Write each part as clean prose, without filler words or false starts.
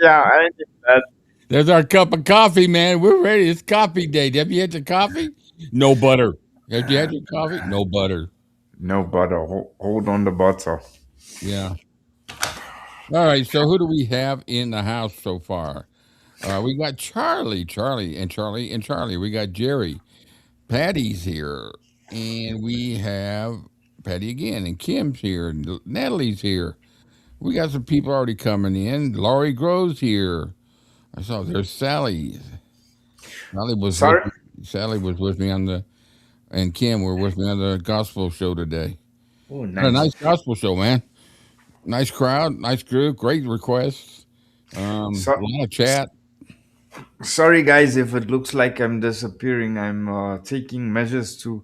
Yeah, I did that. There's our cup of coffee, man. We're ready. It's coffee day. Have you had your coffee? No butter. Have you had your coffee? No butter. No butter. Hold on the butter. Yeah. All right. So who do we have in the house so far? We got Charlie. We got Jerry. Patty's here, and we have Patty again, and Kim's here, and Natalie's here. We got some people already coming in. Laurie Groves here. I saw there's Sally. Sally was with Sorry. Sally was with me on the and Kim were with me on the gospel show today. Oh, Had a nice. nice gospel show, man. Nice crowd, nice group, great requests. A So, lot of chat. sorry, guys, if it looks like I'm disappearing. I'm taking measures to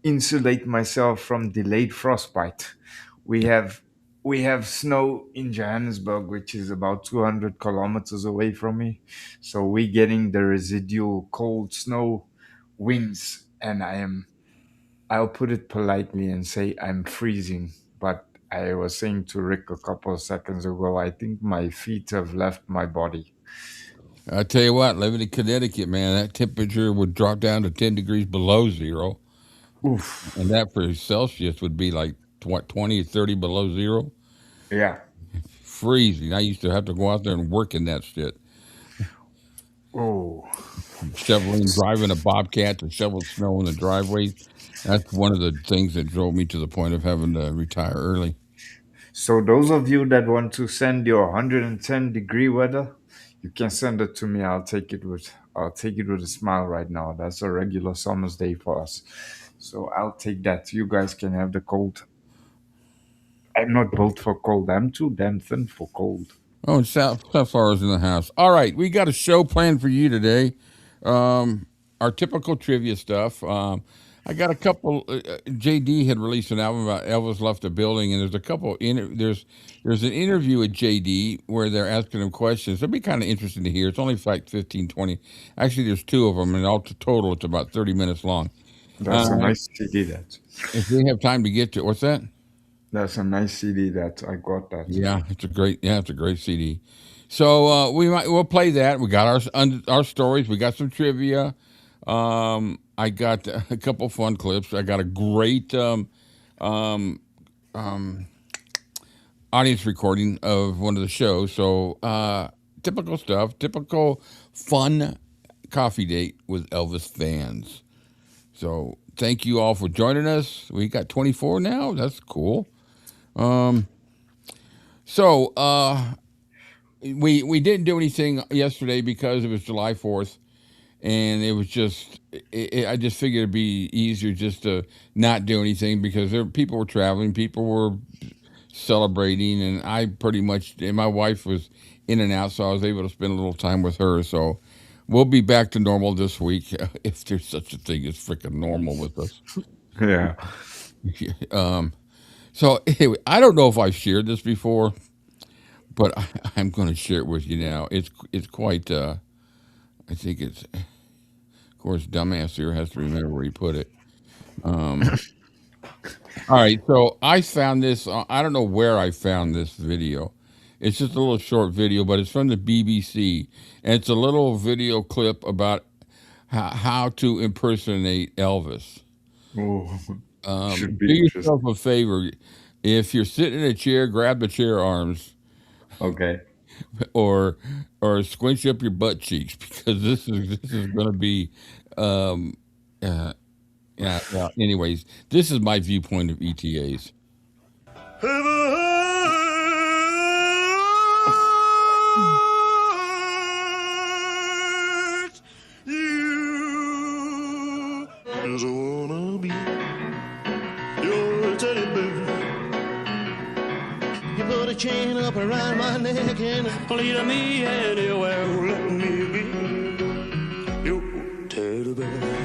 insulate myself from delayed frostbite. We have we have snow in Johannesburg, which is about 200 kilometers away from me. So we're getting the residual cold snow winds, and I'll put it politely and say I'm freezing. But I was saying to Rick a couple of seconds ago, I think my feet have left my body. I tell you what, living in Connecticut, man, that temperature would drop down to 10 degrees below zero, and Oof. that for Celsius would be like what 20 or 30 below zero, Yeah. freezing. I used to have to go out there and work in that shit, Oh. shoveling, driving a bobcat to shovel snow in the driveway. That's one of the things that drove me to the point of having to retire early. So those of you that want to send your 110-degree weather, you can send it to me. I'll take it with a smile right now. That's a regular summer's day for us. So I'll take that. You guys can have the cold. I'm not built for cold. I'm too damn thin for cold. Oh, and Sapphires in the house. All right, we got a show planned for you today. Our typical trivia stuff. I got a couple. JD had released an album about Elvis left the building, and there's a couple. There's an interview with JD where they're asking him questions. It'll be kind of interesting to hear. It's only like 15, 20. Actually, there's two of them, and all total, it's about 30 minutes long. That's a Uh, nice CD. if we have time to get to what's that? That's a nice CD. That I got that. It's a great CD. So we'll play that. We got our stories. We got some trivia. I got a couple fun clips. I got a great um, um, audience recording of one of the shows. So typical stuff. Typical fun coffee date with Elvis fans. So thank you all for joining us. We got 24 now. That's cool. Um, so we didn't do anything yesterday because it was July 4th, and it was just I just figured it'd be easier just to not do anything because people were traveling, people were celebrating, and I pretty much and my wife was in and out, so I was able to spend a little time with her. So we'll be back to normal this week if there's such a thing as freaking normal with us. Yeah. um, so anyway, I don't know if I've shared this before, but I'm going to share it with you now. It's quite. I think it's. Of course, dumbass here has to remember where he put it. Um, all right, so I found this. I don't know where I found this video. It's just a little short video, but it's from the BBC, and it's a little video clip about how to impersonate Elvis. Oh, should Do be yourself interesting. a favor. If you're sitting in a chair, grab the chair arms Okay. or squinch up your butt cheeks because this is going to be um, uh, yeah. Well, anyways, this is my viewpoint of ETAs. You just wanna be your teddy bear. You put a chain up around my neck and lead me anywhere. Let me be your teddy bear.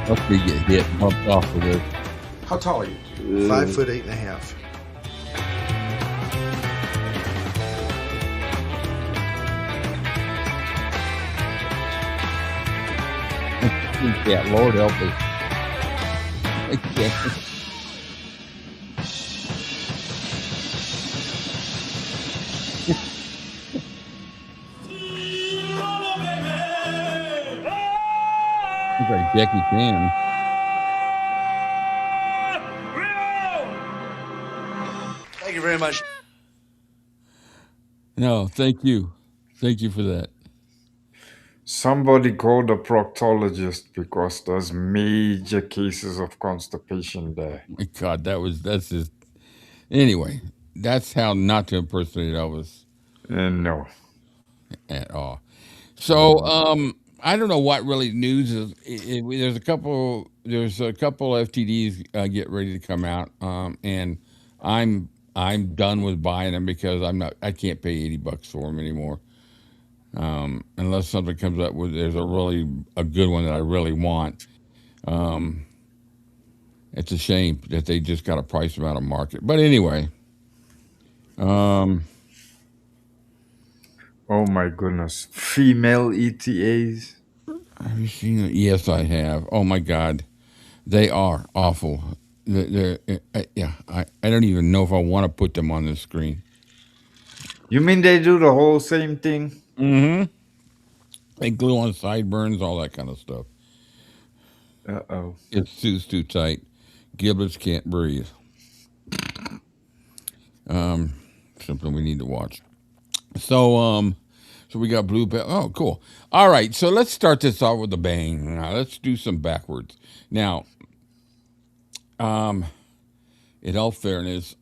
Must be get hit, bumped off of this. How tall are you? 5'8.5". Yeah, Lord help us. Okay. Looks like Jackie Chan. Thank you very much. No, thank you. Thank you for that. Somebody called a proctologist because there's major cases of constipation there. My God, that's just anyway. That's how not to impersonate Elvis No. at all. So, I don't know what really news is. There's a couple FTDs get ready to come out, and I'm done with buying them because I can't pay $80 for them anymore, unless something comes up with there's a good one that I really want. Um, it's a shame that they just got to price them out of market. But anyway, um, Oh my goodness. Female ETAs. have you seen it? Yes, I have. Oh my God. They are awful. Yeah, I don't even know if I want to put them on the screen. You mean they do the whole same thing? Mm-hmm. They glue on sideburns, all that kind of stuff. Uh-oh. It's too tight. Giblets can't breathe. Um, Something we need to watch. So we got blue bell. Oh, cool. All right, so let's start this off with a bang. Now, let's do some backwards. Now, um, in all fairness,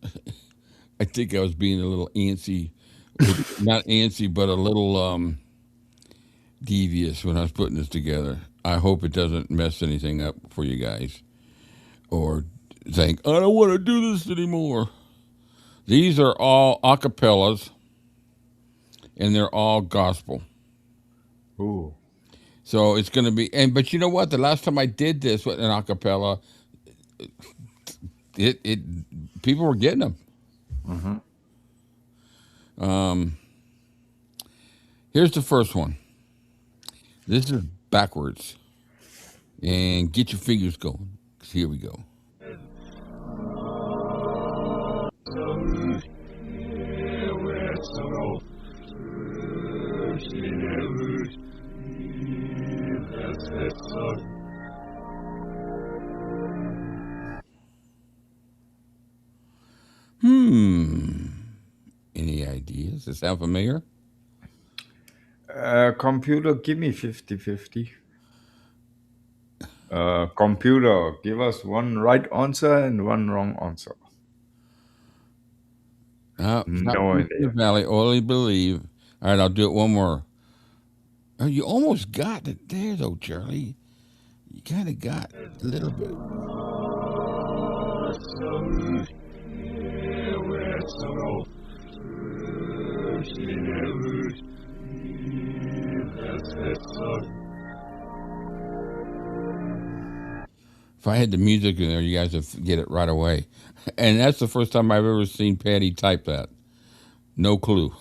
I think I was being a little antsy, not antsy, but a little devious when I was putting this together. I hope it doesn't mess anything up for you guys or think, I don't want to do this anymore. These are all acapellas and they're all gospel. Ooh. So it's going to be, but you know what? The last time I did this with an acapella, people were getting them. Mm-hmm. Um, Here's the first one. This is backwards. And get your fingers going. 'Cause here we go. Hmm. Any ideas? Does it sound familiar? Computer, give me 50-50. Computer, give us one right answer and one wrong answer. No, it's not No Peace in the idea. Valley. Only believe. All right, I'll do it one more. Oh, you almost got it there, though, Charlie. You kind of got a little bit. If I had the music in there, you guys would get it right away. And that's the first time I've ever seen Patty type that. No clue.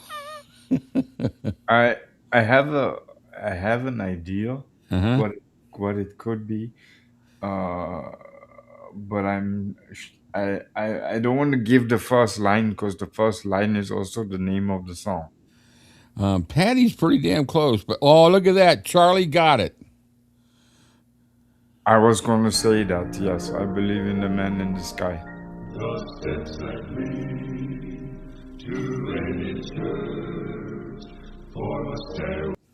I I have a I have an idea Uh huh. what what it could be. Uh, but I don't want to give the first line because the first line is also the name of the song. Patty's pretty damn close, but oh, look at that. Charlie got it. I was going to say that. Yes, I believe in the man in the sky.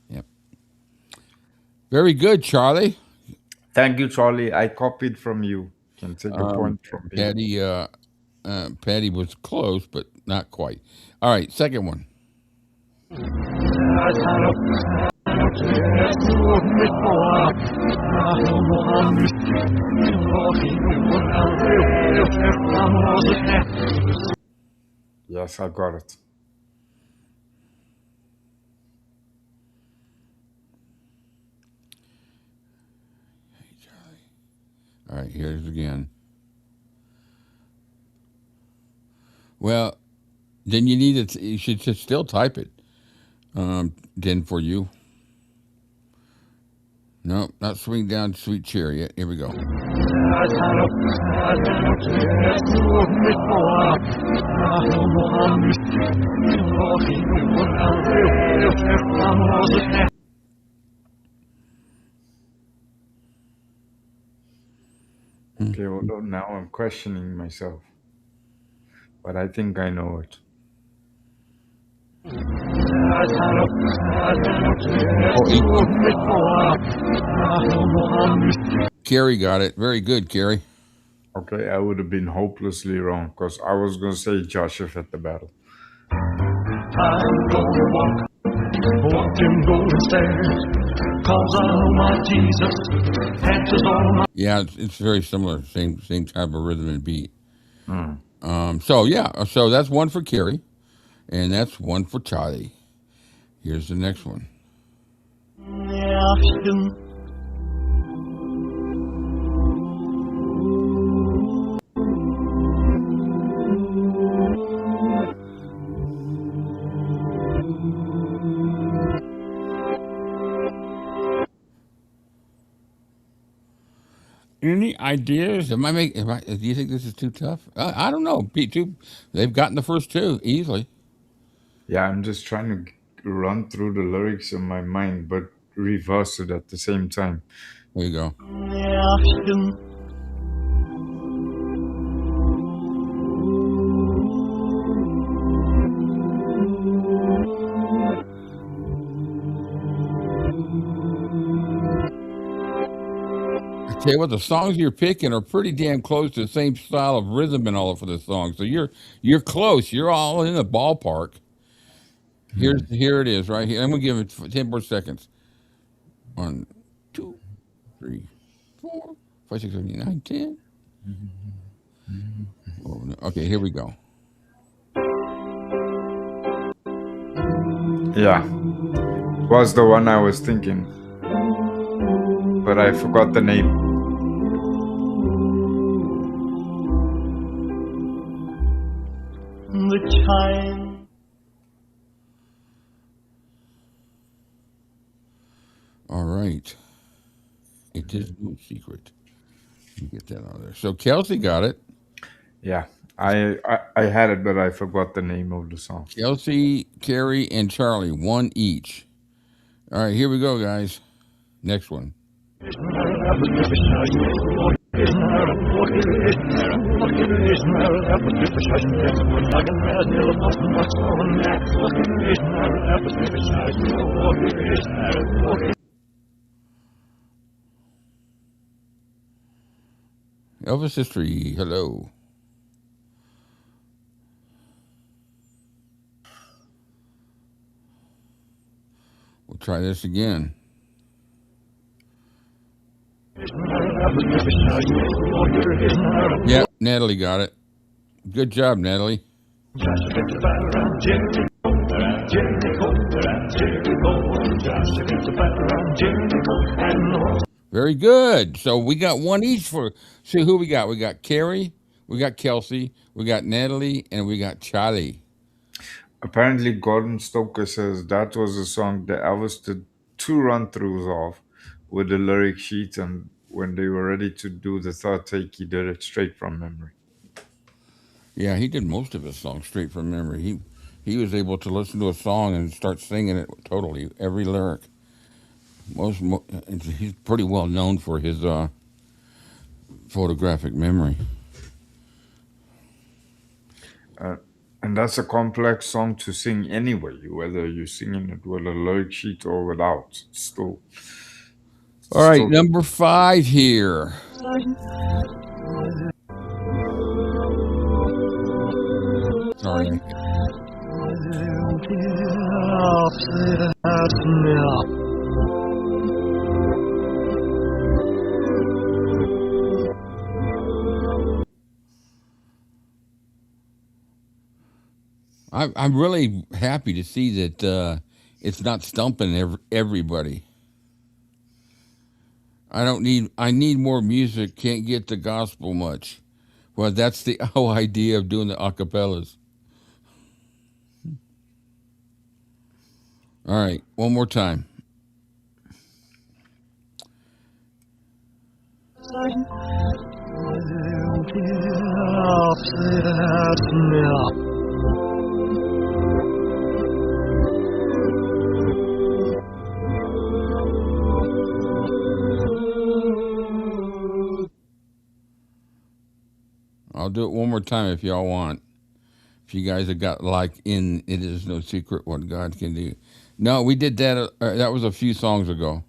Yep. Very good, Charlie. Thank you, Charlie. I copied from you. Can take a Um, point from me. Patty was close, but not quite. All right, second one. Yes, I got it. All right, here's again. Well, then you need it. You should just still type it. Then for you. No, not swing down, sweet chariot. Here we go. Okay, although now I'm questioning myself, but I think I know it. Carrie got it. Very good, Carrie. Okay, I would have been hopelessly wrong because I was going to say Joshua at the battle. I'm gonna walk them golden stairs, 'cause I know my Jesus answers all my. Yeah, it's very similar. Same type of rhythm and beat. Hmm. So that's one for Carrie, and that's one for Charlie. Here's the next one. Any ideas? Do you think this is too tough? I don't know. They've gotten the first two easily. Yeah, I'm just trying to run through the lyrics in my mind, but reverse it at the same time. There you go. Tell you what, the songs you're picking are pretty damn close to the same style of rhythm and all for the song. So you're close. You're all in the ballpark. Here it is right here. I'm gonna give it 10 more seconds. 1, 2, 3, 4, 5, 6, 7, 8, 9, 10. Oh, no. Okay, here we go. Yeah, was the one I was thinking, but I forgot the name. The chime. All right. It is no secret. Let me get that out of there. So Kelsey got it. Yeah, I had it, but I forgot the name of the song. Kelsey, Carrie, and Charlie, one each. All right, here we go, guys. Next one. Elvis history. Hello. We'll try this again. Yep, Natalie got it. Good job, Natalie. Very good. So we got one each for. See who we got. We got Carrie, we got Kelsey, we got Natalie, and we got Charlie. Apparently, Gordon Stoker says that was a song that Elvis did 2 run-throughs of with the lyric sheet, and when they were ready to do the third take, he did it straight from memory. Yeah, he did most of his songs straight from memory. He was able to listen to a song and start singing it totally, every lyric. He's pretty well known for his photographic memory. And that's a complex song to sing anyway, whether you're singing it with a lyric sheet or without. It's still. All right, number 5 here. Sorry. I'm really happy to see that it's not stumping everybody. I need more music. Can't get the gospel much. Well, that's the whole idea of doing the acapellas. All right, one more time. I'll do it one more time if y'all want. If you guys have got like in It Is No Secret What God Can Do. No, we did that. That was a few songs ago.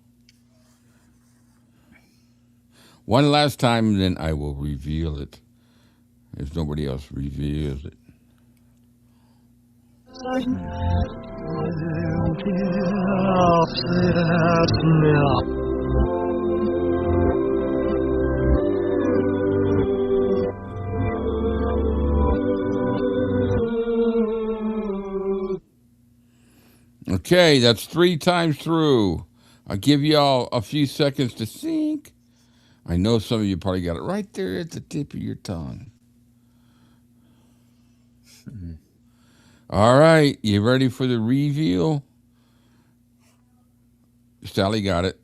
One last time, then I will reveal it. If nobody else reveals it. Okay, that's 3 times through. I'll give y'all a few seconds to think. I know some of you probably got it right there at the tip of your tongue. All right, you ready for the reveal? Sally got it.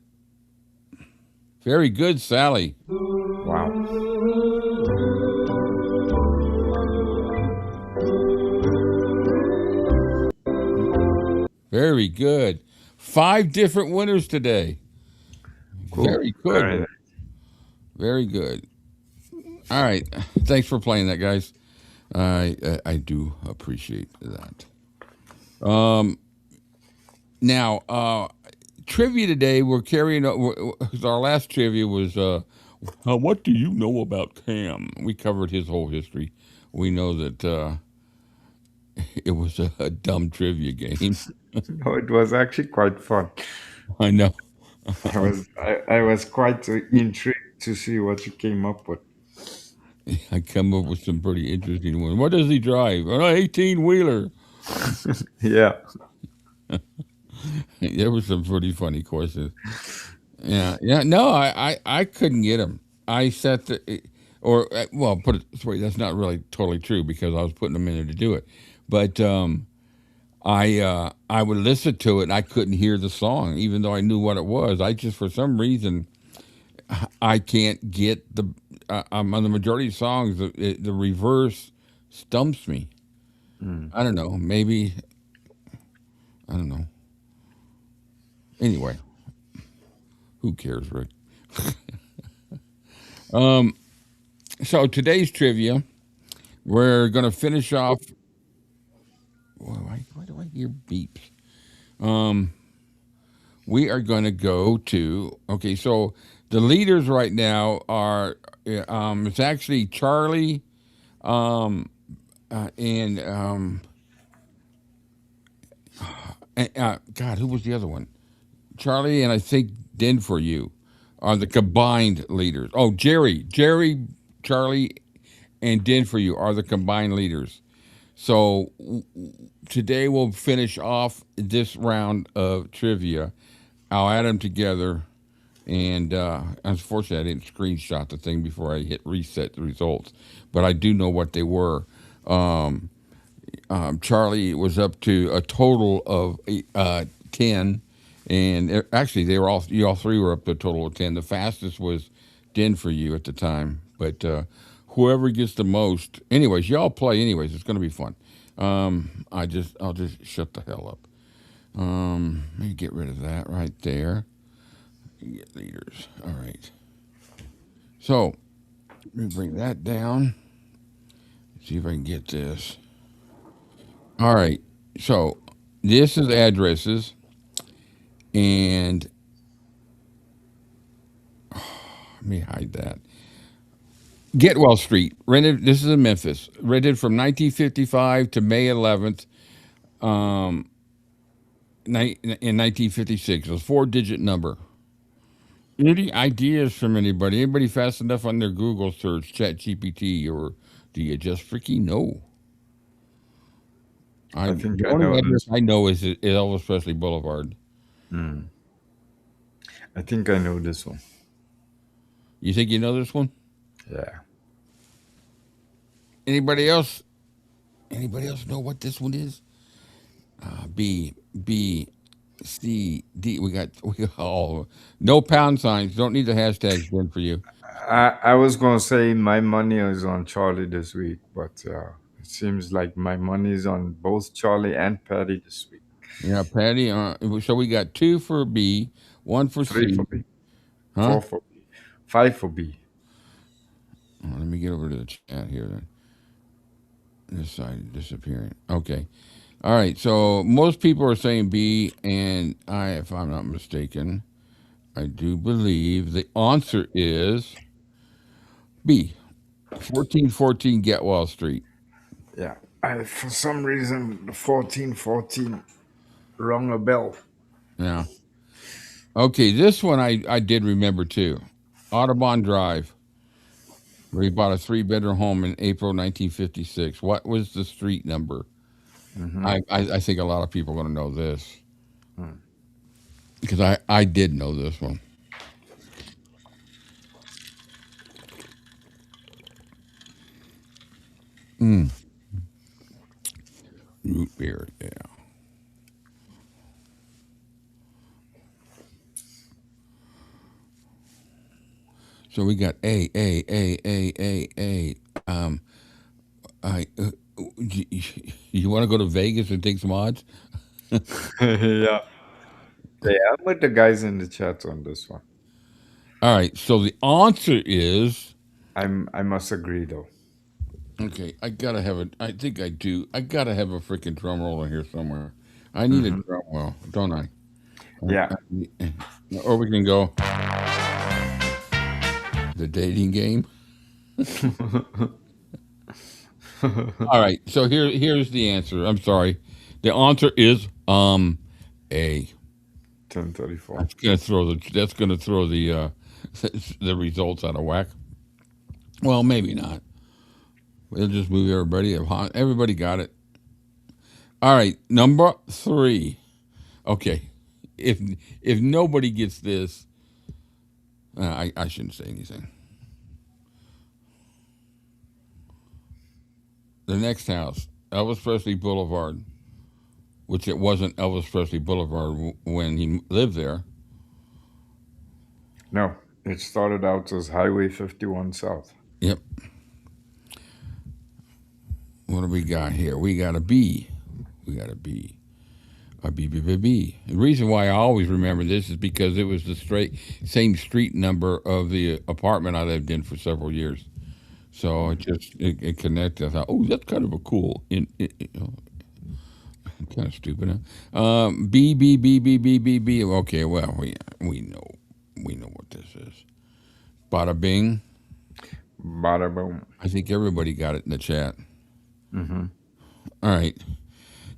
Very good, Sally. Wow. Very good. 5 different winners today. Cool. Very good. All right. Very good. All right. Thanks for playing that, guys. I do appreciate that. Now, trivia today, we're carrying our last trivia was what do you know about Cam? We covered his whole history. We know that it was a dumb trivia game. No, it was actually quite fun. I know. I was quite intrigued to see what you came up with. I come up with some pretty interesting ones. What does he drive? An 18-wheeler. Yeah. There were some pretty funny questions. Yeah. No, I couldn't get him. I set the, or well, put it this way. That's not really totally true because I was putting them in there to do it. But I would listen to it and I couldn't hear the song, even though I knew what it was. I just for some reason I can't get the on the majority of songs the reverse stumps me. I don't know. Maybe I don't know. Anyway, who cares, Rick? So today's trivia, we're going to finish off. Why do I hear beeps? We are going to go to. Okay, so the leaders right now are. It's actually Charlie, and God, who was the other one? Charlie and I think Den for You are the combined leaders. Oh, Jerry, Charlie, and Den for You are the combined leaders. So today we'll finish off this round of trivia. I'll add them together, and unfortunately I didn't screenshot the thing before I hit reset the results, but I do know what they were. Charlie was up to a total of 10. And actually, they were you all three were up to a total of 10. The fastest was Den for You at the time. But whoever gets the most, anyways, y'all play anyways. It's going to be fun. I'll just shut the hell up. Let me get rid of that right there. Get leaders. All right. So let me bring that down. See if I can get this. All right. So this is addresses. And let me hide that. Getwell Street, rented. This is in Memphis, rented from 1955 to May 11th, in 1956. It was a 4-digit number. Any ideas from anybody? Anybody fast enough on their Google search, Chat GPT, or do you just freaking know? I think the I only know address this. I know is Elvis Presley Boulevard. I think I know this one. You think you know this one? Yeah. Anybody else? Anybody else know what this one is? B, C, D. We got all no pound signs. Don't need the hashtags in for you. I was gonna say my money is on Charlie this week, but it seems like my money is on both Charlie and Patty this week. Yeah, Patty. So we got two for B, one for Three C. for B, Huh? four for B, five for B. Oh, let me get over to the chat here. Then this side disappearing. Okay. All right. So most people are saying B, and if I'm not mistaken, I do believe the answer is B. 1414 Getwell Street. Yeah, for some reason the 1414 rung a bell. Yeah. Okay, this one I did remember too. Audubon Drive, where he bought a three-bedroom home in April 1956. What was the street number? Hmm. I think a lot of people are going to know this because I did know this one. Mm, root beer, yeah. So we got A. I, you, you want to go to Vegas and take some odds? Yeah, yeah. I'm with the guys in the chat on this one. All right. So the answer is I must agree though. okay. I gotta have a. I think I do. I gotta have a freaking drum roll in here somewhere. I need a Hmm. drum roll, don't I? Yeah. Or we can go the dating game. All right. So here's the answer. I'm sorry. The answer is A. 1034. That's gonna throw the the results out of whack. Well, maybe not. We'll just move everybody. Everybody got it. All right, number three. Okay, if if nobody gets this, I shouldn't say anything. The next house, Elvis Presley Boulevard, which it wasn't Elvis Presley Boulevard when he lived there. No, it started out as Highway 51 South. Yep. What do we got here? We got a B. We got a B. A B B B B. The reason why I always remember this is because it was the same street number of the apartment I lived in for several years. So it connected. I thought, oh, that's kind of a cool. Kind of stupid. Huh? B B B B B B B. Okay, well we know what this is. Bada bing. Bada boom. I think everybody got it in the chat. Hmm. All right.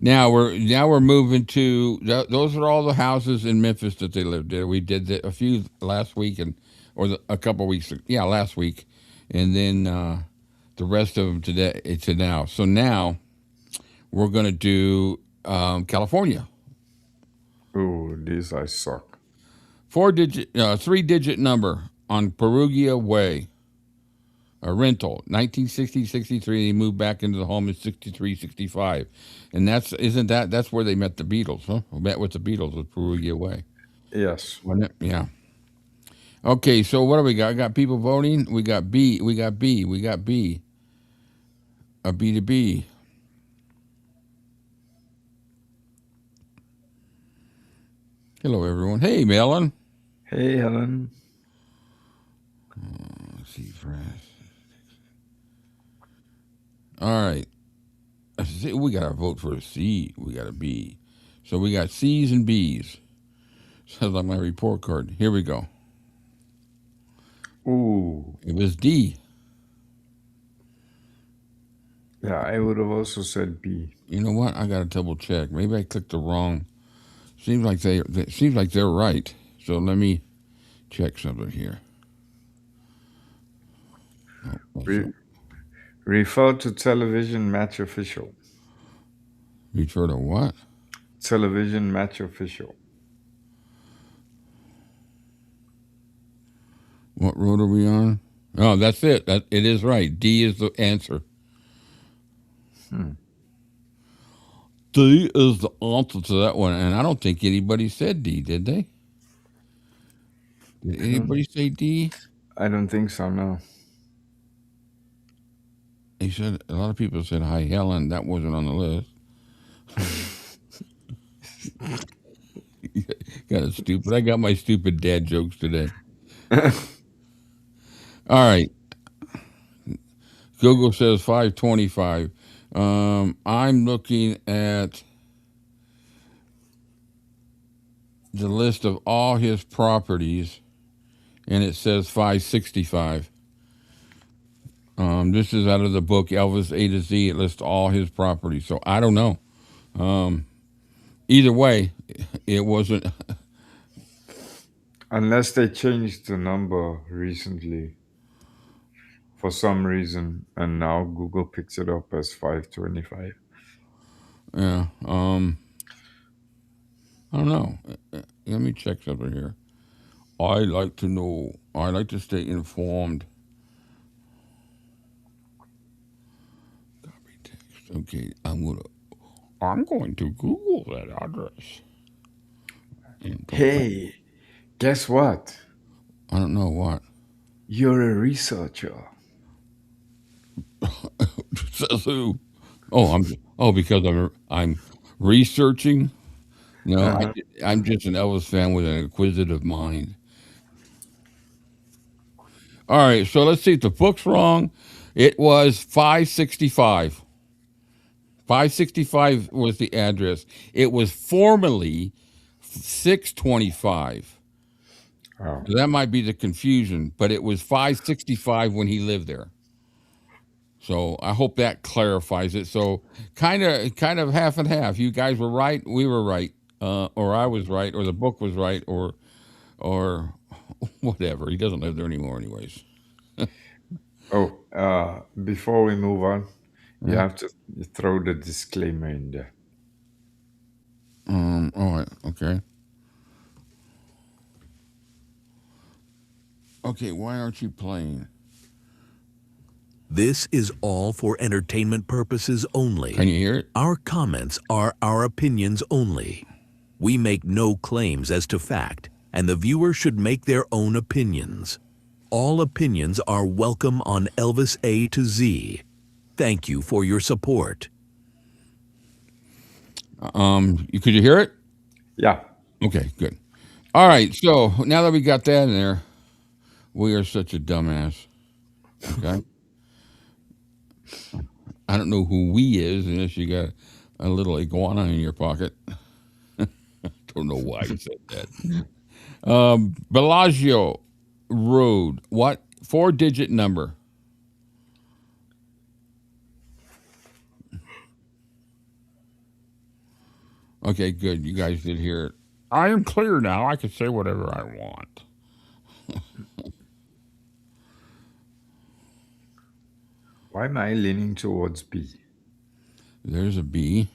Now we're moving to those are all the houses in Memphis that they lived there. We did a few last week a couple weeks. Yeah, last week, and then the rest of them today to now. So now we're gonna do California. Ooh, these I suck. Three-digit number on Perugia Way. A rental, 1960, 63. They moved back into the home in 63, 65. And that's where they met the Beatles, huh? Met with the Beatles with Perugia Way. Yes. Wasn't it? Yeah. Okay, so what do we got? I got people voting. We got B. We got B. We got B. A B to B. Hello, everyone. Hey, Melon. Hey, Helen. Let's see, France. All right. We got to vote for a C. We got a B. So we got C's and B's. Sounds like my report card. Here we go. Ooh. It was D. Yeah, I would have also said B. You know what? I got to double check. Maybe I clicked the wrong. Seems like they're right. So let me check something here. Re- Refer to television match official. Refer to what? Television match official. What road are we on? Oh, that's it. It is right. D is the answer. Hmm. D is the answer to that one, and I don't think anybody said D, did they? Did I don't. anybody say D? I don't think so. No. He said a lot of people said hi, Helen. That wasn't on the list. Kind of stupid. I got my stupid dad jokes today. All right. Google says 525. I'm looking at the list of all his properties, and it says 565. This is out of the book Elvis-A-Z. It lists all his properties. So I don't know. Either way, it wasn't. Unless they changed the number recently for some reason, and now Google picks it up as 525. Yeah. I don't know. Let me check something here. I like to know. I like to stay informed. Copy text. Okay, I'm going to Google that address. And Hey, guess what? I don't know what. You're a researcher. Says who? Oh, because I'm researching. No, Uh-huh. I'm just an Elvis fan with an inquisitive mind. All right, so let's see if the book's wrong. It was 565. 565 was the address. It was formerly 625. Oh. That might be the confusion, but it was 565 when he lived there. So I hope that clarifies it. So kind of half and half. You guys were right, we were right, or I was right, or the book was right, or whatever. He doesn't live there anymore, anyways. Oh, before we move on, you Yeah. have to throw the disclaimer in there. All right. Okay. Okay. Why aren't you playing? This is all for entertainment purposes only. Can you hear it? Our comments are our opinions only. We make no claims as to fact, and the viewer should make their own opinions. All opinions are welcome on Elvis A to Z. Thank you for your support. Could you hear it? Yeah. Okay. Good. All right. So now that we got that in there, we are such a dumbass. Okay. I don't know who we is unless you got a little iguana in your pocket. Don't know why you said that. Bellagio Road. What? 4-digit number. Okay, good. You guys did hear it. I am clear now. I can say whatever I want. Why am I leaning towards B? There's a B.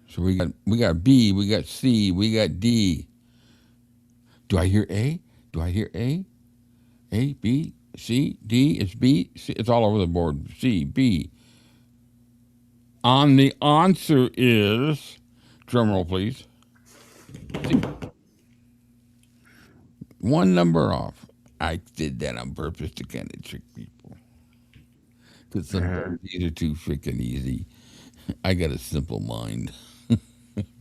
So we got B, we got C, we got D. Do I hear A? Do I hear A? A, B, C, D. It's B. C. It's all over the board. C, B. On the answer is, drum roll please. C. One number off. I did that on purpose to kind of trick people. Because sometimes these are too freaking easy. I got a simple mind.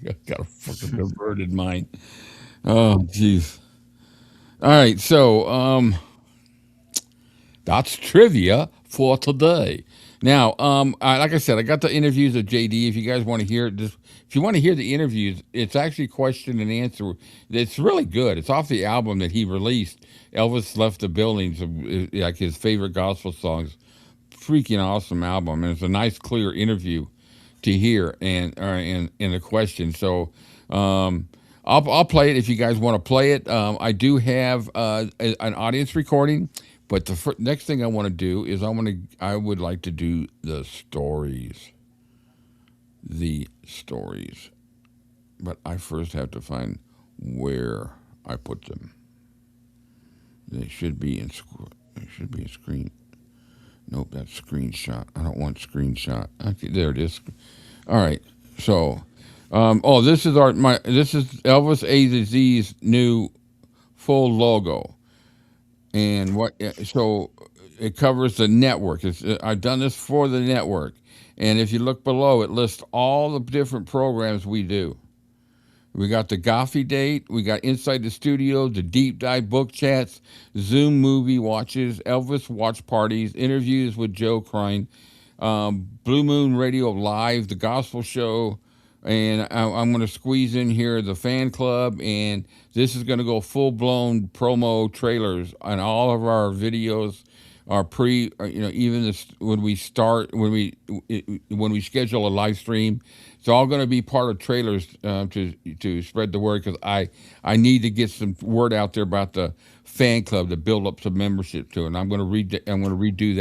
I got a fucking perverted mind. Oh, jeez. All right, so that's trivia for today. Now, like I said, I got the interviews of JD. If you guys want to hear it, if you want to hear the interviews, it's actually question and answer. It's really good. It's off the album that he released. Elvis Left the Building, so, like his favorite gospel songs. Freaking awesome album, and it's a nice, clear interview to hear and a question. So I'll play it if you guys want to play it. I do have an audience recording, but the next thing I want to do is I would like to do the stories. The stories, but I first have to find where I put them. They should be in screen. Nope, that's screenshot. I don't want screenshot. Okay, there it is. All right. So Oh, this is this is Elvis-A-Z's new full logo, and so it covers the network. I've done this for the network, and if you look below, it lists all the different programs we do. We got the Goffy date, we got Inside the Studio, the Deep Dive book chats, Zoom movie watches, Elvis watch parties, interviews with Joe Crine, Blue Moon Radio Live, the Gospel Show, and I'm going to squeeze in here the fan club, and this is going to go full blown promo trailers on all of our videos. Our even this when we start when we schedule a live stream, it's all going to be part of trailers to spread the word because I need to get some word out there about the fan club to build up some membership to it. And I'm going to redo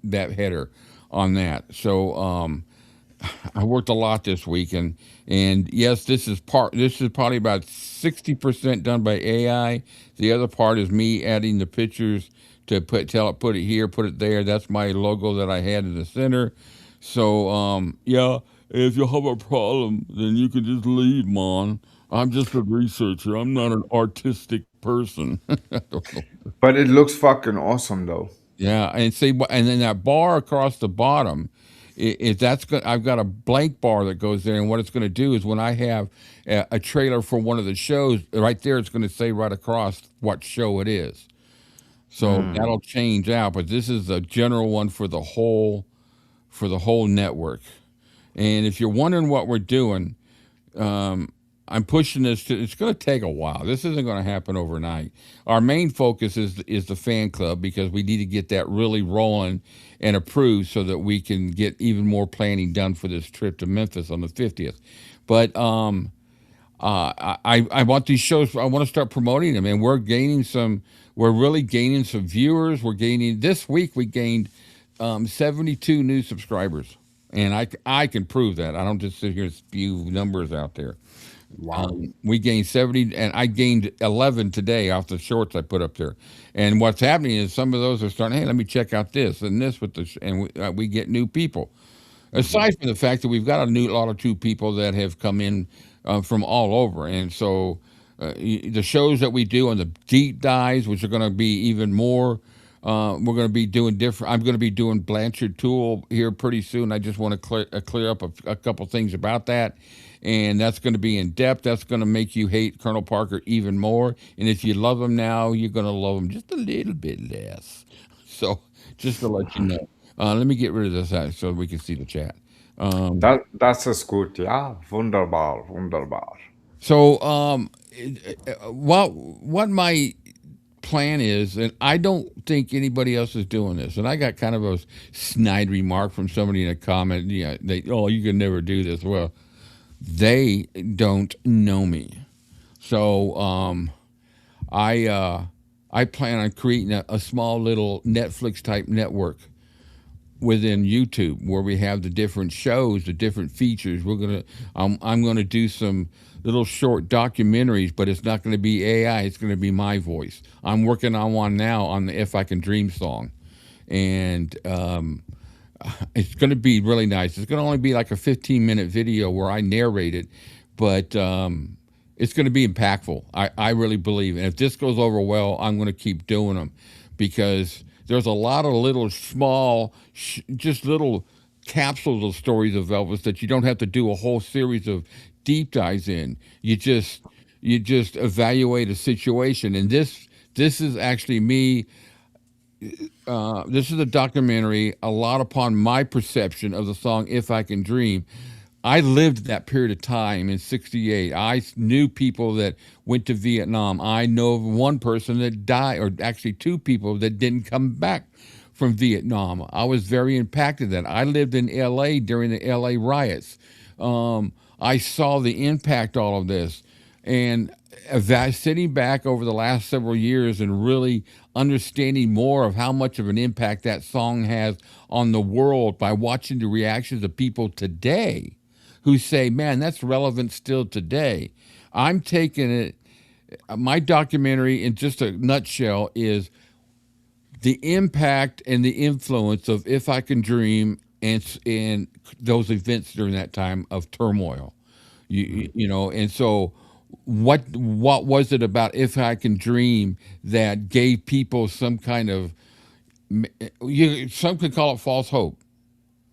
that header on that. So I worked a lot this week, and yes, this is probably about 60% done by AI. The other part is me adding the pictures to put it here, put it there. That's my logo that I had in the center. So yeah, if you have a problem, then you can just leave, man. I'm just a researcher. I'm not an artistic person. But it looks fucking awesome though. Yeah, and see, and then that bar across the bottom, is that's good. I've got a blank bar that goes there, and what it's going to do is when I have a trailer for one of the shows, right there, it's going to say right across what show it is. So that'll change out, but this is the general one for the whole network. And if you're wondering what we're doing, I'm pushing this to. It's going to take a while. This isn't going to happen overnight. Our main focus is the fan club because we need to get that really rolling and approved so that we can get even more planning done for this trip to Memphis on the 50th. But I want these shows. I want to start promoting them, and we're gaining some. We're really gaining some viewers. We're gaining this week. We gained 72 new subscribers, and I can prove that. I don't just sit here and spew numbers out there. Wow. We gained 70, and I gained 11 today off the shorts I put up there. And what's happening is some of those are starting. Hey, let me check out this and this with this, and we get new people. Aside from the fact that we've got a lot of new people that have come in from all over, and so the shows that we do on the deep dives, which are going to be even more. We're going to be doing different. I'm going to be doing Blanchard Tool here pretty soon. I just want to clear up a couple things about that, and that's going to be in depth. That's going to make you hate Colonel Parker even more. And if you love him now, you're going to love him just a little bit less. So just to let you know. Let me get rid of this so we can see the chat. Das ist gut, ja. Wunderbar, wunderbar. So what my plan is, and I don't think anybody else is doing this, and I got kind of a snide remark from somebody in a comment. Yeah, you can never do this. Well, they don't know me, so I plan on creating a small little Netflix type network within YouTube where we have the different shows, the different features. I'm gonna do some little short documentaries, but it's not gonna be AI. It's gonna be my voice. I'm working on one now on the "If I Can Dream" song, and it's gonna be really nice. It's gonna only be like a 15-minute video where I narrate it, but it's gonna be impactful. I really believe, and if this goes over well, I'm gonna keep doing them because there's a lot of little small, just little capsules of stories of Elvis that you don't have to do a whole series of deep dives in. You just evaluate a situation, and this is actually me. This is a documentary, a lot upon my perception of the song "If I Can Dream." I lived that period of time in '68. I knew people that went to Vietnam. I know of one person that died, or actually two people that didn't come back from Vietnam. I was very impacted that. I lived in L.A. during the L.A. riots. I saw the impact all of this. And sitting back over the last several years and really understanding more of how much of an impact that song has on the world by watching the reactions of people today who say, man, that's relevant still today. I'm taking it, my documentary in just a nutshell is the impact and the influence of "If I Can Dream" and those events during that time of turmoil. You know, and so what was it about If I Can Dream that gave people some kind of some could call it false hope.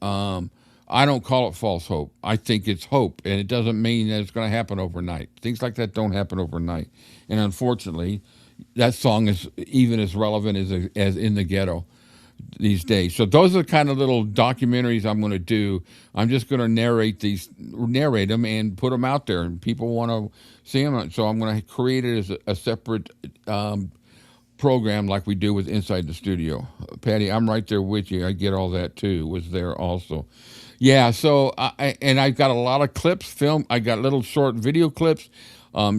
Um, I don't call it false hope. I think it's hope, and it doesn't mean that it's going to happen overnight. Things like that don't happen overnight, and unfortunately, that song is even as relevant as In the Ghetto these days. So those are the kind of little documentaries I'm going to do. I'm just going to narrate them, and put them out there, and people want to see them. So I'm going to create it as a separate program like we do with Inside the Studio. Patty, I'm right there with you. I get all that too. Was there also? Yeah. So and I've got a lot of clips, film. I got little short video clips,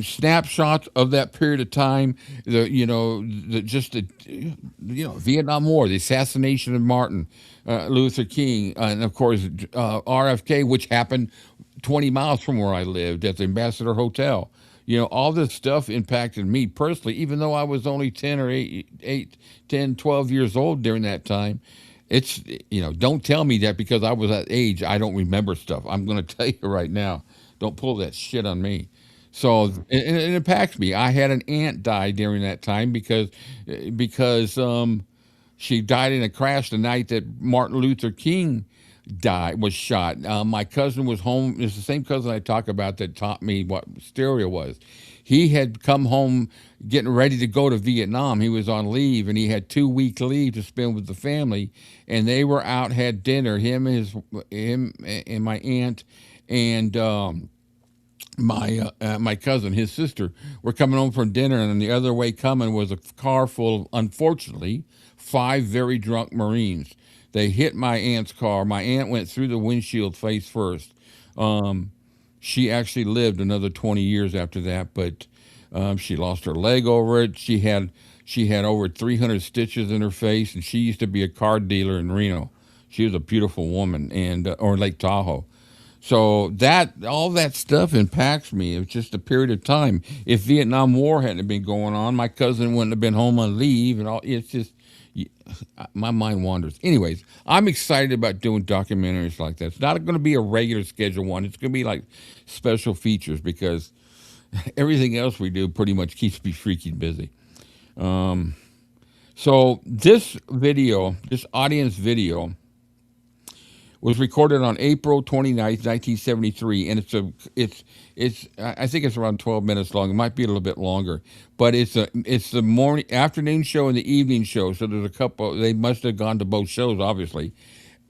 snapshots of that period of time. The Vietnam War, the assassination of Martin Luther King, and of course RFK, which happened 20 miles from where I lived at the Ambassador Hotel. All this stuff impacted me personally, even though I was only 10 or 10, 12 years old during that time. It's, don't tell me that because I was that age, I don't remember stuff. I'm going to tell you right now, don't pull that shit on me. So, and it impacts me. I had an aunt die during that time because she died in a crash the night that Martin Luther King was shot. My cousin was home. It's the same cousin I talk about that taught me what stereo was. He had come home getting ready to go to Vietnam. He was on leave, and he had 2 week leave to spend with the family. And they were out, had dinner. Him and my aunt, and my cousin, his sister, were coming home from dinner, and on the other way coming was a car full of, unfortunately, 5 very drunk Marines. They hit my aunt's car. My aunt went through the windshield face first. Um, she actually lived another 20 years after that, but she lost her leg over it. She had over 300 stitches in her face, and she used to be a car dealer in Reno. She was a beautiful woman, and or Lake Tahoe. So that all that stuff impacts me. It was just a period of time. If Vietnam War hadn't been going on, my cousin wouldn't have been home on leave, and all. It's just my mind wanders. Anyways, I'm excited about doing documentaries like that. It's not going to be a regular schedule one. It's going to be like special features because everything else we do pretty much keeps me freaking busy. Um, so this audience video was recorded on April 29th, 1973, and I think it's around 12 minutes long. It might be a little bit longer, but it's the afternoon show and the evening show. So there's a couple. They must have gone to both shows, obviously,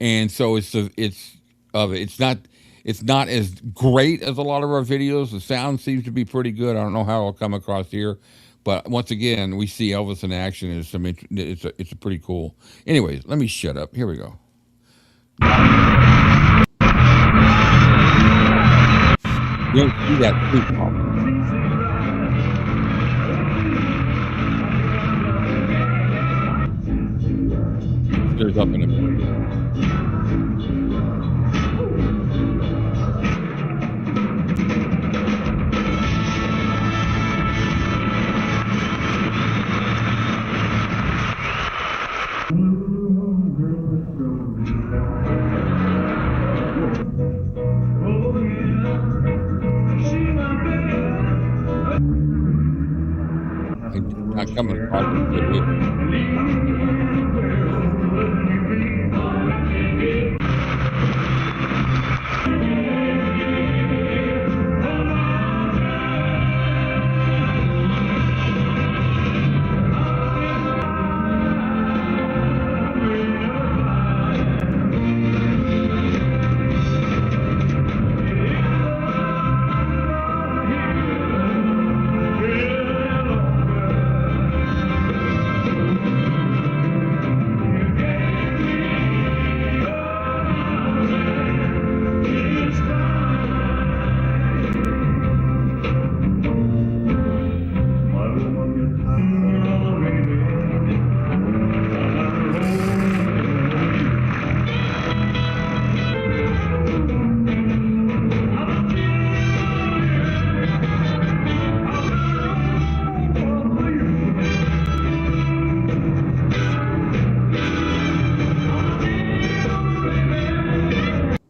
and so it's not as great as a lot of our videos. The sound seems to be pretty good. I don't know how it'll come across here, but once again, we see Elvis in action. And it's a pretty cool. Anyways, let me shut up. Here we go. You don't see that too often. There's up in a minute. Not coming across as good here.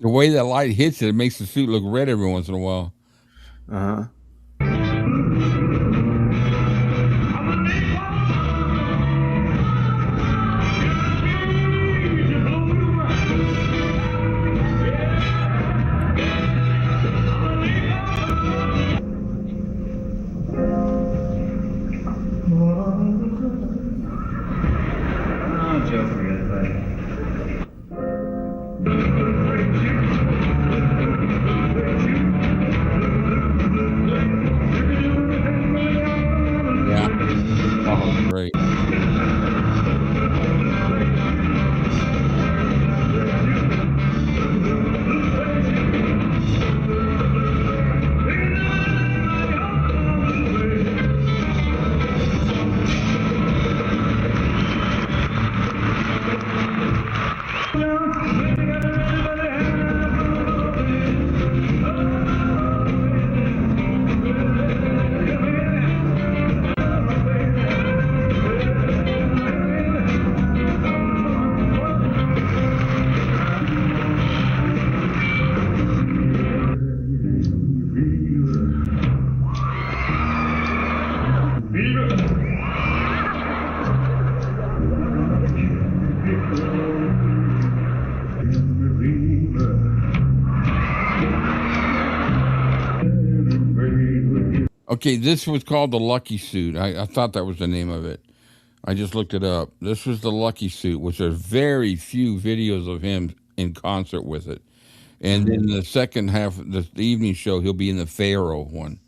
The way that light hits it, it makes the suit look red every once in a while. Uh-huh. Yeah. Oh, great. Okay, this was called the Lucky Suit. I thought that was the name of it. I just looked it up. This was the Lucky Suit, which are very few videos of him in concert with it. And then the second half of the evening show, he'll be in the Pharaoh one.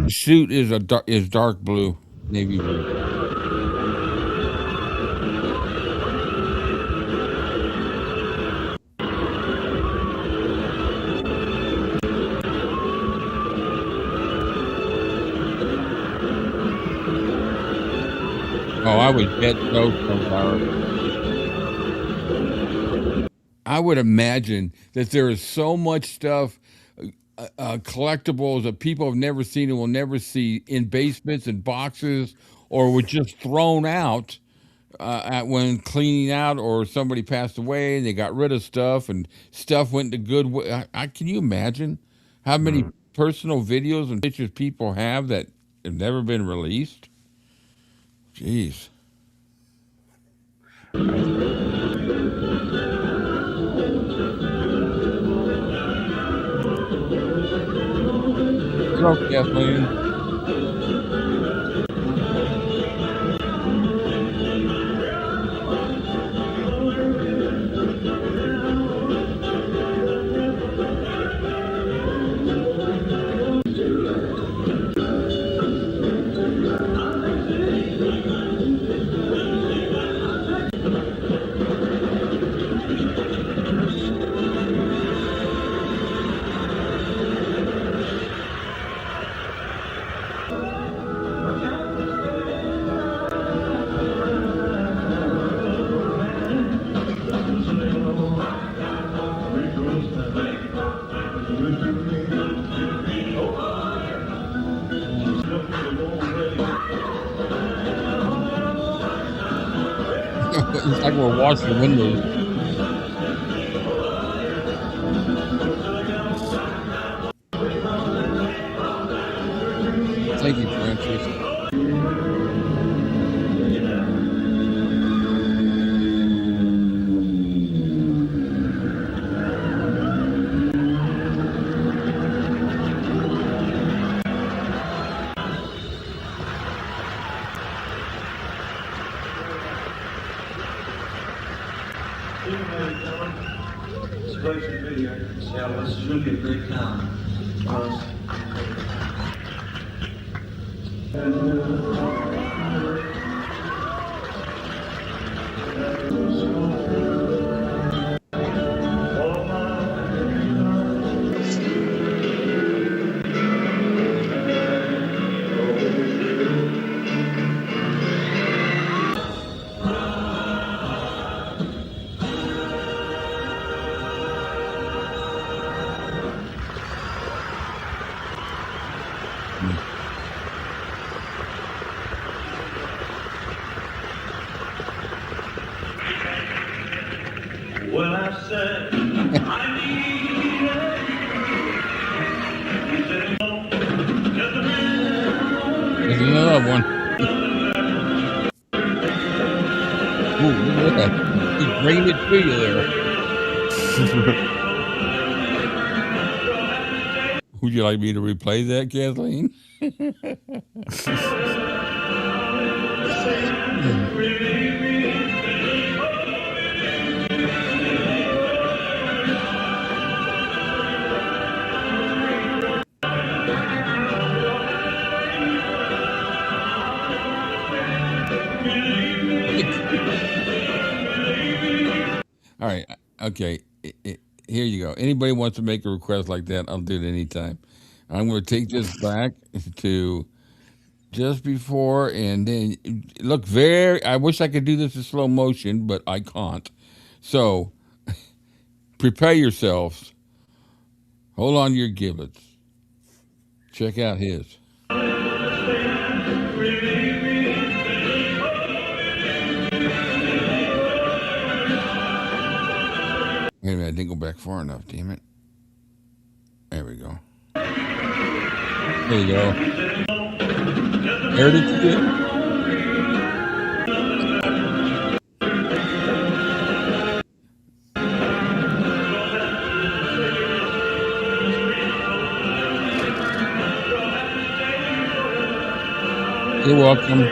The suit is dark blue, navy blue. Oh, I would bet those are. I would imagine that there is so much stuff, collectibles that people have never seen and will never see in basements and boxes, or were just thrown out when cleaning out, or somebody passed away and they got rid of stuff and stuff went to Goodwill. Can you imagine how many personal videos and pictures people have that have never been released? Jeez. Hello, Kathleen. It's like we're washing windows. Thank you, Francis. It's a great video. Yeah, this is really a great time. I said, I need it. Just a There's another one. Ooh, look at that. He's bringing it to you there. Would you like me to replay that, Kathleen? All right. Okay. Here you go. Anybody wants to make a request like that, I'll do it anytime. I'm going to take this back to just before, and then look very. I wish I could do this in slow motion, but I can't. So prepare yourselves. Hold on to your giblets. Check out his. Wait a minute, I didn't go back far enough, damn it. There we go. There you go. There it is again. You're welcome.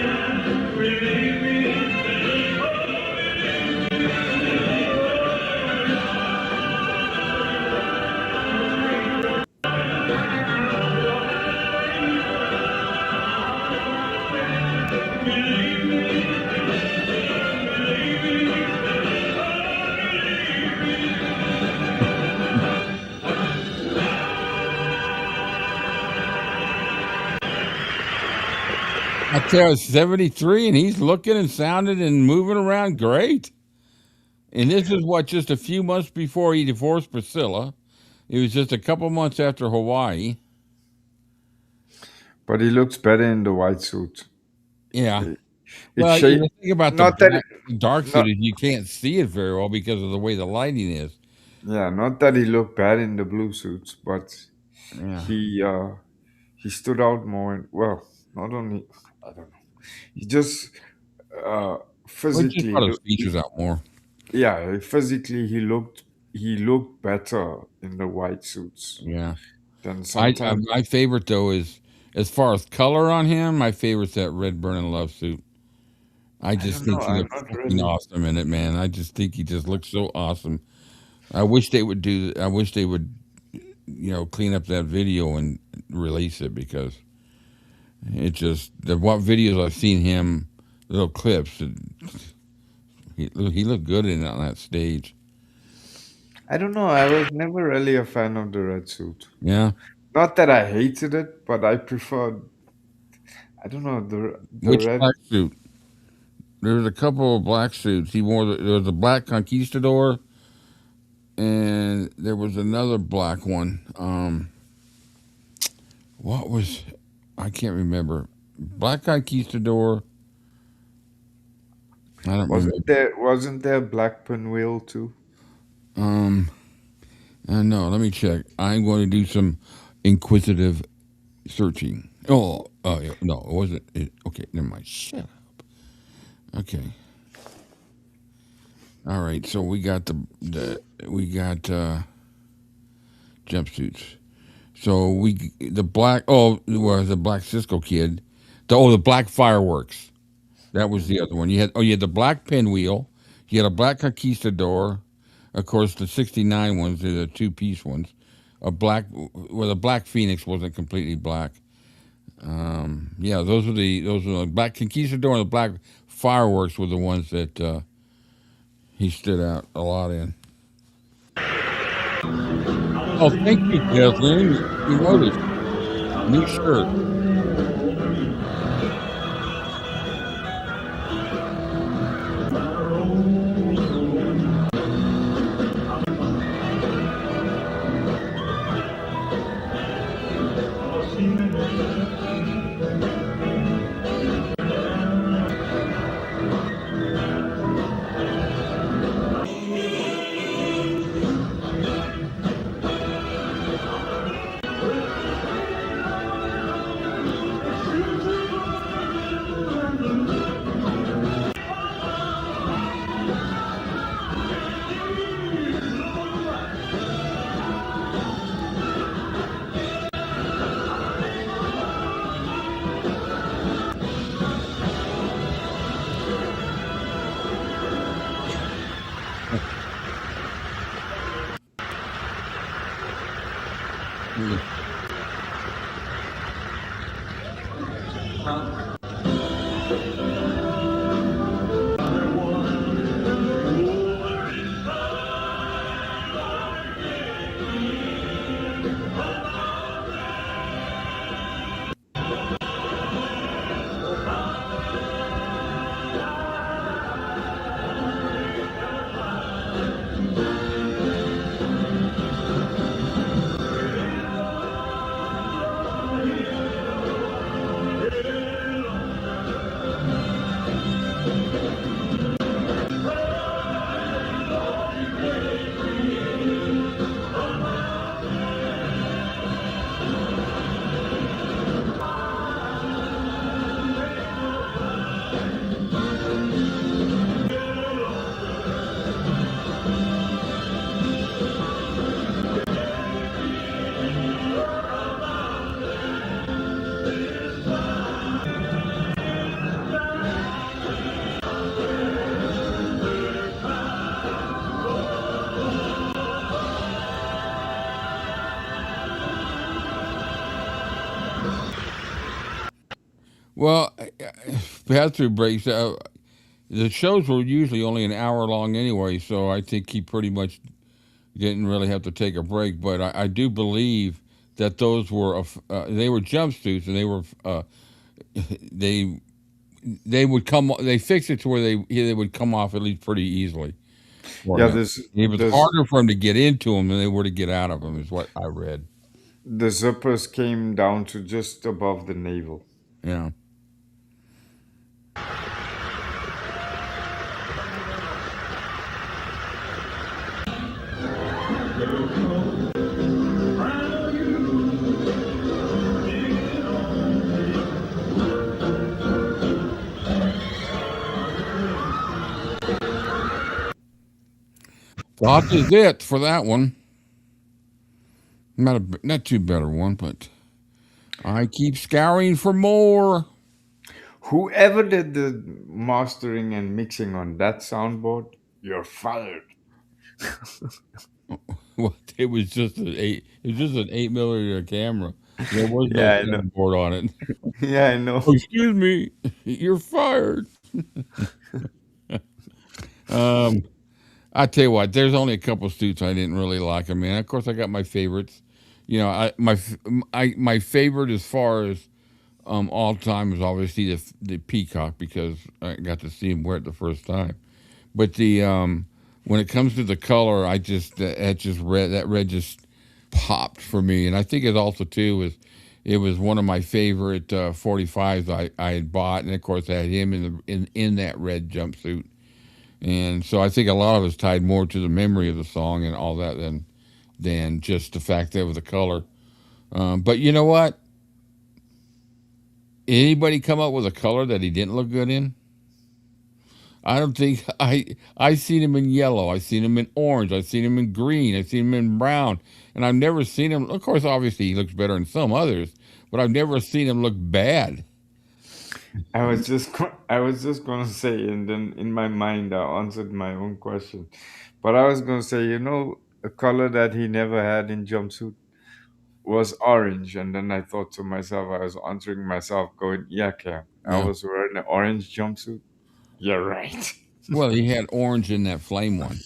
I tell you, 73, and he's looking and sounding and moving around great. And this is what, just a few months before he divorced Priscilla. It was just a couple months after Hawaii. But he looks better in the white suit. Yeah. It Well, shade, the thing about the not that dark not suit is you can't see it very well because of the way the lighting is. yeah, not that he looked bad in the blue suits, but Yeah. he stood out more. Well, not only I don't know, he just uh, Well, it just physically, brought his features out more. yeah, physically he looked better in the white suits Yeah. than I sometimes. my favorite though is, as far as color on him, my favorite's that red burning love suit. I I just don't know. think he I'm looks not fucking really. awesome in it, man. I just think he just looks so awesome. I wish they would I wish they would, clean up that video and release it, because it just what videos I've seen him, little clips, he looked good in it on that stage. I don't know. I was never really a fan of the red suit. Yeah. Not that I hated it, but I preferred. I don't know the Which red. black suit? There was a couple of black suits. He wore there was a black conquistador, and there was another black one. What was, I can't remember. Black conquistador. I don't remember. Wasn't there black pinwheel too? Um, no, let me check. I'm going to do some inquisitive searching. Oh, yeah, no, it wasn't. Okay, never mind. Shut up. Okay. All right. So we got we got jumpsuits. So the black. Oh, it was the black Cisco kid. The black fireworks. That was the other one. You had the black pinwheel. You had a black conquistador. Of course, the '69 ones, the two-piece ones. A black, well, the black Phoenix wasn't completely black. Yeah, those were the black conquistador and the black fireworks were the ones that he stood out a lot in. Oh, thank you, Kathleen. You noticed. New shirt. Mm. Well, pass-through breaks. The shows were usually only an hour long anyway, so I think he pretty much didn't really have to take a break. But I do believe that those were they were jumpsuits, and they were they they would come. They fixed it to where they would come off at least pretty easily for Yeah, him. It was this harder for him to get into them than they were to get out of them, is what I read. the zippers came down to just above the navel. Yeah. That is it for that one. Not too better one, but I keep scouring for more. Whoever did the mastering and mixing on that soundboard, you're fired. Well, it was just an eight. It was just an 8 millimeter camera. There was no Yeah, I know. soundboard on it. Yeah, I know. Oh, excuse me, you're fired. Um, I tell you what, there's only a couple suits I didn't really like. I mean, of course, I got my favorites. You know, my favorite as far as all time is obviously the Peacock because I got to see him wear it the first time. But the when it comes to the color, I just that red just popped for me, and I think it also too was it was one of my favorite 45s I had bought, and of course I had him in that red jumpsuit, and so I think a lot of it's tied more to the memory of the song and all that than just the fact that it was the color. But you know what? Anybody come up with a color that he didn't look good in? I don't think I seen him in yellow. I seen him in orange. I seen him in green. I seen him in brown. And I've never seen him. Of course, obviously he looks better than some others, but I've never seen him look bad. I was just gonna say, and then in my mind I answered my own question. But I was gonna say, a color that he never had in jumpsuit was orange, and then I thought to myself, I was answering myself, going, "Yeah, Cam, I Yeah. was wearing an orange jumpsuit." You're right. Well, he had orange in that flame one.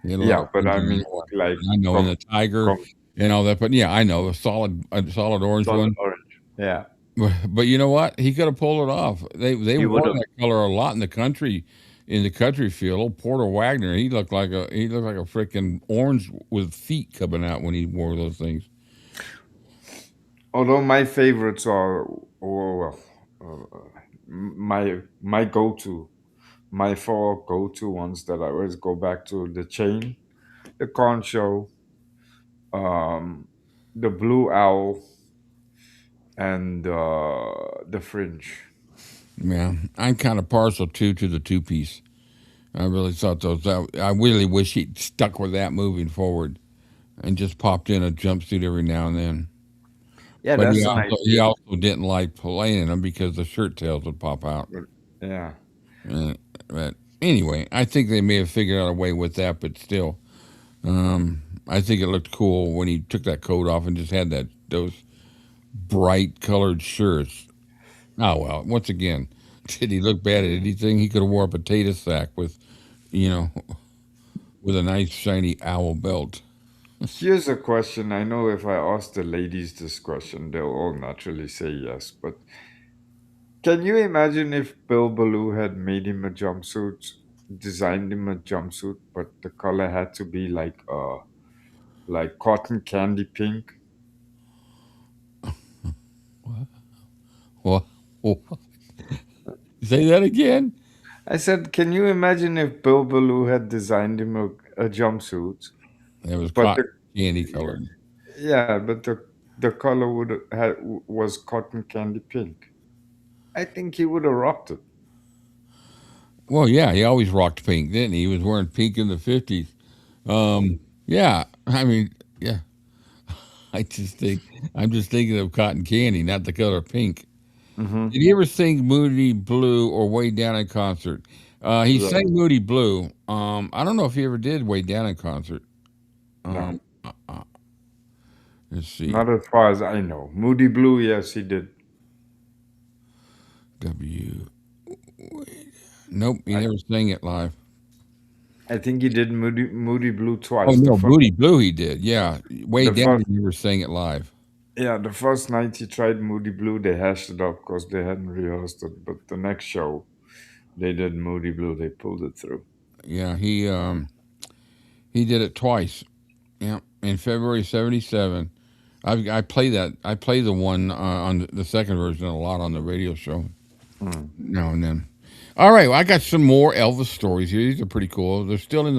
He had a lot Yeah, of but orange I in mean, that one. like I know in from the tiger from and all that, but yeah, I know a solid orange solid one. orange. Yeah, But you know what? He could have pulled it off. They he would wore have. that color a lot in the country field. Old Porter Wagner, he looked like a freaking orange with feet coming out when he wore those things. Although my favorites are, well, my go-to, my four go-to ones that I always go back to: the chain, the concho, um, the blue owl, and the fringe. Yeah, I'm kind of partial too to the two piece. I really thought I really wish he'd stuck with that moving forward and just popped in a jumpsuit every now and then. Yeah, But that's an he idea. also didn't like playing in them because the shirt tails would pop out. But yeah, But anyway, I think they may have figured out a way with that, but still, I think it looked cool when he took that coat off and just had that those bright colored shirts. Oh well, once again, did he look bad at anything? He could have wore a potato sack with, you know, with a nice shiny owl belt. Here's a question. I know if I ask the ladies this question, they'll all naturally say yes. But can you imagine if Bill Ballou had made him a jumpsuit, designed him a jumpsuit, but the color had to be like cotton candy pink? Well, say that again. I said, can you imagine if Bill Ballou had designed him a jumpsuit, It was but the cotton candy colored. yeah, but the color was cotton candy pink. I think he would have rocked it. Well, yeah, he always rocked pink, didn't he? He was wearing pink in the 50s. Yeah, I mean, yeah. I just think I'm just thinking of cotton candy, not the color pink. Mm-hmm. Did you ever sing Moody Blue or Way Down in concert? He sang Right. Moody Blue. I don't know if he ever did Way Down in concert. No, Um, let's see. not as far as I know. Moody Blue, yes, he did. W. Nope, he I, never sang it live. I think he did Moody Blue Oh twice. no, Moody Blue he did. Yeah, Way The Down first, he never sang it live. yeah, the first night he tried Moody Blue, they hashed it up because they hadn't rehearsed it. But the next show, they did Moody Blue. They pulled it through. Yeah, he did it twice. Yeah, in February '77. I play that. I play the one on the second version a lot on the radio show Hmm. now and then. All right, well, I got some more Elvis stories here. These are pretty cool. They're still in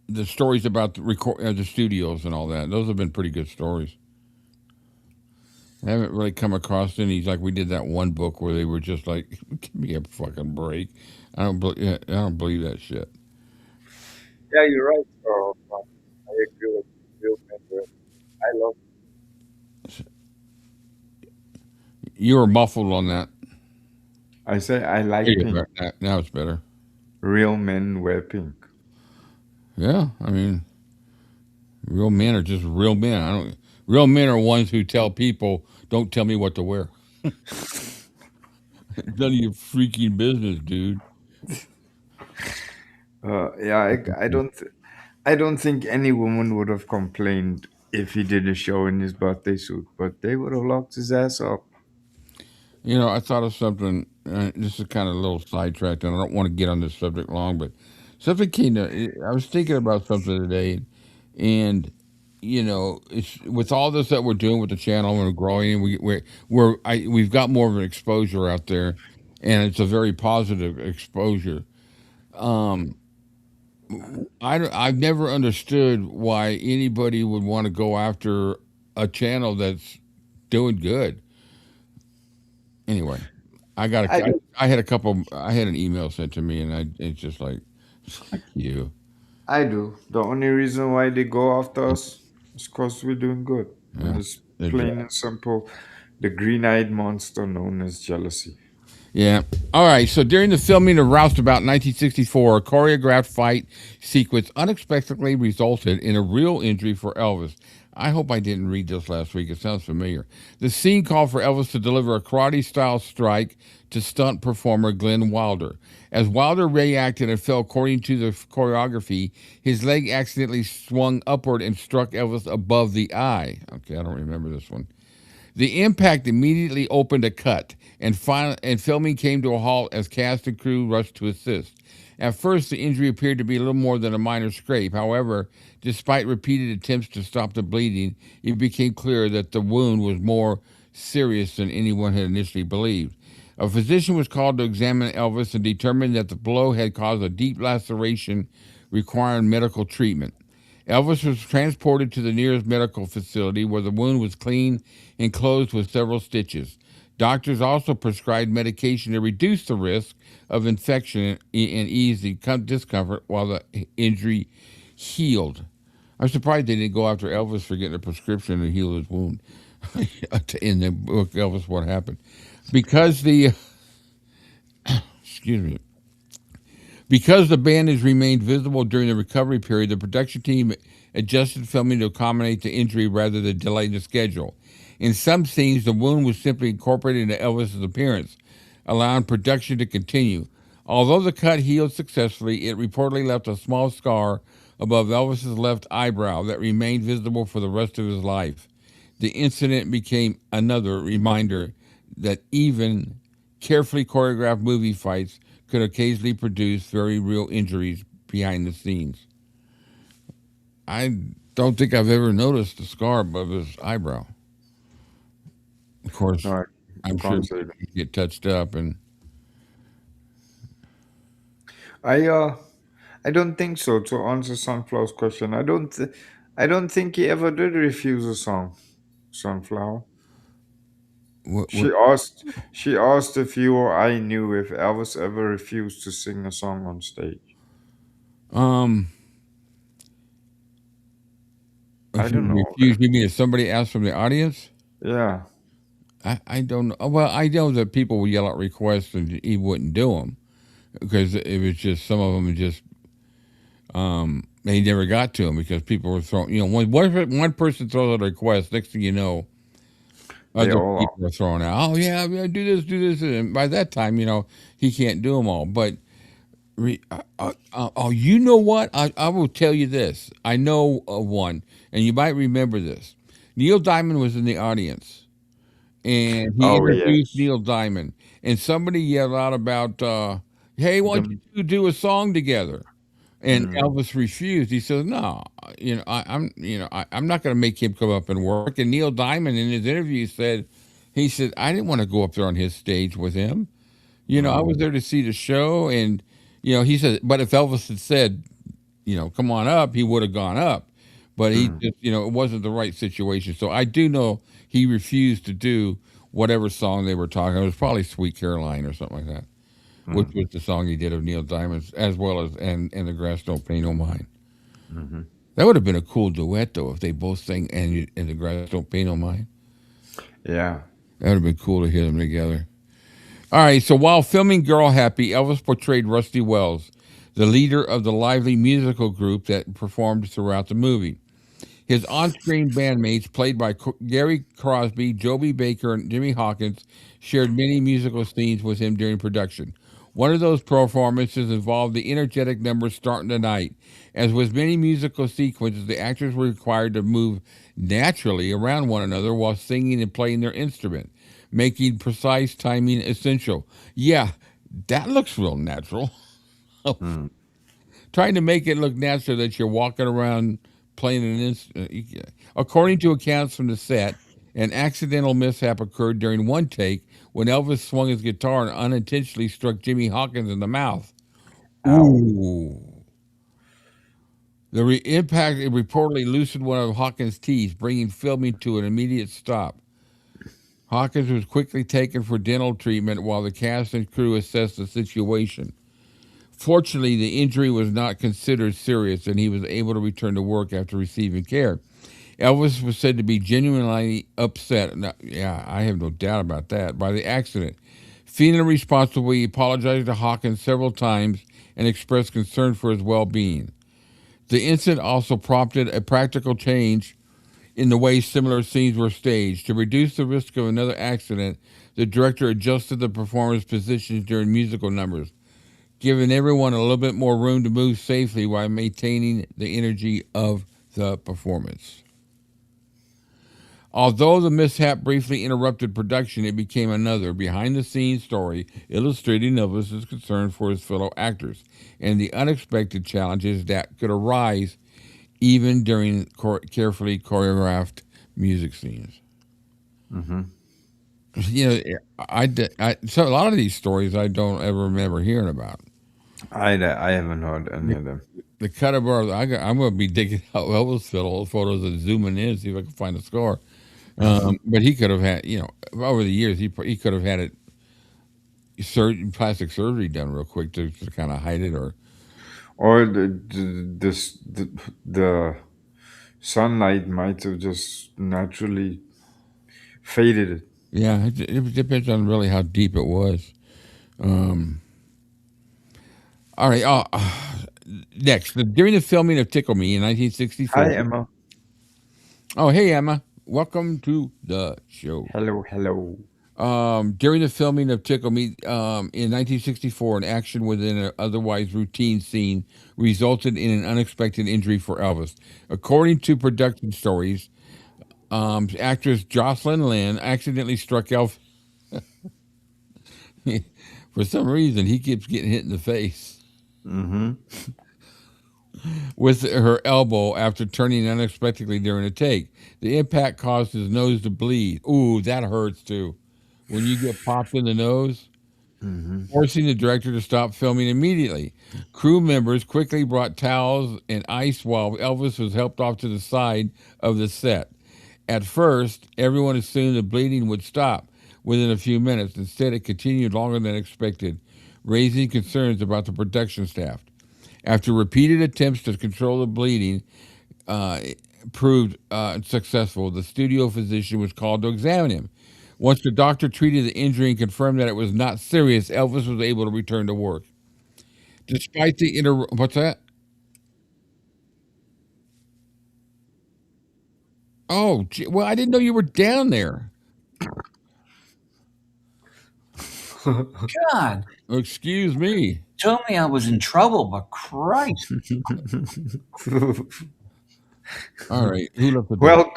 the stories about the studios and all that. Those have been pretty good stories. I haven't really come across any like we did that one book where they were just like, "Give me a fucking break." Yeah, I don't believe that shit. Yeah, you're right. I agree with you. I love. You were muffled on that. I say I There like you pink. go. Now it's better. Real men wear pink. Yeah, I mean, real men are just real men. I don't. Real men are ones who tell people, "Don't tell me what to wear." None of your freaking business, dude. Yeah, I don't think any woman would have complained if he did a show in his birthday suit, but they would have locked his ass up. You know, I thought of something. This is kind of a little sidetracked, and I don't want to get on this subject long, but something came to. I was thinking about something today, and it's with all this that we're doing with the channel and we're growing, and we've got more of an exposure out there, and it's a very positive exposure. Um, I've never understood why anybody would want to go after a channel that's doing good. Anyway, I do. I had a couple. I had an email sent to me, and it's just like, fuck you. I do. The only reason why they go after us is because we're doing good. And Yeah, it's they're plain and simple. The green eyed monster known as jealousy. Yeah. All right. So during the filming of Roustabout in 1964, a choreographed fight sequence unexpectedly resulted in a real injury for Elvis. I hope I didn't read this last week. It sounds familiar. The scene called for Elvis to deliver a karate style strike to stunt performer Glenn Wilder. As Wilder reacted and fell according to the choreography, his leg accidentally swung upward and struck Elvis above the eye. Okay, I don't remember this one. The impact immediately opened a cut, and filming came to a halt as cast and crew rushed to assist. At first, the injury appeared to be a little more than a minor scrape. However, despite repeated attempts to stop the bleeding, it became clear that the wound was more serious than anyone had initially believed. A physician was called to examine Elvis and determined that the blow had caused a deep laceration requiring medical treatment. Elvis was transported to the nearest medical facility where the wound was cleaned and closed with several stitches. Doctors also prescribed medication to reduce the risk of infection and ease the discomfort while the injury healed. I'm surprised they didn't go after Elvis for getting a prescription to heal his wound. In the book, Elvis, what happened? Because the excuse me, Because the bandage remained visible during the recovery period, the production team adjusted filming to accommodate the injury rather than delay the schedule. In some scenes, the wound was simply incorporated into Elvis's appearance, allowing production to continue. Although the cut healed successfully, it reportedly left a small scar above Elvis's left eyebrow that remained visible for the rest of his life. The incident became another reminder that even carefully choreographed movie fights could occasionally produce very real injuries behind the scenes. I don't think I've ever noticed a scar above his eyebrow. Of course, No, I I'm sure can't say that. you get touched up, and I uh I don't think so. To answer Sunflower's question, I don't think he ever did refuse a song. Sunflower. what, She asked if you or I knew if Elvis ever refused to sing a song on stage. um, I if you don't know. refuse, you mean if somebody asked from the audience? Yeah. I don't know. Well, I know that people would yell out requests and he wouldn't do them because it was just some of them just they never got to him because people were throwing. You know, one person throws out a request, next thing you know, They other all are. people are throwing out. Oh yeah, yeah, do this, and by that time, you know, he can't do them all. But oh, you know what? I will tell you this. I know of one, and you might remember this. Neil Diamond was in the audience, and he Oh introduced yes. Neil Diamond, and somebody yelled out about, "Hey, why don't you The two do a song together?" And mm, Elvis refused. He says, "No, you know, I'm not going to make him come up and work." And Neil Diamond, in his interview, said, he said, "I didn't want to go up there on his stage with him. You know, I was mm, there to see the show." And you know, he said, "But if Elvis had said, you know, come on up, he would have gone up. But he mm, just, you know, it wasn't the right situation." So I do know he refused to do whatever song they were talking. It was probably "Sweet Caroline" or something like that, which mm, was the song he did of Neil Diamond's, as well as and the grass don't pay no mind. hmm. That would have been a cool duet though if they both sang and the grass don't pay no mind. Yeah. That would have been cool to hear them together. All right, so while filming Girl Happy, Elvis portrayed Rusty Wells, the leader of the lively musical group that performed throughout the movie. His on-screen bandmates, played by Gary Crosby, Joby Baker, and Jimmy Hawkins, shared many musical scenes with him during production. One of those performances involved the energetic number "Starting Tonight." As with many musical sequences, the actors were required to move naturally around one another while singing and playing their instrument, making precise timing essential. Yeah, that looks real natural. Mm. Trying to make it look natural that you're walking around playing an instrument. According to accounts from the set, an accidental mishap occurred during one take when Elvis swung his guitar and unintentionally struck Jimmy Hawkins in the mouth. Ow. Ooh. The impact reportedly loosened one of Hawkins' teeth, bringing filming to an immediate stop. Hawkins was quickly taken for dental treatment while the cast and crew assessed the situation. Fortunately, the injury was not considered serious and he was able to return to work after receiving care. Elvis was said to be genuinely upset. Now, yeah, I have no doubt about that, by the accident. Feeling responsible, he apologized to Hawkins several times and expressed concern for his well being. The incident also prompted a practical change in the way similar scenes were staged. To reduce the risk of another accident, the director adjusted the performers' positions during musical numbers, giving everyone a little bit more room to move safely while maintaining the energy of the performance. Although the mishap briefly interrupted production, it became another behind the scenes story illustrating Elvis's concern for his fellow actors and the unexpected challenges that could arise even during carefully choreographed music scenes. Hmm. You know, so a lot of these stories I don't ever remember hearing about. I haven't heard any The, of them. the cut of our, I'm going to be digging out Elvis photos and zooming in, see if I can find a score. But he could have had, you know, over the years, he could have had it plastic surgery done real quick to kind of hide it, or Or the sunlight might have just naturally faded it. yeah, it depends on really how deep it was. Um, All right. Next, during the filming of Tickle Me in Hi, 1964. Emma. Oh, hey, Emma. Welcome to the show. Hello, hello. During the filming of Tickle Me in 1964, an action within an otherwise routine scene resulted in an unexpected injury for Elvis. According to production stories, actress Jocelyn Lynn accidentally struck Elvis. For some reason, he keeps getting hit in the face Mm-hmm. with her elbow after turning unexpectedly during a take. The impact caused his nose to bleed. Ooh, that hurts too. When you get popped in the nose, Mm-hmm. forcing the director to stop filming immediately. Crew members quickly brought towels and ice while Elvis was helped off to the side of the set. At first, everyone assumed the bleeding would stop within a few minutes. Instead, it continued longer than expected, raising concerns about the production staff. After repeated attempts to control the bleeding uh, proved successful, the studio physician was called to examine him. Once the doctor treated the injury and confirmed that it was not serious, Elvis was able to return to work. Despite the what's that? Oh, well, I didn't know you were down there. God, Excuse me. told me I was in trouble, but Christ. All right, who left the door? Well,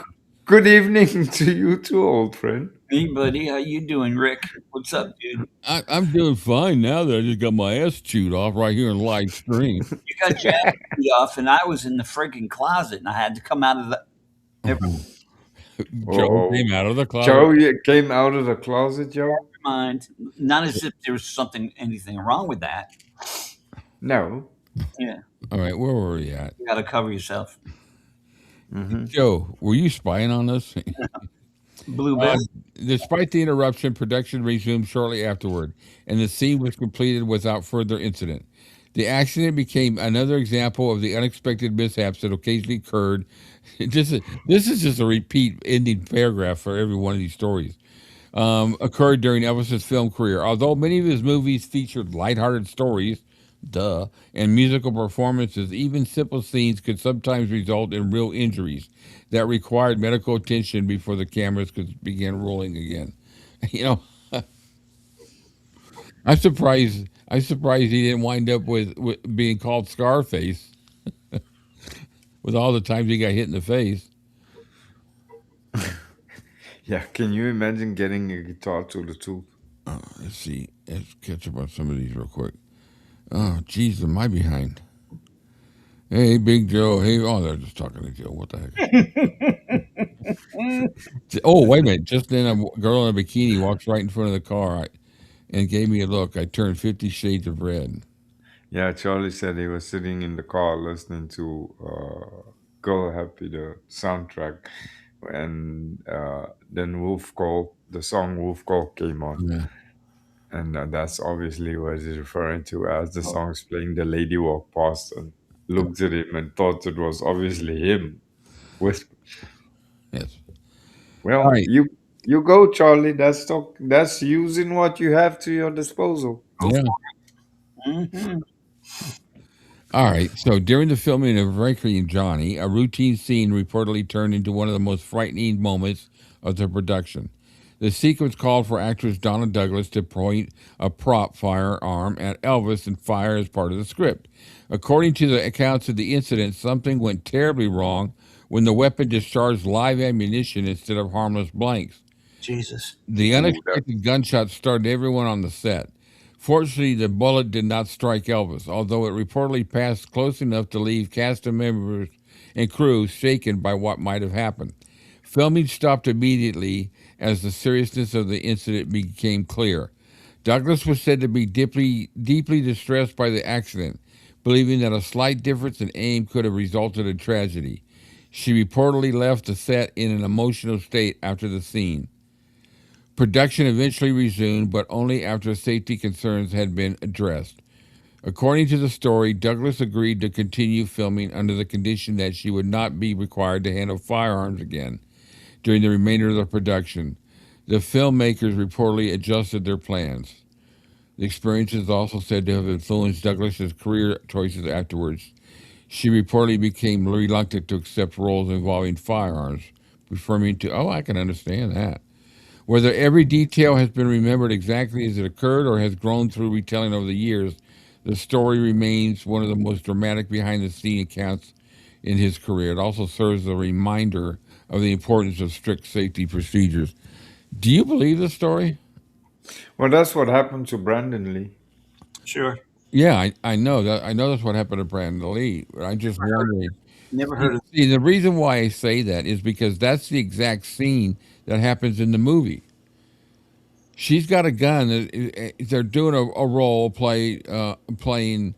good evening to you too, old friend. Hey, buddy, how you doing, Rick? What's up, dude? I'm doing fine now that I just got my ass chewed off right here in live stream. You got your ass beat off, and I was in the freaking closet, and I had to come out of the. Never Joe Oh, came out of the closet. Joe, you came out of the closet, Joe? mind. Not as if there was anything wrong with that. No. Yeah, All right, where were we at? you got to cover yourself. Mm-hmm. Joe, were you spying on us? Blue Uh, Bill. Despite the interruption, production resumed shortly afterward, and the scene was completed without further incident. The accident became another example of the unexpected mishaps that occasionally occurred. This is just a repeat ending paragraph for every one of these stories. Occurred during Elvis's film career. Although many of his movies featured lighthearted stories, duh, and musical performances, even simple scenes could sometimes result in real injuries that required medical attention before the cameras could begin rolling again. You know, I'm surprised. I'm surprised he didn't wind up with being called Scarface with all the times he got hit in the face. Yeah, can you imagine getting a guitar to the tooth? Let's see. Let's catch up on some of these real quick. Oh, jeez, am I behind? Hey, Big Joe. Hey, oh, they're just talking to Joe. What the heck? Oh, wait a minute. Just then, a girl in a bikini walks right in front of the car and gave me a look. I turned 50 shades of red. Yeah, Charlie said he was sitting in the car listening to Girl Happy, the soundtrack, and then Wolf Call, the song Wolf Call came on. Yeah. And that's obviously what he's referring to as the song's playing. The lady walked past and looked at him and thought it was obviously him. With Yes. All well, right. you go, Charlie. That's using what you have to your disposal. Yeah. Mm-hmm. All right. So during the filming of Frankie and Johnny, a routine scene reportedly turned into one of the most frightening moments of the production. The sequence called for actress Donna Douglas to point a prop firearm at Elvis and fire as part of the script. According to the accounts of the incident, something went terribly wrong when the weapon discharged live ammunition instead of harmless blanks. Jesus. The Ooh, that, unexpected gunshot startled everyone on the set. Fortunately, the bullet did not strike Elvis, although it reportedly passed close enough to leave cast members and crew shaken by what might have happened. Filming stopped immediately as the seriousness of the incident became clear. Douglas was said to be deeply distressed by the accident, believing that a slight difference in aim could have resulted in tragedy. She reportedly left the set in an emotional state after the scene. Production eventually resumed, but only after safety concerns had been addressed. According to the story, Douglas agreed to continue filming under the condition that she would not be required to handle firearms again during the remainder of the production. The filmmakers reportedly adjusted their plans. The experience is also said to have influenced Douglas's career choices afterwards. She reportedly became reluctant to accept roles involving firearms, preferring to, oh, I can understand that. Whether every detail has been remembered exactly as it occurred or has grown through retelling over the years, the story remains one of the most dramatic behind the scene accounts in his career. It also serves as a reminder of the importance of strict safety procedures. Do you believe the story? Well, that's what happened to Brandon Lee. Sure. Yeah, I know that. I know that's what happened to Brandon Lee. But I just wondering. Never heard of. See, the reason why I say that is because that's the exact scene that happens in the movie. She's got a gun. They're doing a role play, playing.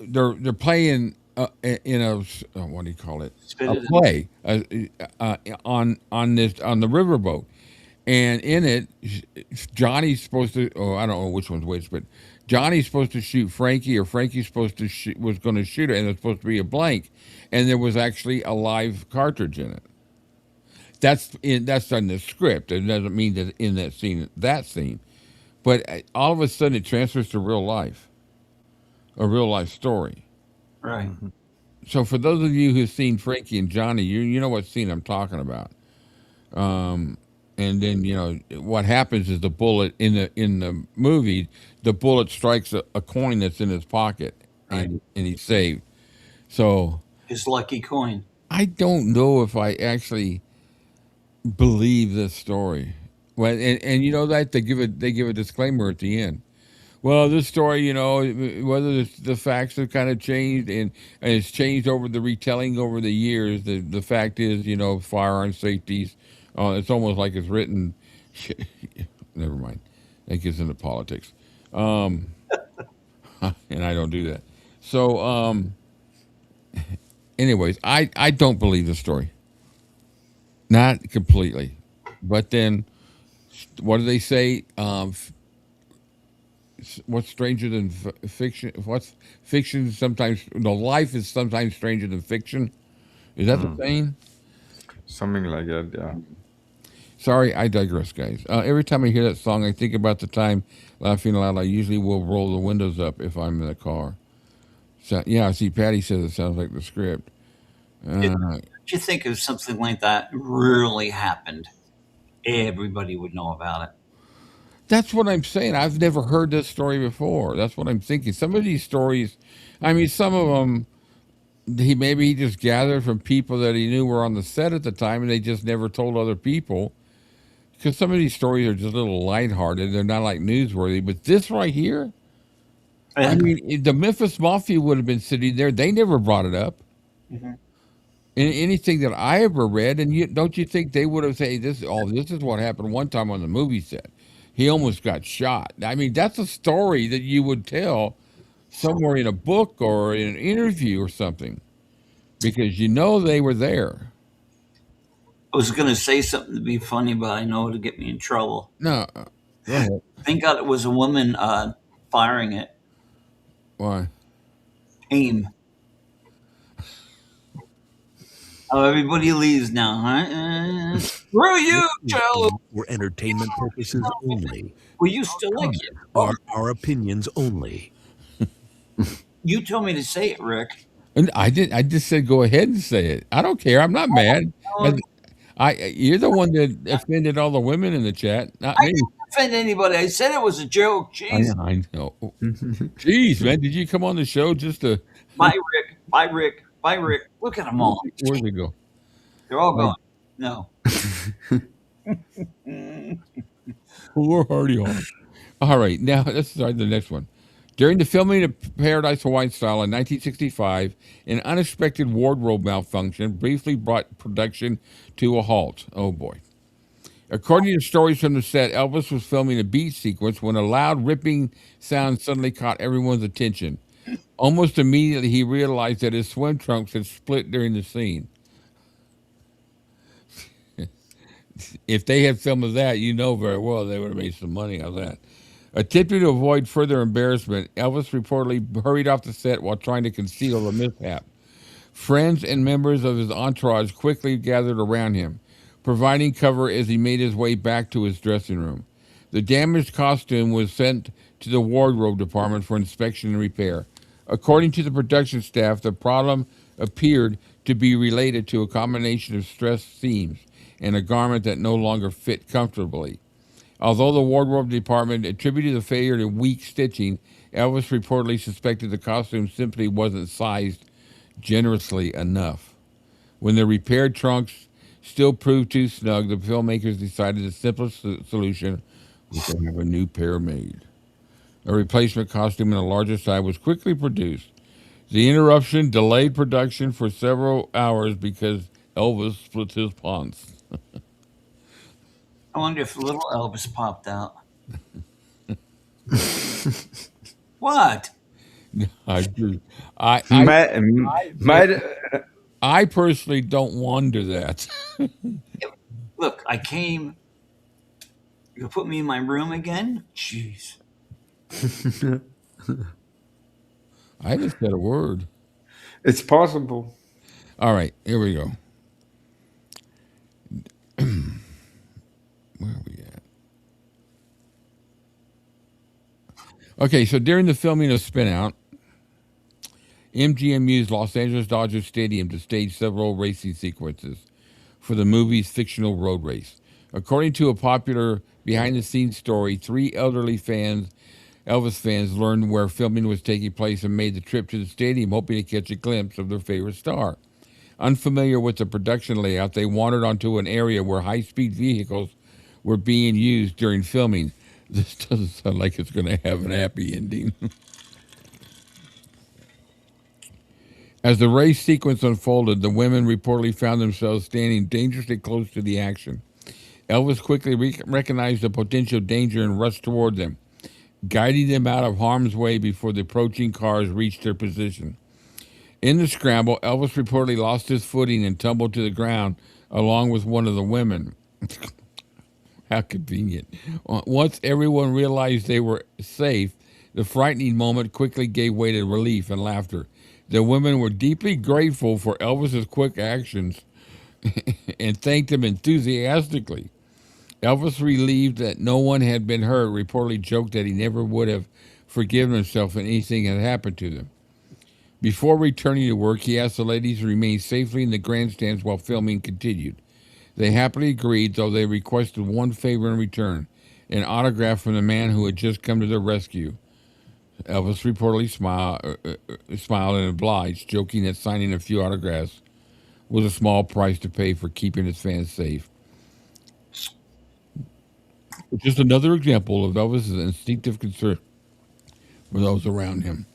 They're playing in a what do you call it? Spit A it. play on this on the riverboat, and in it, Johnny's supposed to. Oh, I don't know which one's which, but Johnny's supposed to shoot Frankie, or Frankie's supposed to was going to shoot it, and it's supposed to be a blank, and there was actually a live cartridge in it. That's in the script. It doesn't mean that in that scene, but all of a sudden it transfers to real life, a real life story. Right. So for those of you who've seen Frankie and Johnny, you know what scene I'm talking about. And then what happens is the bullet in the movie, the bullet strikes a coin that's in his pocket, Right. and he's saved. So His lucky coin. I don't know if I actually believe this story. Well, and you know that they give a disclaimer at the end. Well, this story, whether the facts have kind of changed, and it's changed over the retelling over the years. The fact is, firearm safeties. It's almost like it's written. Never mind. That gets into politics, and I don't do that. So, anyways, I don't believe the story. Not completely, but then what do they say? What's stranger than fiction? What's fiction sometimes? No, life is sometimes stranger than fiction. Is that the saying? Something like that, yeah. Sorry, I digress, guys. Every time I hear that song, I think about the time laughing aloud. I usually will roll the windows up if I'm in the car. So, yeah, see, Patty says it sounds like the script. If you think if something like that really happened, everybody would know about it. That's what I'm saying. I've never heard this story before. That's what I'm thinking. Some of these stories, I mean, some of them, he just gathered from people that he knew were on the set at the time, and they just never told other people. Because some of these stories are just a little lighthearted. They're not like newsworthy. But this right here, I And mean, the Memphis Mafia would have been sitting there. They never brought it up in anything that I ever read. And don't you think they would have said, this is what happened one time on the movie set. He almost got shot. I mean, that's a story that you would tell somewhere in a book or in an interview or something, because they were there. I was going to say something to be funny, but I know it'll get me in trouble. No, go ahead. Thank God it was a woman firing it. Why? Aim. Oh, everybody leaves now, huh? Screw you, Joe. For entertainment purposes only. Well, you still like it. Are our opinions only. You told me to say it, Rick. And I did. I just said go ahead and say it. I don't care. I'm not mad. Oh, You're the one that offended all the women in the chat, not I me. didn't offend anybody. I said it was a joke. Jeez. I know. Jeez, man, did you come on the show just to? Bye, Rick. Bye, Rick. Bye, Rick. Look at them all. Where'd they go? They're all gone. No. We're already on. All right, now let's start the next one. During the filming of Paradise Hawaiian Style in 1965, an unexpected wardrobe malfunction briefly brought production to a halt. Oh boy. According to stories from the set, Elvis was filming a beat sequence when a loud ripping sound suddenly caught everyone's attention. Almost immediately, he realized that his swim trunks had split during the scene. If they had filmed of that, you know very well they would have made some money on that. Attempting to avoid further embarrassment, Elvis reportedly hurried off the set while trying to conceal the mishap. Friends and members of his entourage quickly gathered around him, providing cover as he made his way back to his dressing room. The damaged costume was sent to the wardrobe department for inspection and repair. According to the production staff, the problem appeared to be related to a combination of stressed seams and a garment that no longer fit comfortably. Although the wardrobe department attributed the failure to weak stitching, Elvis reportedly suspected the costume simply wasn't sized generously enough. When the repaired trunks still proved too snug, the filmmakers decided the simplest solution was to have a new pair made. A replacement costume in a larger size was quickly produced. The interruption delayed production for several hours because Elvis split his pants. I wonder if little Elvis popped out. What? I, do- I, I, My, my, I personally don't wonder that. Look, I came. You put me in my room again? Jeez. I just said a word. it's possible. All right, here we go. Where are we at? Okay, so during the filming of Spin Out, MGM used Los Angeles Dodgers Stadium to stage several racing sequences for the movie's fictional road race. According to a popular behind the scenes story, three elderly fans, Elvis fans, learned where filming was taking place and made the trip to the stadium hoping to catch a glimpse of their favorite star. Unfamiliar with the production layout, they wandered onto an area where high speed vehicles were being used during filming. This doesn't sound like it's going to have an happy ending. As the race sequence unfolded, the women reportedly found themselves standing dangerously close to the action. Elvis quickly recognized the potential danger and rushed toward them, guiding them out of harm's way before the approaching cars reached their position. In the scramble, Elvis reportedly lost his footing and tumbled to the ground along with one of the women. How convenient. Once everyone realized they were safe, the frightening moment quickly gave way to relief and laughter. The women were deeply grateful for Elvis's quick actions and thanked him enthusiastically. Elvis, relieved that no one had been hurt, reportedly joked that he never would have forgiven himself if anything had happened to them. Before returning to work, he asked the ladies to remain safely in the grandstands while filming continued. They happily agreed, though they requested one favor in return: an autograph from the man who had just come to their rescue. Elvis reportedly smiled and obliged, joking that signing a few autographs was a small price to pay for keeping his fans safe. Just another example of Elvis's instinctive concern for those around him.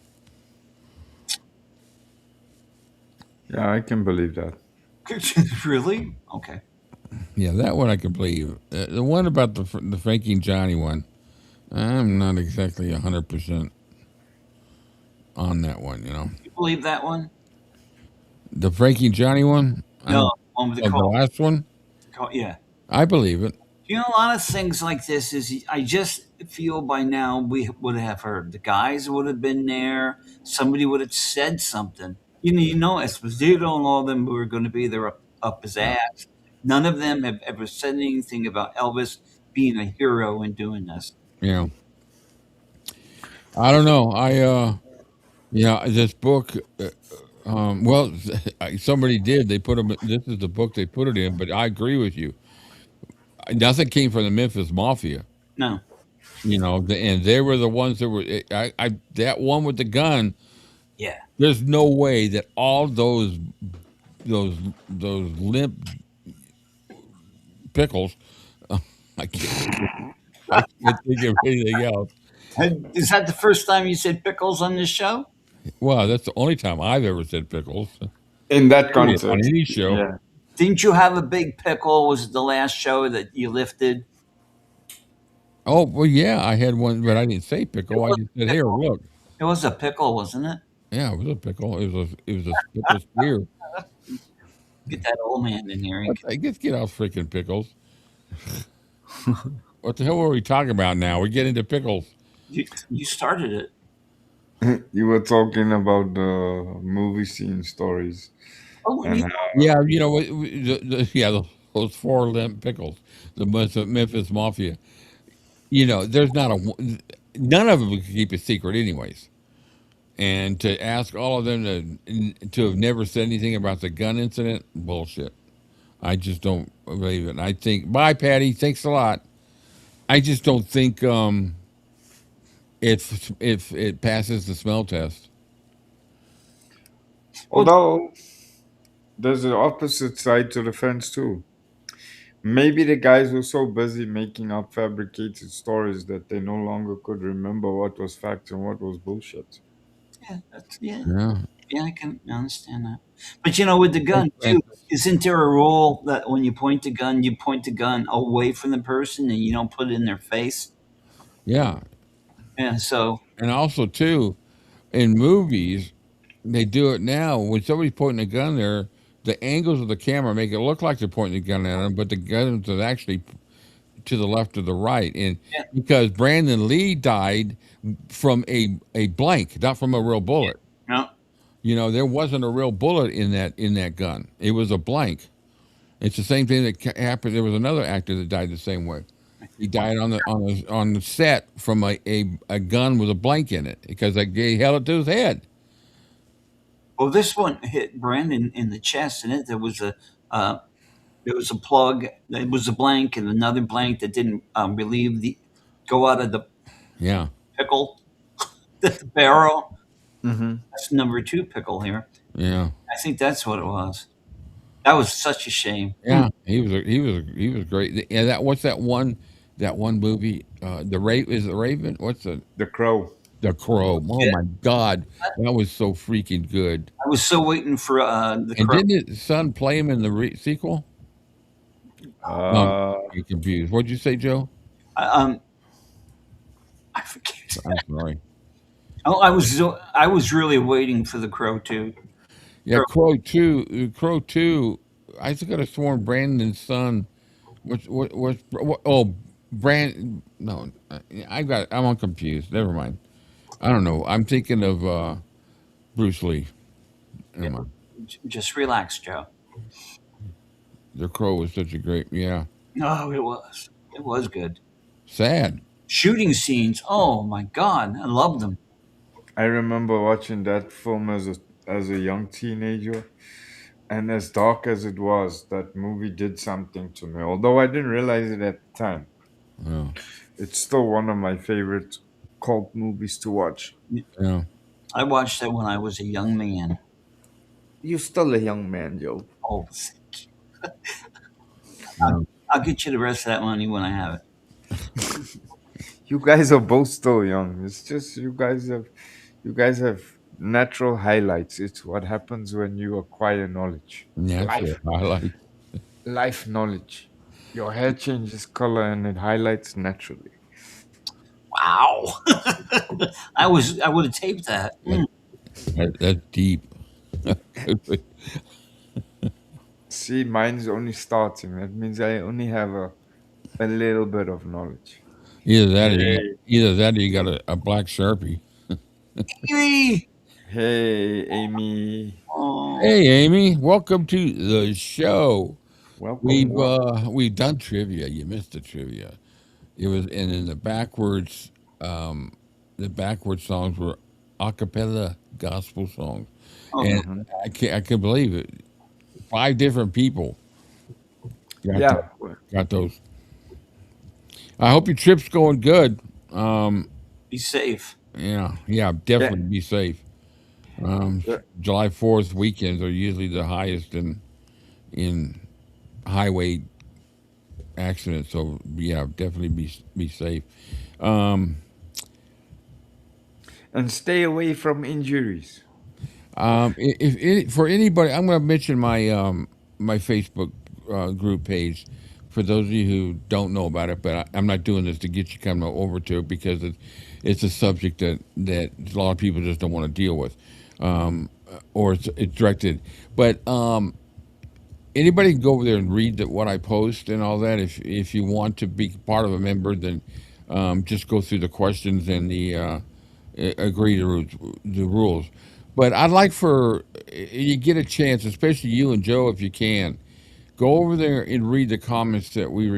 Yeah, I can believe that. Really? Okay. Yeah, that one I can believe. The one about the Frankie and Johnny one, I'm not exactly 100% on that one. You believe that one? The Frankie and Johnny one, No, one with the the call. last one, Yeah. I believe it. You know, a lot of things like this is I just feel by now we would have heard. The guys would have been there. Somebody would have said something. Esposito and all of them were going to be there up his ass. None of them have ever said anything about Elvis being a hero in doing this. Yeah, I don't know. Yeah, this book. Well, somebody did. They put them. This is the book they put it in. But I agree with you. Nothing came from the Memphis Mafia. No. And they were the ones that were. That one with the gun. Yeah. There's no way that all those limp pickles. I can't think of anything else. Is that the first time you said pickles on this show? Well, that's the only time I've ever said pickles. In that Period, on context, any show. yeah. Didn't you have a big pickle? Was it the last show that you lifted? Oh well, yeah, I had one, but I didn't say pickle. I just said, "Here, look." It was a pickle, wasn't it? Yeah, it was a pickle. It was a pickle spear. Get that old man in here. I guess get off freaking pickles. What the hell were we talking about now? We get into pickles. You started it. You were talking about the movie scene stories Oh, and yeah. how Yeah, those four limp pickles, the Memphis Mafia. there's not a none of them could keep a secret, anyways. And to ask all of them to have never said anything about the gun incident, bullshit. I just don't believe it. I think, bye, Patty. Thanks a lot. I just don't think if it passes the smell test. Well, Although there's an opposite side to the fence too. Maybe the guys were so busy making up fabricated stories that they no longer could remember what was fact and what was bullshit. yeah, yeah, Yeah, yeah. I can understand that. But with the makes gun too, sense. isn't there a rule that when you point the gun away from the person and you don't put it in their face? Yeah, And so, and also too, in movies, they do it now. When somebody's pointing a gun there, the angles of the camera make it look like they're pointing a gun at them, but the gun is actually to the left or the right. And yeah, because Brandon Lee died from a blank, not from a real bullet. no. There wasn't a real bullet in that gun. It was a blank. It's the same thing that happened. There was another actor that died the same way. He died on the set from a gun with a blank in it because they held it to his head. Well, this one hit Brandon in the chest, and uh, there was a plug. It was a blank and another blank that didn't relieve the go out of the Yeah, pickle, the barrel. Hmm. That's number two pickle here. yeah, I think that's what it was. That was such a shame. yeah. He was great. Yeah, what's that one movie? The Raven. What's The Crow. the Crow? Oh Yeah, my God, that was so freaking good. I was so waiting for the And crow. didn't his son play him in the sequel? No, Uh, you're confused. What'd you say, Joe? I, um, I forget. I'm sorry. Oh, I was really waiting for the crow too. Yeah, Crow. Crow two. Crow two. I could have sworn Brandon's son. Oh, No, I'm all confused. Never mind. I don't know. I'm thinking of Bruce Lee. Never Yeah, mind. just relax, Joe. The Crow was such a great. Yeah, No, it was. It was good. sad. Shooting scenes. Oh my God, I loved them. I remember watching that film as a young teenager, and as dark as it was, that movie did something to me. Although I didn't realize it at the time, Yeah, it's still one of my favorite cult movies to watch. yeah, I watched that when I was a young man. You're still a young man, Joe. Oh, I'll, yeah. I'll get you the rest of that money when I have it. You guys are both still young. It's just you guys have natural highlights. It's what happens when you acquire knowledge. Natural Life highlight. life knowledge. Your hair changes color and it highlights naturally. Wow. I would have taped that. That, that's deep. See, mine's only starting. That means I only have a little bit of knowledge. Hey, Either that or you got a black sharpie. Yay! hey, Amy. Oh, Hey, Amy, welcome to the show. Welcome, We've welcome. uh, we've done trivia. You missed the trivia. It was and in the backwards songs were a cappella gospel songs, oh, and Hmm. I can believe it. 5 different people got Yeah, got those. I hope your trip's going good. Um, be safe. yeah, yeah, yeah, definitely be safe. yeah. July 4th weekends are usually the highest in highway accidents. So yeah, definitely be safe. Um, And stay away from injuries. for anybody, I'm going to mention my Facebook group page for those of you who don't know about it. But I'm not doing this to get you kind of over to it because it's a subject that a lot of people just don't want to deal with, or it's directed. But anybody can go over there and read what I post and all that. If you want to be part of a member, then just go through the questions and agree to the rules. But I'd like for you get a chance, especially you and Joe, if you can, go over there and read the comments that we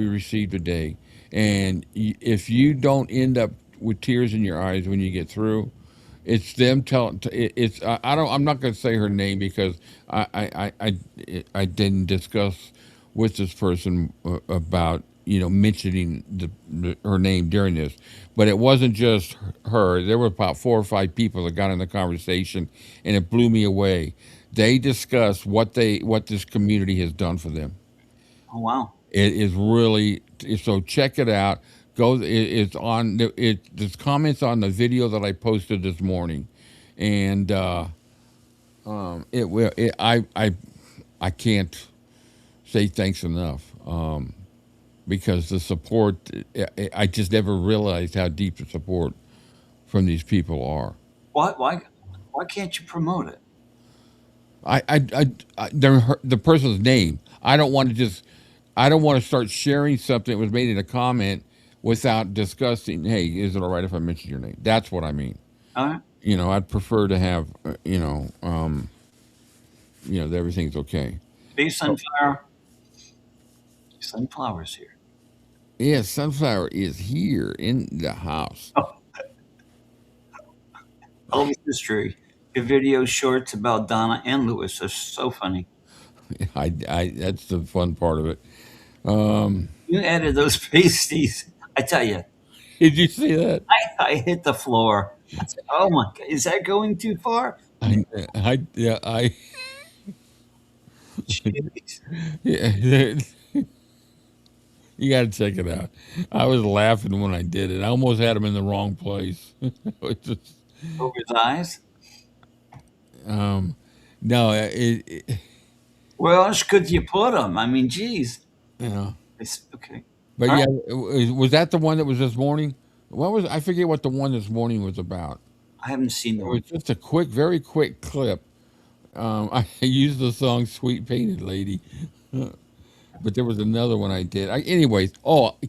received today, And if you don't end up with tears in your eyes when you get through, it's them telling. It's I don't. I'm not going to say her name because I didn't discuss with this person about mentioning her name during this, but it wasn't just her. There were about 4 or 5 people that got in the conversation, and it blew me away. They discussed what this community has done for them. Oh wow. It is really so. Check it out. Go. It's on. There's comments on the video that I posted this morning, and it will. I can't say thanks enough because the support. I just never realized how deep the support from these people are. Why can't you promote it? The person's name. I don't want to just. I don't want to start sharing something that was made in a comment without discussing. Hey, is it all right if I mention your name? That's what I mean. All right. I'd prefer to have. That everything's okay. Big sunflower. Sunflowers here. Yeah, sunflower is here in the house. Oh, Elvis history. Your video shorts about Donna and Lewis are so funny. That's the fun part of it. You added those pasties. I tell you, Did you see that? I hit the floor. I said, "Oh my god, is that going too far?" Yeah, Jeez. yeah. You got to check it out. I was laughing when I did it. I almost had him in the wrong place. It's just, Over his eyes. um, no, Where else could you put them? I mean, geez. you know. It's okay. But All yeah, right. was that the one that was this morning? What was I forget what the one this morning was about. I haven't seen the It was one. just a quick, very quick clip. I used the song "Sweet Painted Lady," but there was another one I did. Anyways,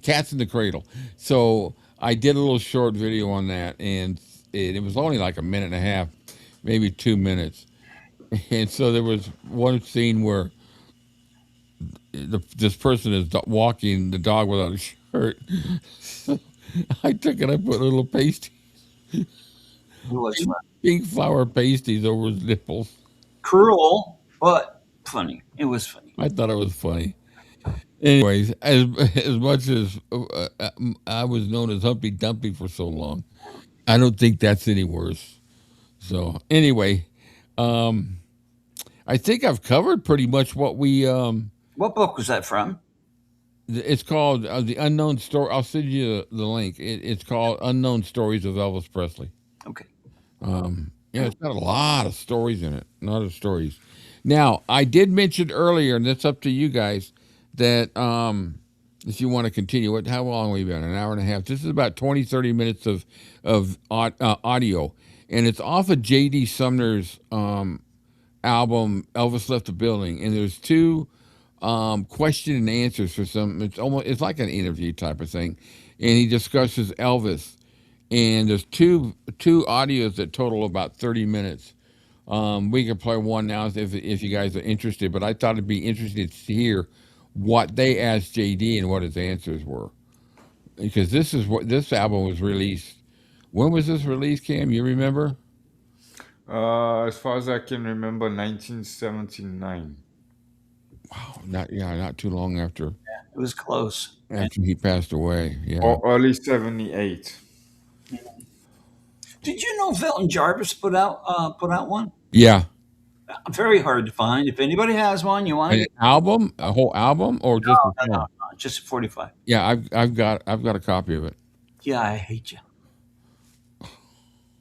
"Cats in the Cradle." So I did a little short video on that, and it was only like a minute and a half, maybe 2 minutes. And so there was one scene where this person is walking the dog without a shirt. I took it, I put little pasty, It was fun. pink flower pasties over his nipples. Cruel, but funny. It was funny. I thought it was funny. Anyways, as much as I was known as Humpty Dumpty for so long, I don't think that's any worse. So anyway, um, I think I've covered pretty much what we. What book was that from? It's called the Unknown Story. I'll send you the link. It's called Unknown Stories of Elvis Presley. Okay. Yeah, it's got a lot of stories in it. A lot of stories. Now, I did mention earlier, and it's up to you guys, that if you want to continue it, how long have we been? An hour and a half. This is about 20, 30 minutes of audio. And it's off of J.D. Sumner's album, Elvis Left the Building. And there's two question and answers for some. It's like an interview type of thing. And he discusses Elvis. And there's two audios that total about 30 minutes. We can play one now if you guys are interested, but I thought it'd be interesting to hear what they asked JD and what his answers were. Because this album was released. When was this released, Cam? You remember? As far as I can remember, 1979. Not too long It was close. after he passed away. Yeah. Or early 78. Did you know Felton Jarvis put out one? Yeah. Very hard to find. If anybody has one, you want to An get album, a whole album, or just a song? just 45. Yeah, I've got a copy of it. Yeah, I hate you.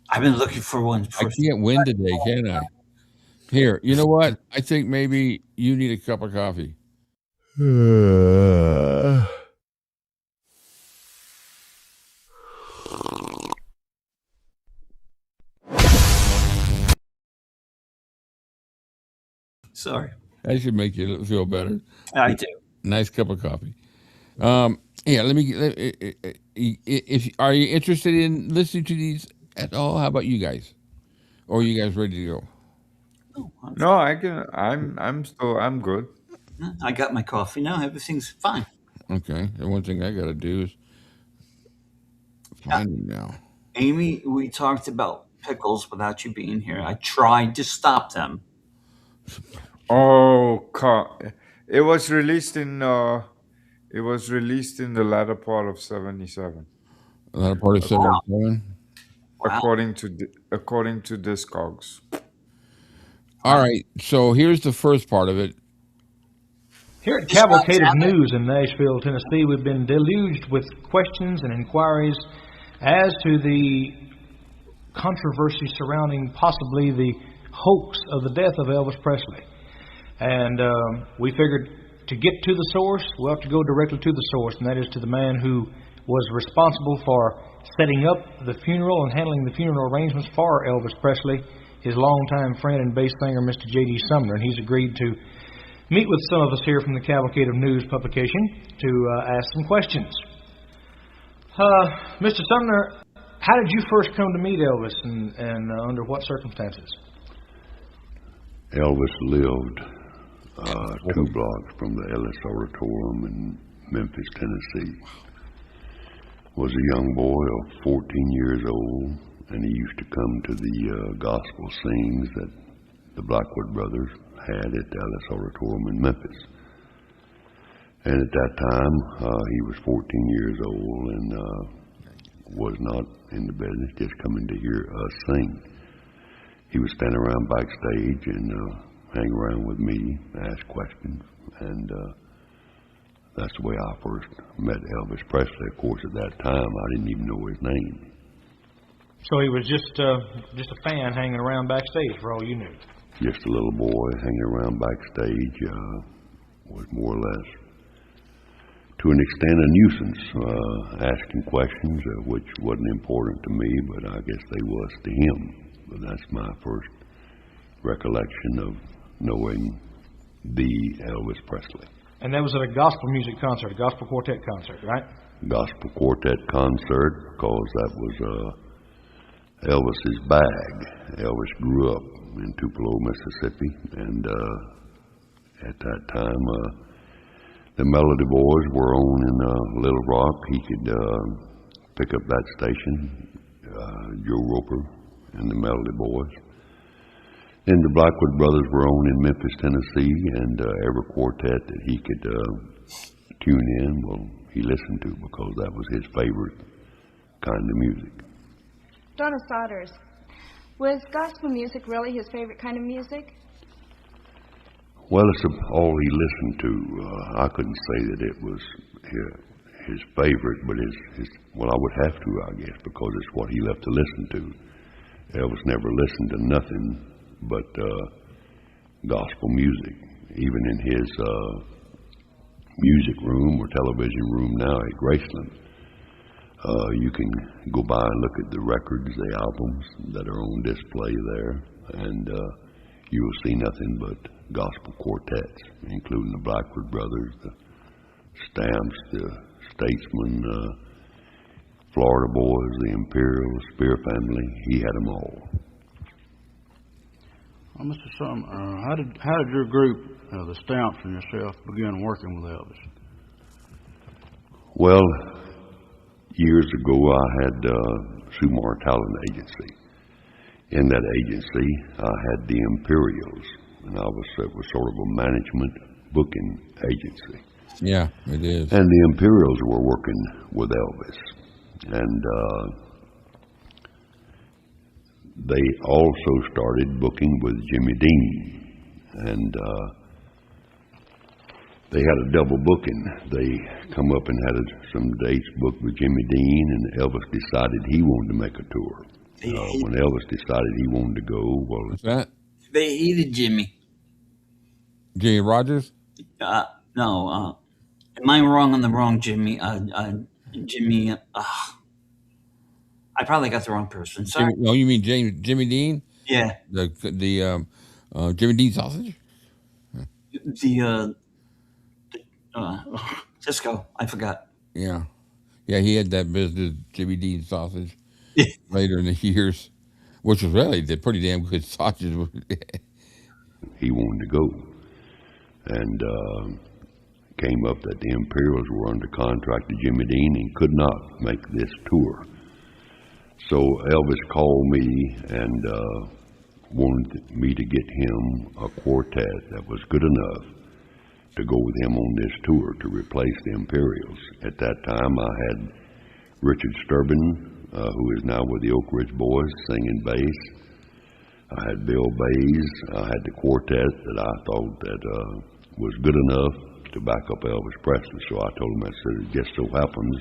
I've been looking for one I for can't win today, can I? Here, you know what? I think maybe you need a cup of coffee. sorry. That should make you feel better. I do. Nice cup of coffee. Yeah, if are you interested in listening to these at all? How about you guys? Or are you guys ready to go? Oh, No, I can. I'm good. I got my coffee now. Everything's fine. Okay. The one thing I got to do is find him now. Amy, we talked about pickles without you being here. I tried to stop them. Oh, it was released in the latter part of '77, Another part of according 77. Wow. according to Discogs. All right. So here's the first part of it. Here at This guy's Cavalcade of out. News in Nashville, Tennessee, we've been deluged with questions and inquiries as to the controversy surrounding possibly the hoax of the death of Elvis Presley. And we figured to get to the source, we'll have to go directly to the source, and that is to the man who was responsible for setting up the funeral and handling the funeral arrangements for Elvis Presley, his longtime friend and bass singer, Mr. J.D. Sumner. And he's agreed to meet with some of us here from the Cavalcade of News publication to ask some questions. Mr. Sumner, how did you first come to meet Elvis, and under what circumstances? Elvis lived 2 blocks from the Ellis Auditorium in Memphis, Tennessee. Was a young boy of 14 years old, and he used to come to the gospel sings that the Blackwood brothers had at the Ellis Auditorium in Memphis. And at that time, he was 14 years old and was not in the business, just coming to hear us sing. He would stand around backstage and hang around with me, ask questions, and that's the way I first met Elvis Presley. Of course, at that time, I didn't even know his name. So he was just a fan hanging around backstage for all you knew. Just a little boy hanging around backstage, was more or less, to an extent, a nuisance, asking questions, which wasn't important to me, but I guess they was to him. But that's my first recollection of knowing the Elvis Presley. And that was at a gospel music concert, a gospel quartet concert, right? Gospel quartet concert, because that was Elvis's bag. Elvis grew up in Tupelo, Mississippi, and at that time, the Melody Boys were on in Little Rock. He could pick up that station, Joe Roper and the Melody Boys. And the Blackwood brothers were on in Memphis, Tennessee, and every quartet that he could tune in, well, he listened to, because that was his favorite kind of music. Donna Sodders, was gospel music really his favorite kind of music? Well, it's all he listened to. I couldn't say that it was his favorite, but well, I would have to, I guess, because it's what he loved to listen to. Elvis never listened to nothing but gospel music. Even in his music room or television room now at Graceland, you can go by and look at the records, the albums that are on display there, and you will see nothing but gospel quartets, including the Blackwood brothers, the Stamps, the Statesmen, Florida Boys, the Imperials, Spear family. He had them all. Well, Mr. Sumner, how did your group, the Stamps and yourself, begin working with Elvis? Well, years ago, I had Sumar Talent Agency. In that agency, I had the Imperials, and it was sort of a management booking agency. Yeah, it is. And the Imperials were working with Elvis. And they also started booking with Jimmy Dean. And they had a double booking. They come up and had some dates booked with Jimmy Dean, and Elvis decided he wanted to make a tour. When Elvis decided he wanted to go, well... What's that? They hated Jimmy. Jimmy Rogers? No, am I wrong on the wrong Jimmy? Jimmy, I probably got the wrong person. Sorry. No, you mean Jimmy Dean? Yeah. The Jimmy Dean sausage? Cisco, I forgot. Yeah. Yeah, he had that business, Jimmy Dean sausage, later in the years, which was really the pretty damn good sausage. He wanted to go. And came up that the Imperials were under contract to Jimmy Dean and could not make this tour. So Elvis called me and wanted me to get him a quartet that was good enough to go with him on this tour to replace the Imperials. At that time, I had Richard Sturban, who is now with the Oak Ridge Boys, singing bass. I had Bill Bays. I had the quartet that I thought that was good enough to back up Elvis Presley. So I told him, I said, it just so happens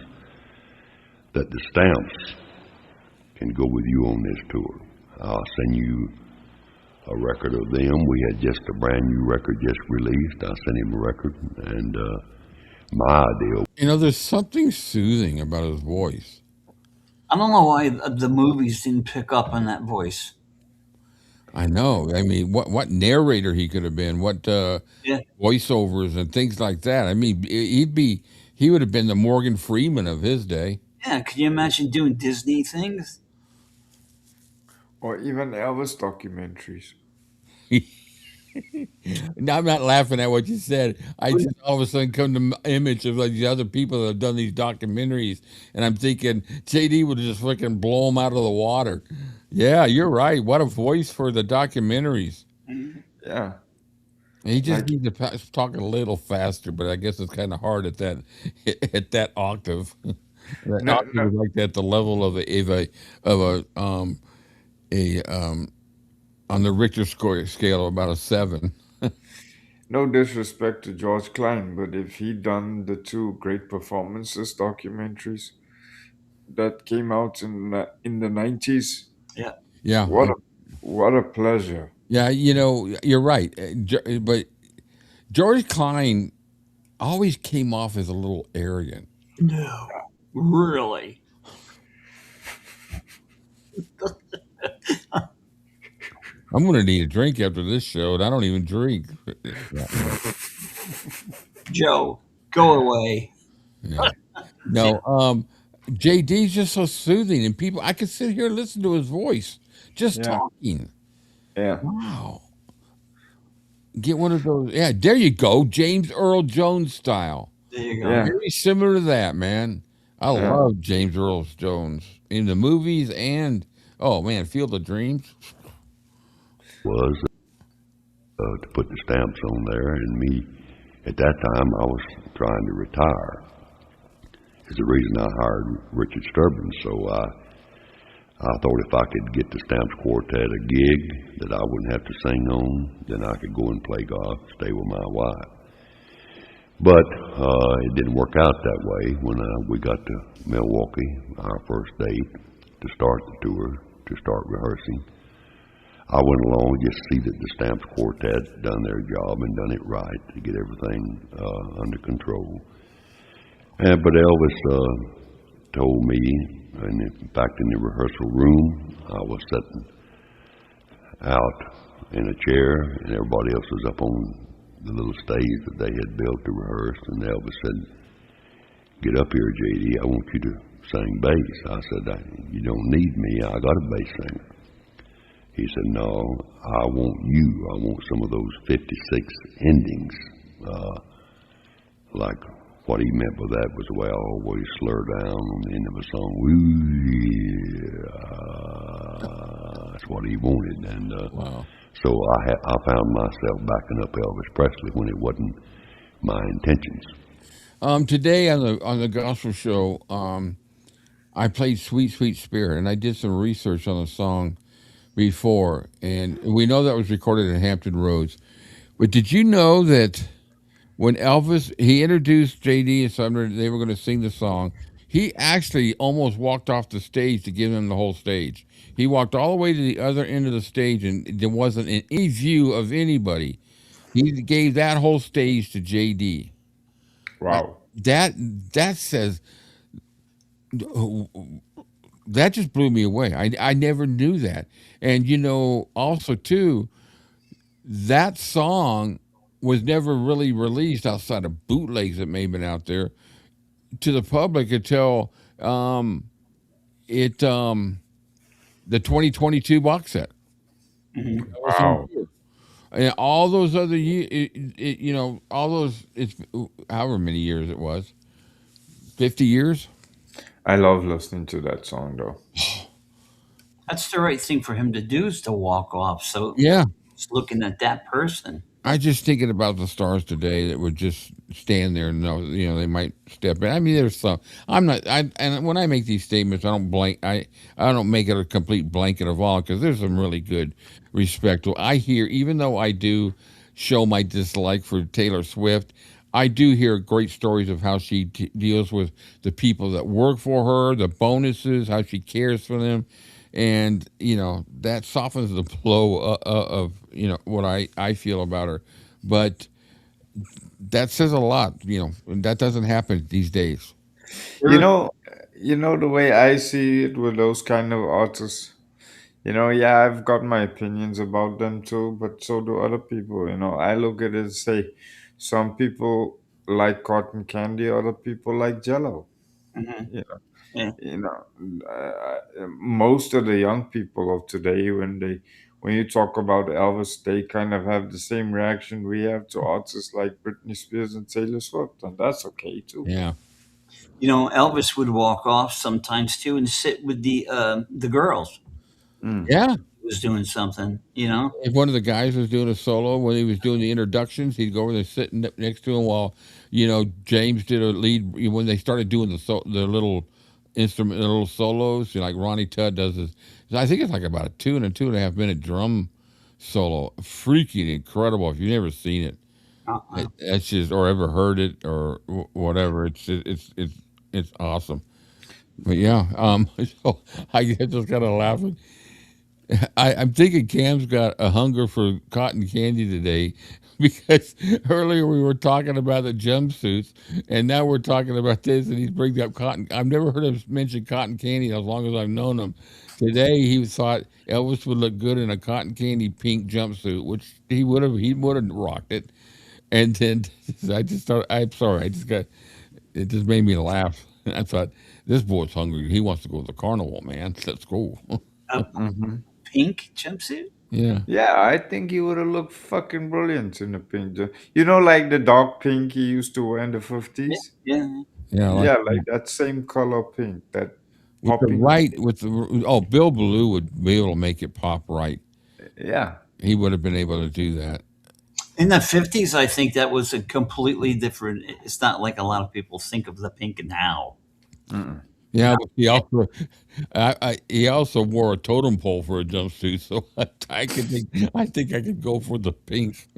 that the Stamps can go with you on this tour. I'll send you a record of them. We had just a brand new record just released. I sent him a record, and my idea. There's something soothing about his voice. I don't know why the movies didn't pick up on that voice. I know. I mean, what narrator he could have been, what Yeah, voiceovers and things like that. I mean, he would have been the Morgan Freeman of his day. yeah. Can you imagine doing Disney things? Or even Elvis documentaries. Now, I'm not laughing at what you said. I just all of a sudden come to image of like the other people that have done these documentaries, and I'm thinking JD would just freaking blow them out of the water. Yeah, you're right. What a voice for the documentaries. Yeah. He just Like, needs to talk a little faster, but I guess it's kind of hard at that at that octave. That no, octave no, is like at the level of a on the Richter scale of about a 7. no disrespect to George Klein, but if he'd done the two great performances documentaries that came out in the 90s, Yeah, Yeah, what a what a pleasure. yeah. You're right. But George Klein always came off as a little arrogant. no, really. I'm gonna need a drink after this show, and I don't even drink. Joe, go away. Yeah. No, JD's just so soothing, and people I could sit here and listen to his voice just Yeah. talking. Yeah. Wow, get one of those. Yeah, there you go, James Earl Jones style. There you go. Yeah. Very similar to that, man. I Yeah. love James Earl Jones in the movies and oh man, Field of Dreams. Was to put the stamps on there, and me at that time I was trying to retire. Is the reason I hired Richard Sturban. So I thought if I could get the Stamps Quartet a gig that I wouldn't have to sing on, then I could go and play golf, stay with my wife. But it didn't work out that way. When we got to Milwaukee, our first date to start the tour, to start rehearsing, I went along just to see that the Stamps Quartet done their job and done it right to get everything under control. But Elvis told me, and in fact in the rehearsal room, I was sitting out in a chair and everybody else was up on the little stage that they had built to rehearse, and Elvis said, "Get up here, JD, I want you to sing bass." I said, "You don't need me, I got a bass singer." He said, "No, I want you. I want some of those 56 endings." Like what he meant by that was the way I always slur down on the end of a song. Ooh, yeah. That's what he wanted. And Wow. so I found myself backing up Elvis Presley when it wasn't my intentions. Today on the gospel show, I played "Sweet Sweet Spirit," and I did some research on the song before, and we know that was recorded at Hampton Roads. But did you know that when Elvis he introduced JD and Sumner, they were going to sing the song. He actually almost walked off the stage to give them the whole stage. He walked all the way to the other end of the stage, and there wasn't any view of anybody. He gave that whole stage to JD. Wow. That says that just blew me away. I never knew that, and also too, that song was never really released outside of bootlegs that may have been out there to the public until it the 2022 box set. Wow. And all those other years, all those it's however many years it was, 50 years. I love listening to that song though. That's the right thing for him to do is to walk off. So Yeah, just looking at that person. I just thinking about the stars today that would just stand there and know, they might step in. I mean, there's some. I'm not. And when I make these statements, I don't blank. I don't make it a complete blanket of all because there's some really good respect. I hear, even though I do show my dislike for Taylor Swift, I do hear great stories of how she deals with the people that work for her, the bonuses, how she cares for them, and that softens the blow of what I feel about her. But that says a lot, and that doesn't happen these days. You There, know, the way I see it with those kind of artists. Yeah, I've got my opinions about them too, but so do other people. I look at it and say, some people like cotton candy, other people like Jello. mhm, You know, yeah. most of the young people of today, when you talk about Elvis, they kind of have the same reaction we have to artists like Britney Spears and Taylor Swift, and that's okay too. Yeah, Elvis would walk off sometimes too and sit with the girls. Mm. yeah. He was doing something. If one of the guys was doing a solo when he was doing the introductions, he'd go over there sitting next to him while James did a lead when they started doing the little instrument, the little solos. Like Ronnie Tudd does this. I think it's like about a 2 and a 2.5 minute drum solo. Freaking incredible! If you've never seen it, Uh-uh. that's just or ever heard it or whatever. It's awesome. But yeah, so I just kind of laughing. I'm thinking Cam's got a hunger for cotton candy today because earlier we were talking about the jumpsuits and now we're talking about this and he's bringing up cotton. I've never heard him mention cotton candy as long as I've known him. Today he thought Elvis would look good in a cotton candy pink jumpsuit, which he would have rocked it. And then I just started. I'm sorry, I just got it. Just made me laugh. I thought this boy's hungry. He wants to go to the carnival, man. Let's go. A Hmm. pink jumpsuit. Yeah. Yeah, I think he would have looked fucking brilliant in the pink. Like the dark pink he used to wear in the Yeah, 50s? yeah. Yeah, I like Yeah, that. like that same color pink, that With the popping. right, with the Bill Ballou would be able to make it pop right. Yeah. He would have been able to do that. In the 50s, I think that was a completely different. It's not like a lot of people think of the pink now. Mm-mm. Yeah, but he also wore a totem pole for a jumpsuit, so I think I could go for the pink.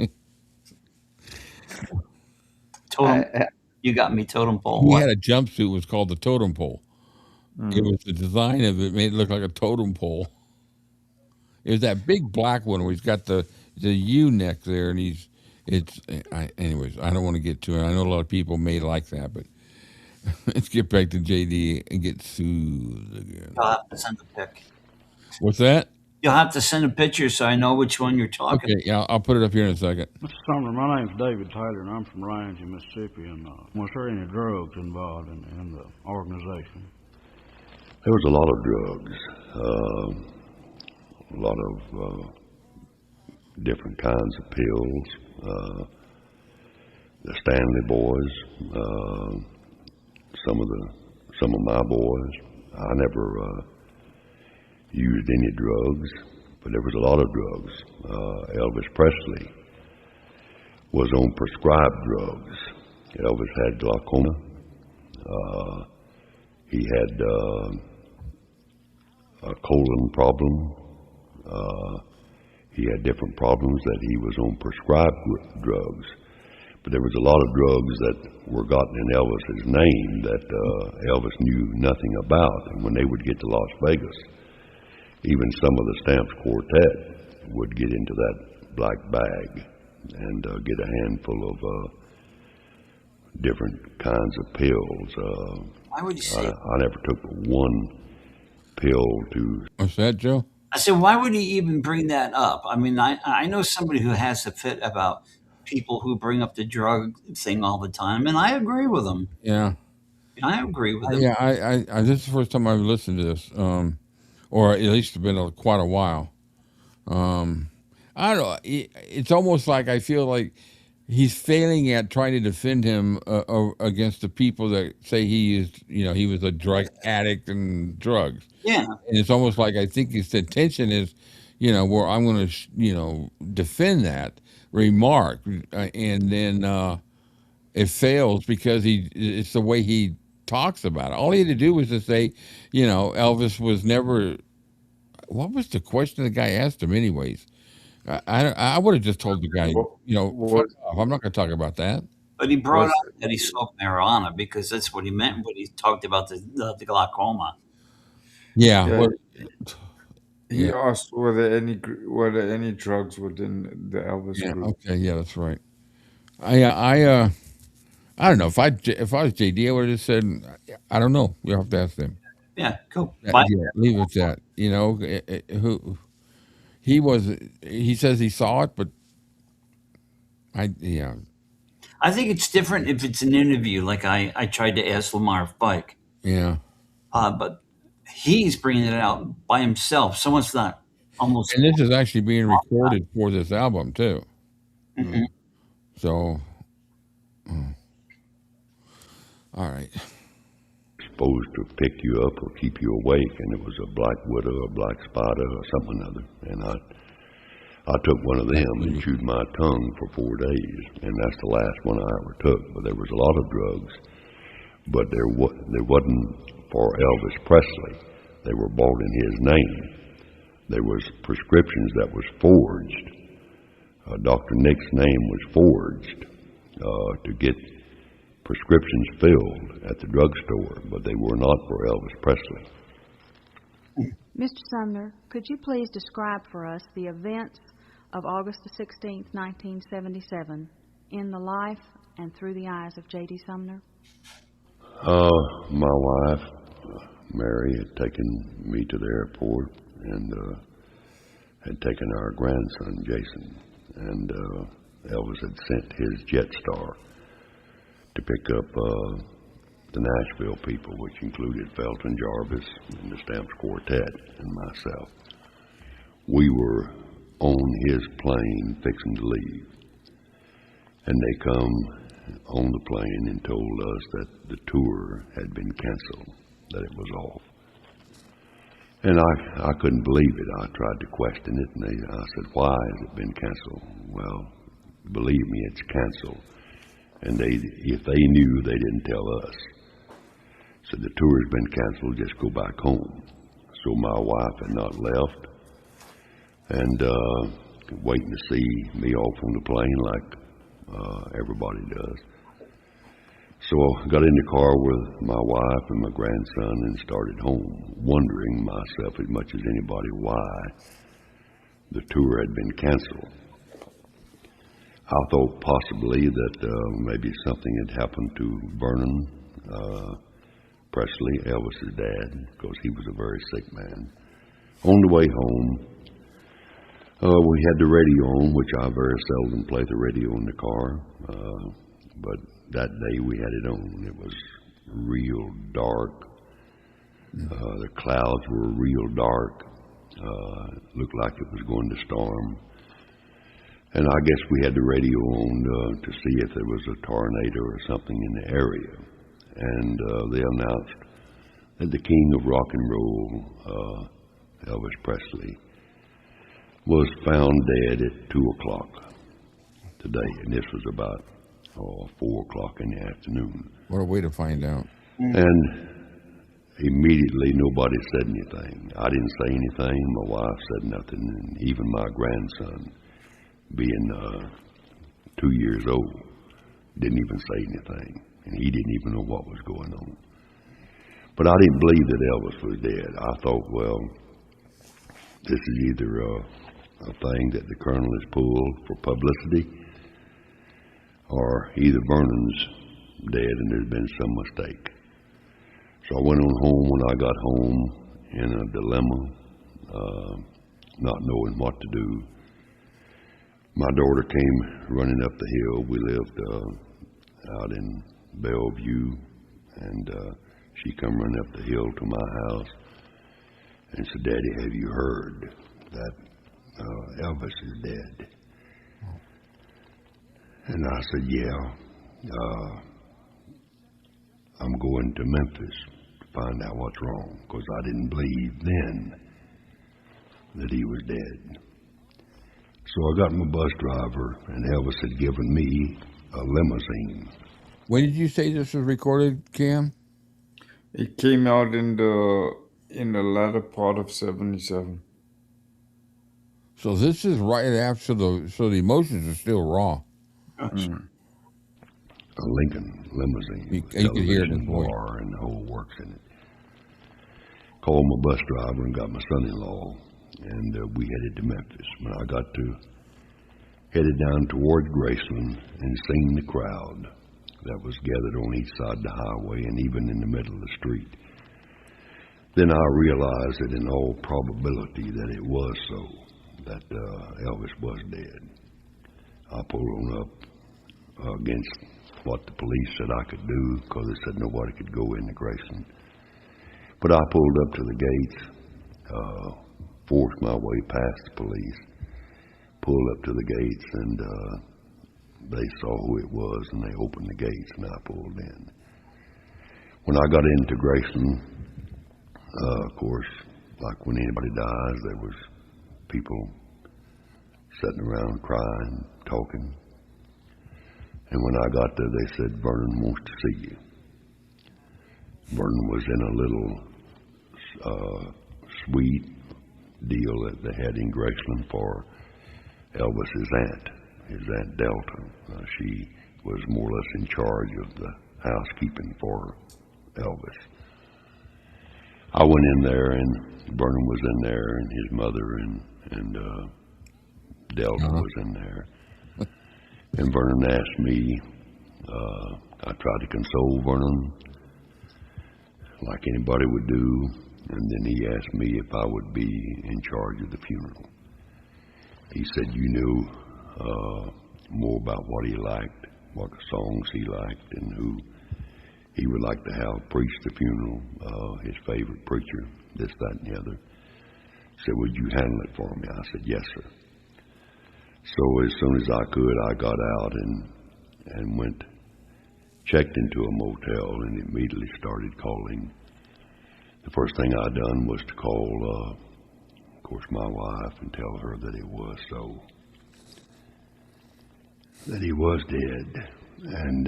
Totem, I, you got me totem pole. He What? had a jumpsuit was called the totem pole. It mm. was the design of it made it look like a totem pole. It was that big black one where he's got the U neck there, and anyways. I don't want to get to it. I know a lot of people may like that, but let's get back to JD and get soothed again. You'll have to send a pic. What's that? You'll have to send a picture so I know which one you're talking. Okay, yeah, I'll put it up here in a second. Mr. Sumner, my name's David Taylor, and I'm from Ramsey, Mississippi. And was there any drugs involved in the organization? There was a lot of drugs, a lot of different kinds of pills. The Stanley boys, some of my boys. I never used any drugs, but there was a lot of drugs. Elvis Presley was on prescribed drugs. Elvis had glaucoma. He had a colon problem. He had different problems that he was on prescribed drugs. But there was a lot of drugs that were gotten in Elvis's name that Elvis knew nothing about. And when they would get to Las Vegas, even some of the Stamps Quartet would get into that black bag and get a handful of different kinds of pills. Why would you say? I never took one pill to. What's that, Joe? I said, why would he even bring that up? I mean, I know somebody who has a fit about people who bring up the drug thing all the time, and I agree with him. Yeah. I agree with him. Yeah, this is the first time I've listened to this, or at least been quite a while. I don't know. It's almost like I feel like he's failing at trying to defend him against the people that say he is, he was a drug addict and drugs. Yeah. And it's almost like I think his intention is, where I'm going to, defend that remark, and then it fails because it's the way he talks about it. All he had to do was to say, Elvis was never. What was the question the guy asked him, anyways? I would have just told the guy, What fuck was off. I'm not going to talk about that. But he brought was up that he smoked marijuana because that's what he meant when he talked about the glaucoma. Yeah, yeah? well, He yeah, asked were there any drugs within the Elvis yeah. group. Okay, yeah, that's right. I don't know if I was JD, I would have just said, I don't know. You'll have to ask them. Yeah, cool. Bye. Yeah, leave it at that. Who he was? He says he saw it, but yeah, I think it's different if it's an interview, like I tried to ask Lamar Fike, yeah. but he's bringing it out by himself. Someone's not almost. And this is actually being recorded for this album too. Mhm. So, all right. Supposed to pick you up or keep you awake, and it was a black widow, a black spider, or something or other. And I took one of them and chewed my tongue for 4 days, and that's the last one I ever took. But there was a lot of drugs, but there wasn't for Elvis Presley. They were bought in his name. There was prescriptions that was forged. Dr. Nick's name was forged to get prescriptions filled at the drugstore, but they were not for Elvis Presley. Mr. Sumner, could you please describe for us the events of August the 16th, 1977, in the life and through the eyes of J.D. Sumner? My wife, Mary, had taken me to the airport and had taken our grandson, Jason, and Elvis had sent his Jetstar to pick up the Nashville people, which included Felton Jarvis and the Stamps Quartet and myself. We were on his plane fixing to leave, and they come on the plane and told us that the tour had been canceled, that it was off. And I couldn't believe it. I tried to question it, and I said, why has it been canceled? Well, believe me, it's canceled. And if they knew, they didn't tell us. So the tour's been canceled, just go back home. So my wife had not left, and waiting to see me off on the plane like everybody does. So I got in the car with my wife and my grandson and started home, wondering myself as much as anybody why the tour had been canceled. I thought possibly that maybe something had happened to Vernon Presley, Elvis's dad, because he was a very sick man. On the way home, we had the radio on, which I very seldom play the radio in the car, but that day we had it on. It was real dark. The clouds were real dark. Looked like it was going to storm. And I guess we had the radio on to see if there was a tornado or something in the area. And they announced that the king of rock and roll, Elvis Presley, was found dead at 2 o'clock today. And this was about 4 o'clock in the afternoon. What a way to find out. And immediately nobody said anything. I didn't say anything. My wife said nothing. And even my grandson, being 2 years old, didn't even say anything. And he didn't even know what was going on. But I didn't believe that Elvis was dead. I thought, well, this is either a thing that the colonel has pulled for publicity, or either Vernon's dead and there's been some mistake. So I went on home. When I got home, in a dilemma, not knowing what to do, my daughter came running up the hill. We lived out in Bellevue, and she come running up the hill to my house and said, "Daddy, have you heard that Elvis is dead?" And I said, yeah, I'm going to Memphis to find out what's wrong, because I didn't believe then that he was dead. So I got my bus driver, and Elvis had given me a limousine. When did you say this was recorded, Cam? It came out in the latter part of '77. So this is right after so the emotions are still raw. Mm. A Lincoln limousine with You could hear it in television, his voice. bar, and the whole works in it. Called my bus driver and got my son-in-law, and we headed to Memphis. When I headed down toward Graceland and seen the crowd that was gathered on each side of the highway and even in the middle of the street, then I realized that in all probability that it was so, that Elvis was dead. I pulled on up against what the police said I could do, because they said nobody could go into Graceland. But I pulled up to the gates, forced my way past the police, pulled up to the gates, and they saw who it was, and they opened the gates, and I pulled in. When I got into Graceland, of course, like when anybody dies, there was people sitting around crying, talking. And when I got there, they said, Vernon wants to see you. Vernon was in a little suite deal that they had in Graceland for Elvis's aunt, his Aunt Delta. She was more or less in charge of the housekeeping for Elvis. I went in there, and Vernon was in there, and his mother and Delta was in there. And Vernon asked me, I tried to console Vernon like anybody would do, and then he asked me if I would be in charge of the funeral. He said, you knew more about what he liked, what songs he liked, and who he would like to have preach the funeral, his favorite preacher, this, that, and the other. He said, would you handle it for me? I said, yes, sir. So as soon as I could, I got out and went, checked into a motel, and immediately started calling. The first thing I done was to call, of course, my wife and tell her that it was so, that he was dead. And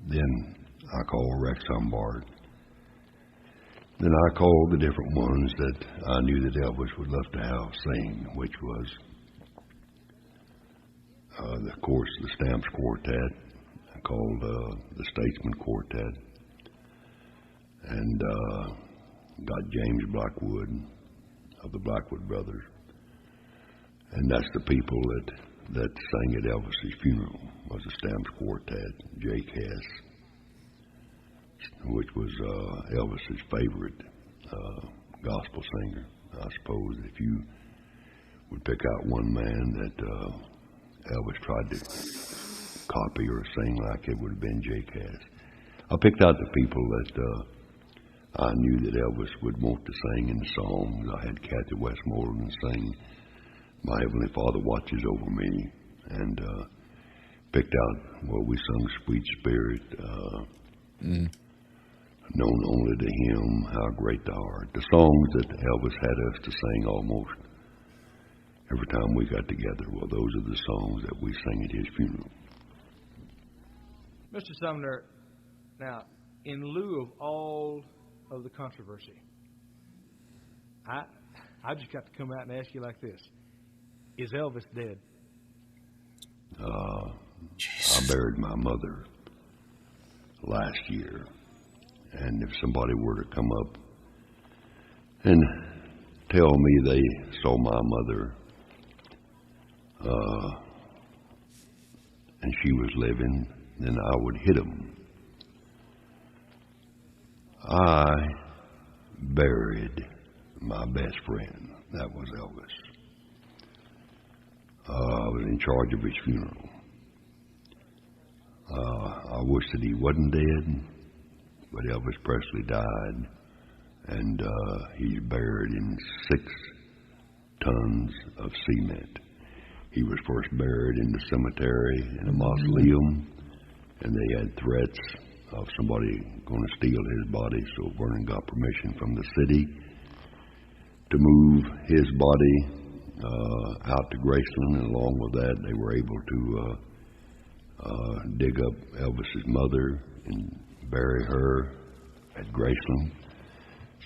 then I called Rex Humbard. Then I called the different ones that I knew that Elvis would love to have sing, which was, of course, the Stamps Quartet. I called the Statesman Quartet, and got James Blackwood of the Blackwood Brothers. And that's the people that sang at Elvis's funeral, was the Stamps Quartet. Jake Hess, which was Elvis's favorite gospel singer. I suppose if you would pick out one man that Elvis tried to copy or sing like, it would have been Jake Hess. I picked out the people that I knew that Elvis would want to sing in the songs. I had Kathy Westmoreland sing My Heavenly Father Watches Over Me, and picked out, well, we sung Sweet Spirit, Known Only to Him, How Great Thou Art. The songs that Elvis had us to sing almost every time we got together. Well, those are the songs that we sang at his funeral. Mr. Sumner, now, in lieu of all of the controversy, I just got to come out and ask you like this. Is Elvis dead? I buried my mother last year, and if somebody were to come up and tell me they saw my mother and she was living, then I would hit them. I buried my best friend. That was Elvis. I was in charge of his funeral. I wish that he wasn't dead, but Elvis Presley died, and he's buried in 6 tons of cement. He was first buried in the cemetery in a mausoleum, and they had threats of somebody going to steal his body, so Vernon got permission from the city to move his body out to Graceland, and along with that, they were able to dig up Elvis's mother and bury her at Graceland.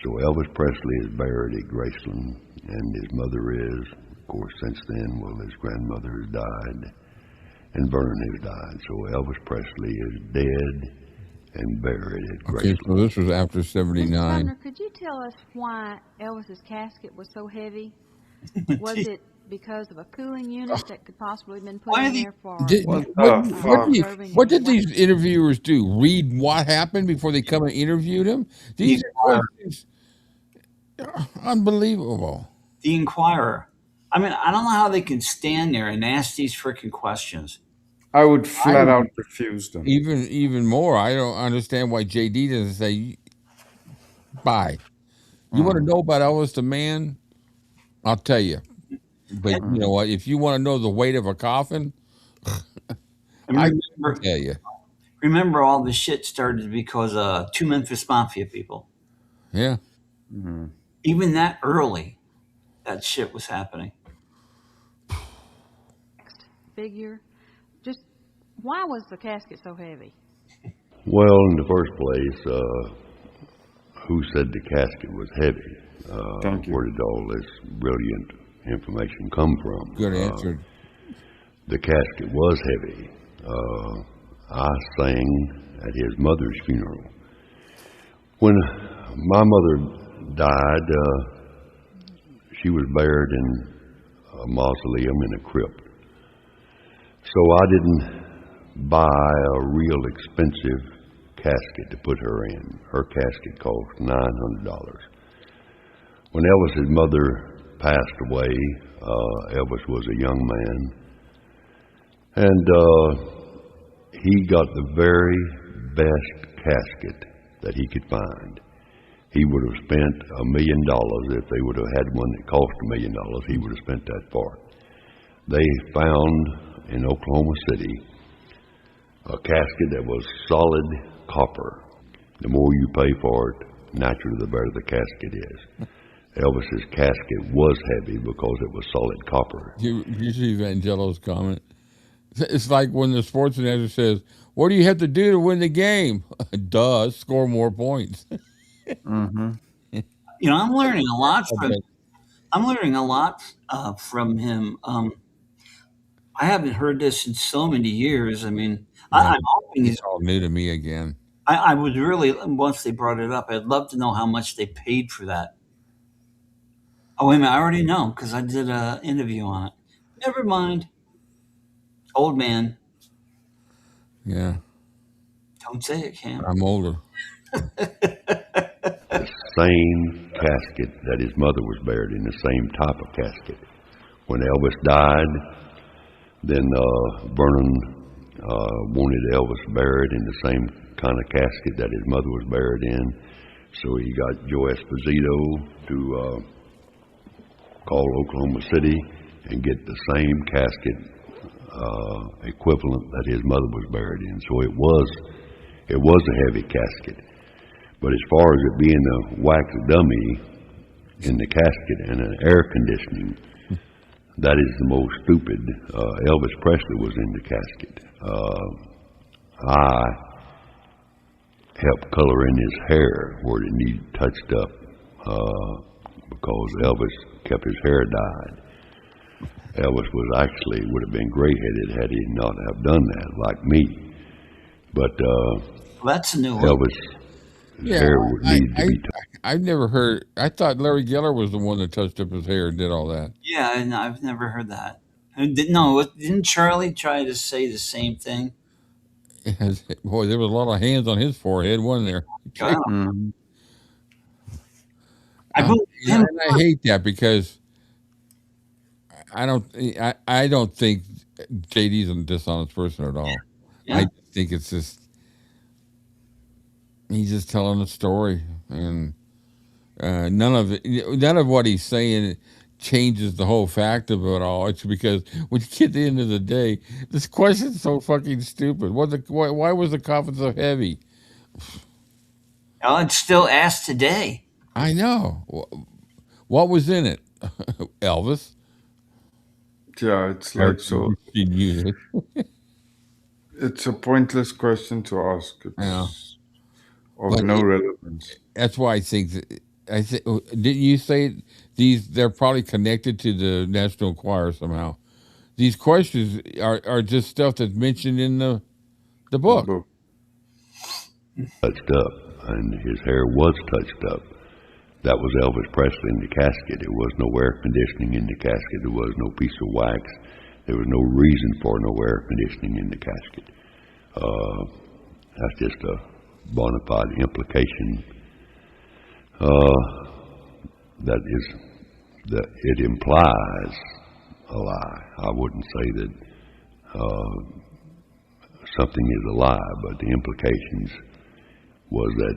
So Elvis Presley is buried at Graceland, and his mother is. Of course, since then, well, his grandmother has died, and Vernon has died. So Elvis Presley is dead and buried at Graceland. Okay, so this was after Mr. 79. Sumner, could you tell us why Elvis's casket was so heavy? Was it because of a cooling unit that could possibly have been put in there for What did these interviewers do? Read what happened before they come and interviewed him? These are questions unbelievable. The Inquirer. I mean, I don't know how they can stand there and ask these freaking questions. I would flat out refuse them. Even more, I don't understand why JD doesn't say, bye. You want to know about Elvis the man? I'll tell you. But you know what? If you want to know the weight of a coffin, I can tell you. Remember, all this shit started because two Memphis Mafia people. Yeah. Mm-hmm. Even that early, that shit was happening. Figure. Just why was the casket so heavy? Well, in the first place, who said the casket was heavy? Thank you. Where did all this brilliant information come from? Good answer. The casket was heavy. I sang at his mother's funeral. When my mother died, she was buried in a mausoleum in a crypt. So I didn't buy a real expensive casket to put her in. Her casket cost $900. When Elvis's mother passed away, Elvis was a young man, and he got the very best casket that he could find. He would have spent $1 million if they would have had one that cost $1 million. He would have spent that for it. They found in Oklahoma City a casket that was solid copper. The more you pay for it, naturally the better the casket is. Elvis's casket was heavy because it was solid copper. You see Vangelo's comment. It's like when the sports announcer says, "What do you have to do to win the game?" Duh, score more points. Mm-hmm. You know, I'm learning a lot from him. I haven't heard this in so many years. I mean, I'm hoping it's all new to me again. I would really, once they brought it up, I'd love to know how much they paid for that. Oh, wait a minute, I already know because I did an interview on it. Never mind. Old man. Yeah. Don't say it, Cam. I'm older. The same casket that his mother was buried in, the same type of casket. When Elvis died, then Vernon wanted Elvis buried in the same kind of casket that his mother was buried in. So he got Joe Esposito to call Oklahoma City and get the same casket equivalent that his mother was buried in. So it was a heavy casket. But as far as it being a wax dummy in the casket and an air conditioning, that is the most stupid. Elvis Presley was in the casket. I helped color in his hair where it needed touched up because Elvis kept his hair dyed. Elvis would have been gray-headed had he not have done that, like me. But that's a new one. Elvis' hair would need to be touched. I've never heard. I thought Larry Geller was the one that touched up his hair and did all that. Yeah, and I've never heard that. No, didn't Charlie try to say the same thing? Boy, there was a lot of hands on his forehead, wasn't there? Mm-hmm. And I hate that because I don't think JD's a dishonest person at all. Yeah. I think it's just he's just telling a story, and none of what he's saying changes the whole fact of it all. It's because when you get to the end of the day, this question's so fucking stupid. Why was the coffin so heavy? Oh, it's still asked today. I know. What was in it? Elvis? Yeah, it's Air like so. conditioning unit. It's a pointless question to ask. Yeah. It's of But no relevance. that's why I think I think didn't you say they're probably connected to the National Choir somehow? These questions are just stuff that's mentioned in the The book. book. Touched up, and his hair was touched up. That was Elvis Presley in the casket. There was no air conditioning in the casket. There was no piece of wax. There was no reason for no air conditioning in the casket. That's just a bona fide implication. That it implies a lie. I wouldn't say that something is a lie, but the implications was that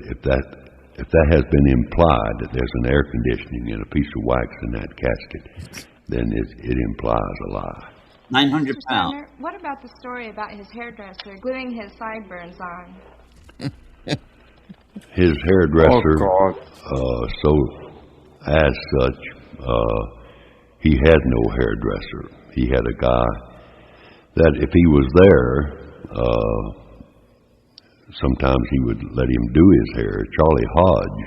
if that has been implied that there's an air conditioning and a piece of wax in that casket, then it implies a lie. 900 Mr. pounds. Sumner, what about the story about his hairdresser gluing his sideburns on? His hairdresser, Oh God! so as such, he had no hairdresser. He had a guy that if he was there, sometimes he would let him do his hair. Charlie Hodge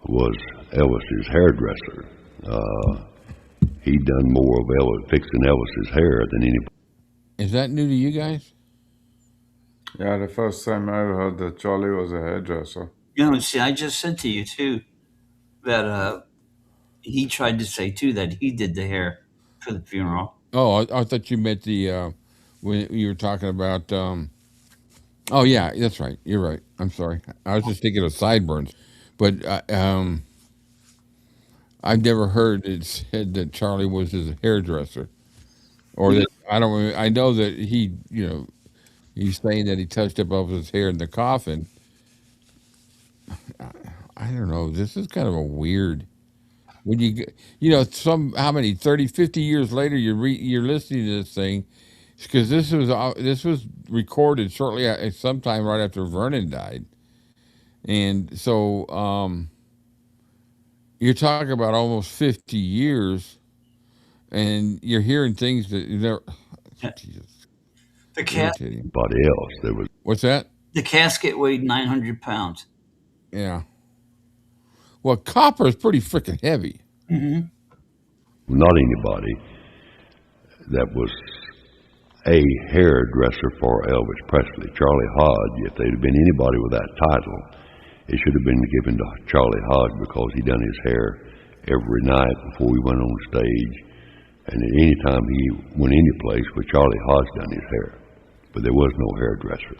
was Elvis's hairdresser. He'd done more of fixing Elvis's hair than anybody. Is that new to you guys? Yeah, the first time I ever heard that Charlie was a hairdresser. See, I just said to you too that he tried to say too that he did the hair for the funeral. Oh, I thought you meant the when you were talking about. Oh yeah, that's right. You're right. I'm sorry. I was just thinking of sideburns, but I've never heard it said that Charlie was his hairdresser, or that I don't. I know that he's saying that he touched up of his hair in the coffin. I don't know. This is kind of a weird. When how many 30, 50 years later you're listening to this thing because this was recorded shortly sometime right after Vernon died, and so you're talking about almost 50 years, and you're hearing things that they're Jesus, The cas- irritating. Anybody else. There was What's that? the casket weighed 900 pounds. Yeah. Well, copper is pretty freaking heavy. Mm-hmm. not anybody that was a hairdresser for Elvis Presley. Charlie Hodge, if there'd been anybody with that title, it should have been given to Charlie Hodge because he done his hair every night before he went on stage. And at any time he went any place where Charlie Hodge done his hair. But there was no hairdresser.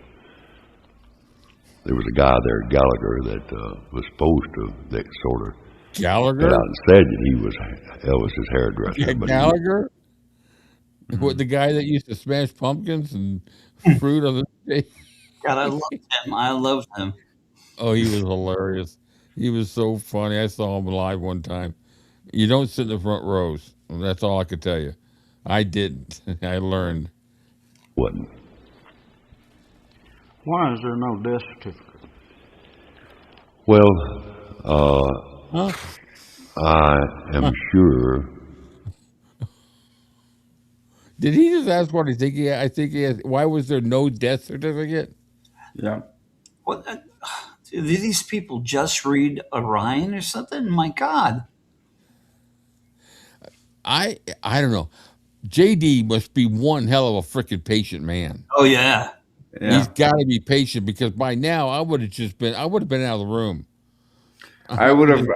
There was a guy there, Gallagher, that was supposed to, that sort of Gallagher? got out and said that he was Elvis's hairdresser. Yeah, but Gallagher? What, the guy that used to smash pumpkins and fruit on the stage? God, I loved him. I loved him. Oh, he was hilarious. He was so funny. I saw him live one time. You don't sit in the front rows. That's all I could tell you. I didn't. I learned. wasn't. Why is there no death certificate? Well, Huh? I am sure. Did he just ask what I think he had? I think he has. Why was there no death certificate? Yeah. What? Did these people just read Orion or something? My God. I don't know. JD must be one hell of a freaking patient man. Oh, yeah. He's Yeah. got to be patient because by now I would have been out of the room. I would have.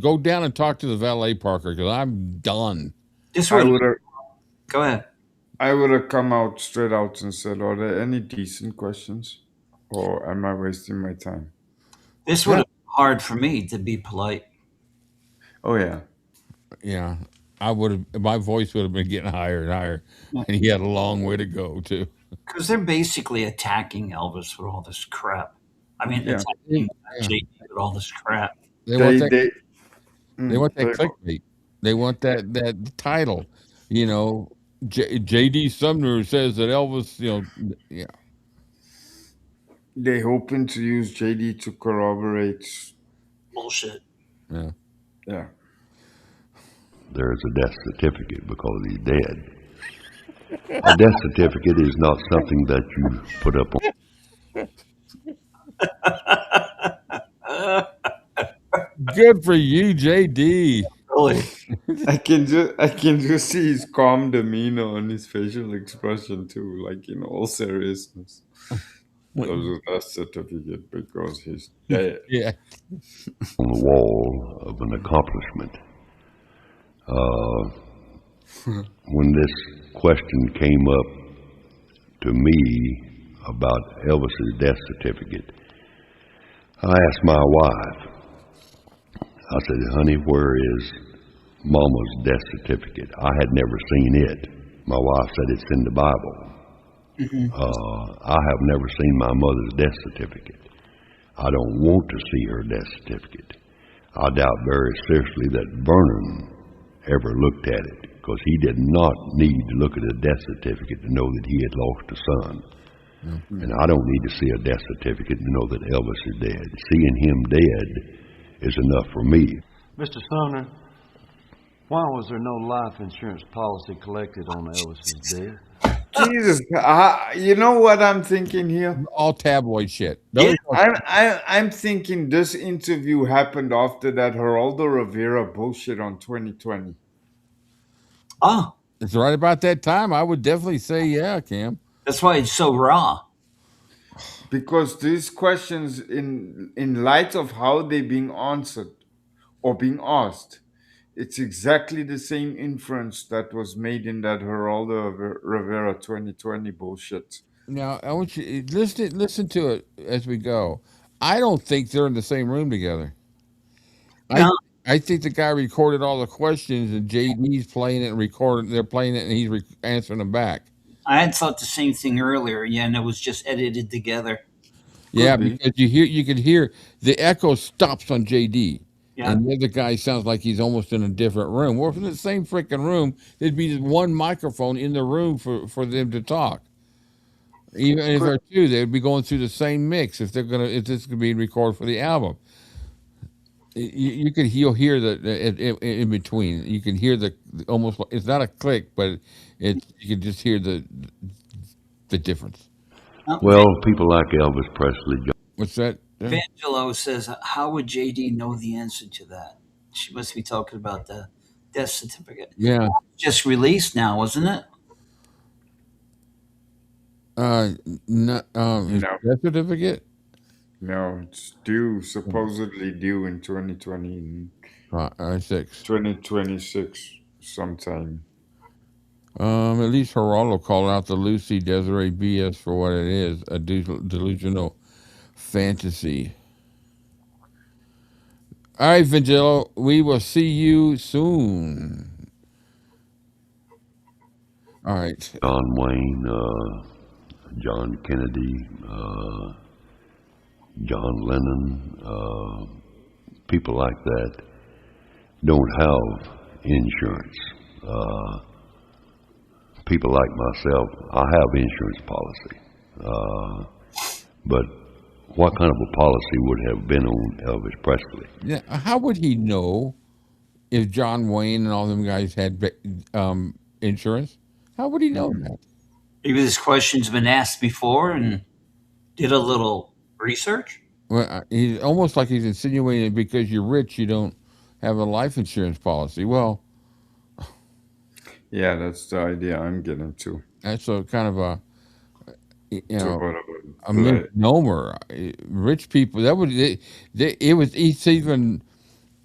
Go down and talk to the valet parker because I'm done. This I would would have. go ahead. I would have come out straight out and said, "Are there any decent questions, or am I wasting my time?" This would have been hard for me to be polite. Oh yeah. Yeah, I would have. My voice would have been getting higher and higher, and he had a long way to go too. Because they're basically attacking Elvis with all this crap. I mean, Yeah. attacking Yeah. JD with all this crap. They want that. They They want that they- clickbait. They want that title. You know, J.D. Sumner says that Elvis. Yeah, They hoping to use JD to corroborate. Bullshit. yeah. Yeah. There's a death certificate because he's dead. A death certificate is not something that you put up on. Good for you, J.D. Really? I can just see his calm demeanor and his facial expression too, like in all seriousness. There's a death certificate because he's dead. Yeah. On the wall of an accomplishment. When this question came up to me about Elvis's death certificate, I asked my wife, I said, honey, where is Mama's death certificate? I had never seen it. My wife said it's in the Bible. I have never seen my mother's death certificate. I don't want to see her death certificate. I doubt very seriously that Vernon ever looked at it, because he did not need to look at a death certificate to know that he had lost a son. And I don't need to see a death certificate to know that Elvis is dead. Seeing him dead is enough for me. Mr. Sumner, why was there no life insurance policy collected on Elvis's death? Jesus, you know what I'm thinking here? All tabloid shit. Yeah. I'm thinking this interview happened after that Geraldo Rivera bullshit on 2020. Oh, It's right about that time. I would definitely say, yeah, Cam. that's why it's so raw. Because these questions, in light of how they're being answered or being asked, it's exactly the same inference that was made in that Geraldo Rivera 2020 bullshit. Now I want you listen to it as we go. I don't think they're in the same room together. I No, I think the guy recorded all the questions and JD's playing it and recording. They're playing it and he's answering them back. I had thought the same thing earlier. Yeah, and it was just edited together. Yeah, Could be. because you could hear the echo stops on JD. Yeah. And the other guy sounds like he's almost in a different room. Well, if in the same freaking room, there'd be just one microphone in the room for them to talk. Even if Could, they're two, they'd be going through the same mix if this could be recorded for the album. You'll hear in between. You can hear the almost. It's not a click, but you can just hear the difference. Well, people like Elvis Presley, What's that? Vangelo says, how would JD know the answer to that? She must be talking about the death certificate. Yeah. Just released now, wasn't it? Not his no, death certificate. no, it's supposedly due in 2020, 6. 2026 sometime. At least Geraldo called out the Lucy Desiree BS for what it is, a delusional fantasy. All right, Vangelo, we will see you soon. All right. John Wayne, John Kennedy, John Lennon, people like that don't have insurance. People like myself, I have insurance policy. But what kind of a policy would have been on Elvis Presley? Yeah. How would he know if John Wayne and all them guys had insurance? How would he know that? Maybe this question's been asked before and did a little research. Well, he's almost like he's insinuating because you're rich, you don't have a life insurance policy. Well, Yeah, that's the idea I'm getting to. that's a kind of To what a about misnomer. Rich people that would it's even.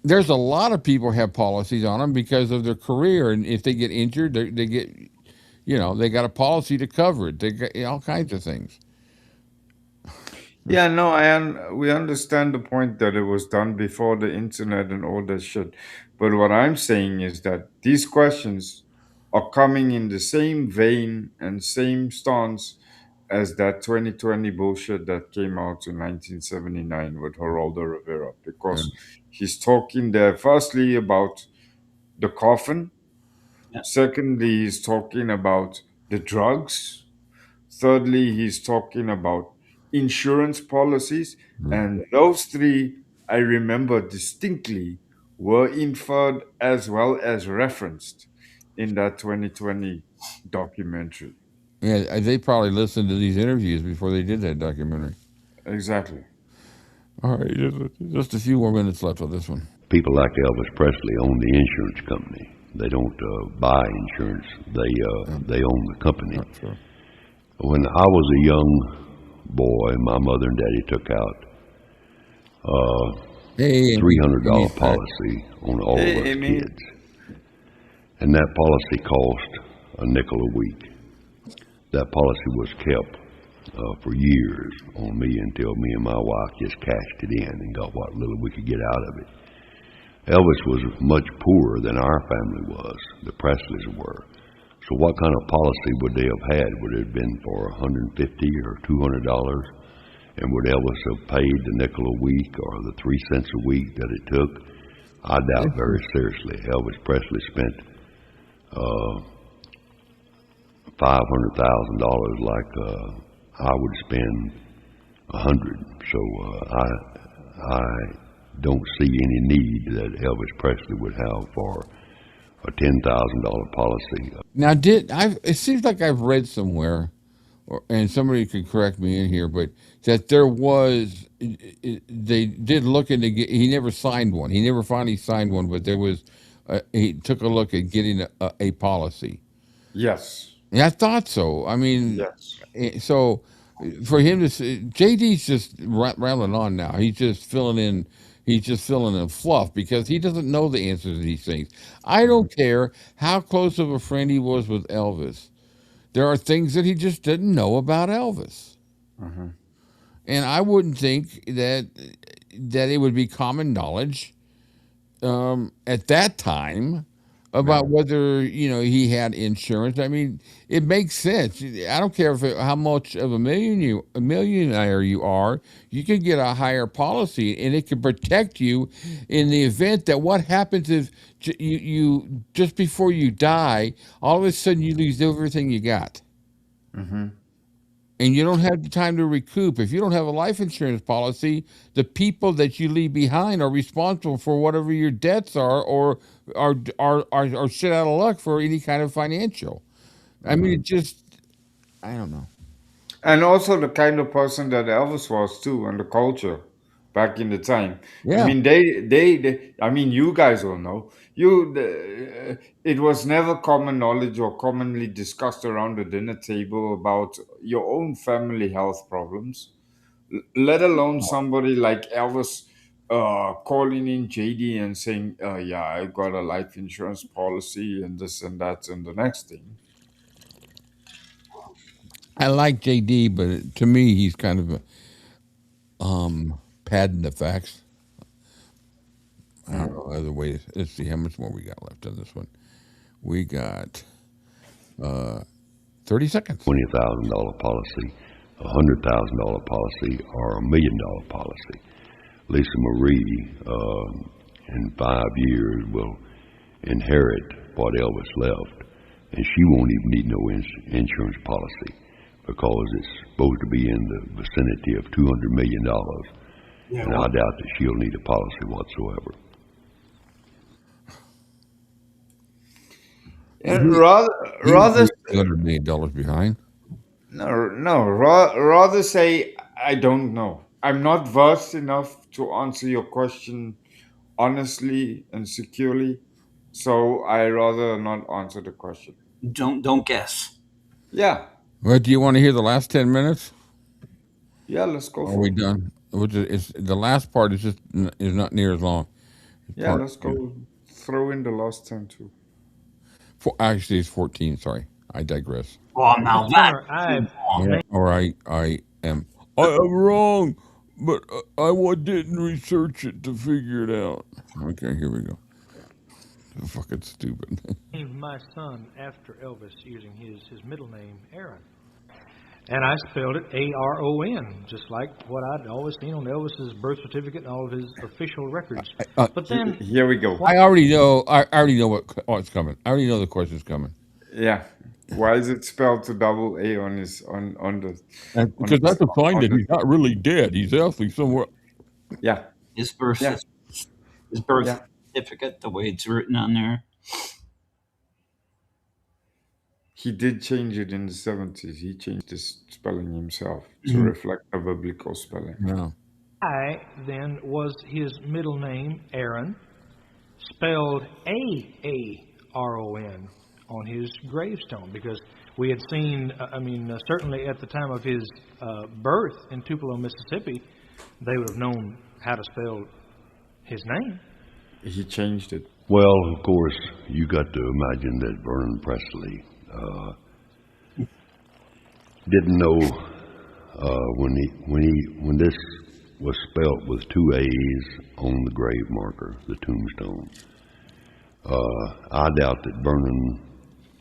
There's a lot of people have policies on them because of their career, and if they get injured, they get, they got a policy to cover it. They got all kinds of things. Yeah, no, we understand the point that it was done before the internet and all that shit. But what I'm saying is that these questions are coming in the same vein and same stance as that 2020 bullshit that came out in 1979 with Geraldo Rivera, Yeah. because he's talking there firstly about the coffin. Yeah. Secondly, he's talking about the drugs. Thirdly, he's talking about insurance policies. And those three, I remember distinctly, were inferred as well as referenced in that 2020 documentary. Yeah, they probably listened to these interviews before they did that documentary. Exactly. All right, just a few more minutes left on this one. People like Elvis Presley own the insurance company. They don't buy insurance. They own the company. Sure. When I was a young boy, my mother and daddy took out $300 policy on all of us kids, and that policy cost a nickel a week. That policy was kept for years on me until me and my wife just cashed it in and got what little we could get out of it. Elvis was much poorer than our family was. The Presleys were. So what kind of policy would they have had? Would it have been for $150 or $200? And would Elvis have paid the nickel a week or the 3 cents a week that it took? I doubt very seriously. Elvis Presley spent $500,000 like I would spend $100. So I don't see any need that Elvis Presley would have for a $10,000 policy. Now, it seems like I've read somewhere, and somebody could correct me in here, but that there was, they did look into, he never signed one. He never finally signed one, but there was, he took a look at getting a policy. Yes. Yeah, I thought so. I mean, yes. So for him to say, JD's just rambling on now. He's just filling in. He's just filling in fluff because he doesn't know the answers to these things. I don't care how close of a friend he was with Elvis. There are things that he just didn't know about Elvis. And I wouldn't think that it would be common knowledge at that time about whether he had insurance. I mean, it makes sense. I don't care how much of a millionaire you are. You can get a higher policy, and it can protect you in the event that what happens is you just before you die, all of a sudden you lose everything you got. And you don't have the time to recoup. If you don't have a life insurance policy, the people that you leave behind are responsible for whatever your debts are, or are shit out of luck for any kind of financial. I mean, it just, I don't know. And also the kind of person that Elvis was too, and the culture back in the time. Yeah. I mean, they I mean, you guys will know. It was never common knowledge or commonly discussed around the dinner table about your own family health problems, let alone somebody like Elvis calling in JD and saying, "Yeah, I got a life insurance policy and this and that and the next thing." I like JD, but to me, he's kind of padding the facts. I don't know other way. Let's see how much more we got left on this one. We got 30 seconds. $20,000 policy, $100,000 policy, or $1 million policy. Lisa Marie, in 5 years, will inherit what Elvis left, and she won't even need no insurance policy because it's supposed to be in the vicinity of $200 million, and I doubt that she'll need a policy whatsoever. And rather $200 million behind. No. Rather say I don't know. I'm not versed enough to answer your question honestly and securely, so I rather not answer the question. Don't guess. Yeah. Well, do you want to hear the last 10 minutes? Yeah, let's go. Are we done? The last part is not near as long. Yeah, let's go. Throw in the last 10 too. Actually, it's 14. Sorry, I digress. Well, now that I am wrong, but I didn't research it to figure it out. Okay, here we go. Fucking stupid. Named my son after Elvis using his middle name, Aaron. And I spelled it Aron, just like what I'd always seen on Elvis's birth certificate and all of his official records. But then, Here we go. I already know. I already know what's coming. I already know the question's coming. Yeah. Why is it spelled to double A on his on the And on because that's a sign on that the he's not really dead. He's actually somewhere. yeah. His birth Yeah. his birth Yeah. certificate, the way it's written on there. He did change it in the 70s. He changed the spelling himself to Mhm. reflect a biblical spelling. No. I then was his middle name, Aaron, spelled Aaron on his gravestone because we had seen, certainly at the time of his birth in Tupelo, Mississippi, they would have known how to spell his name. He changed it. Well, of course, you got to imagine that Vernon Presley didn't know when this was spelt with two A's on the grave marker, the tombstone. I doubt that Vernon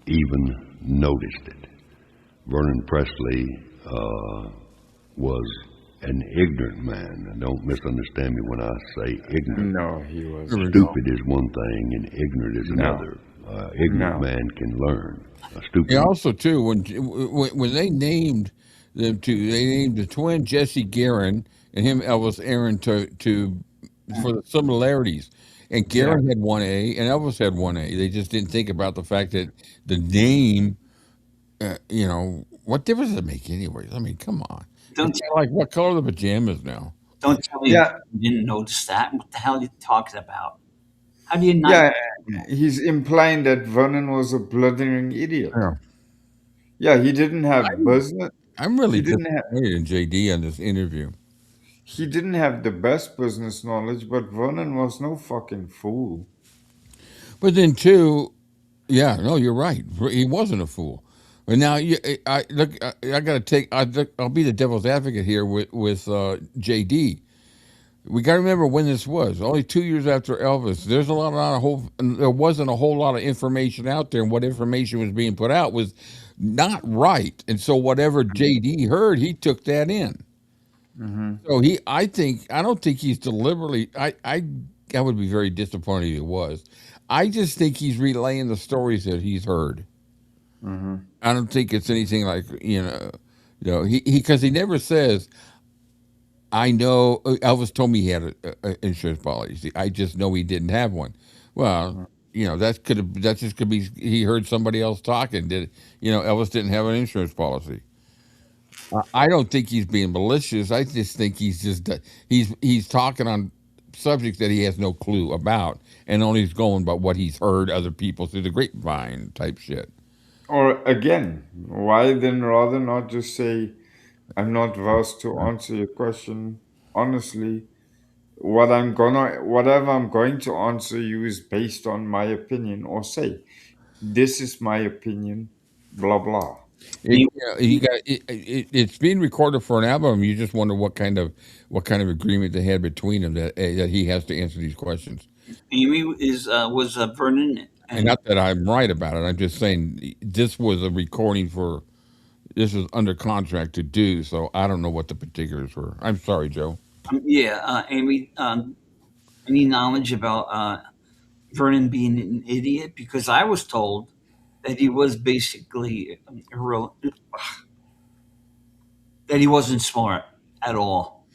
even noticed it. Vernon Presley was an ignorant man. And don't misunderstand me when I say ignorant. No, he was. Stupid is one thing and ignorant is No. another. Ignorant No. man can learn. A stupid. Yeah. Also, too, when they named them two, they named the twin Jesse Guerin and him Elvis Aaron to for the similarities. And Guerin had one A, and Elvis had one A. They just didn't think about the fact that the name. What difference does it make, anyways? I mean, come on. Don't It's like what color are the pajamas now? don't tell me Yeah. you didn't notice that. What the hell are you talking about? How do you not? Yeah, he's implying that Vernon was a blundering idiot. Yeah. Yeah, he didn't have business. I'm really He didn't have. disappointed in JD on this interview. He didn't have the best business knowledge, but Vernon was no fucking fool. But then, too, yeah, no, you're right. He wasn't a fool. But now, I look. I got to take. I'll be the devil's advocate here with JD. We got to remember when this was. Only 2 years after Elvis. There wasn't a whole lot of information out there, and what information was being put out was not right. And so, whatever JD heard, he took that in. So I don't think he's deliberately. I would be very disappointed if he was. I just think he's relaying the stories that he's heard. I don't think it's anything like he because he never says. I know Elvis told me he had an insurance policy. I just know he didn't have one. Well, that just could be he heard somebody else talking. Elvis didn't have an insurance policy. I don't think he's being malicious. I just think he's talking on subjects that he has no clue about, and only is going by what he's heard other people through the grapevine type shit. Or again, why then rather not just say, I'm not versed to answer your question honestly. Whatever I'm going to answer you is based on my opinion, or say, this is my opinion, blah blah. It's being recorded for an album. You just wonder what kind of agreement they had between them that he has to answer these questions. Amy was Vernon And not that I'm right about it. I'm just saying this was a recording for. This is under contract to do, so I don't know what the particulars were. I'm sorry, Joe. Amy. Any knowledge about Vernon being an idiot? Because I was told that he was basically that he wasn't smart at all.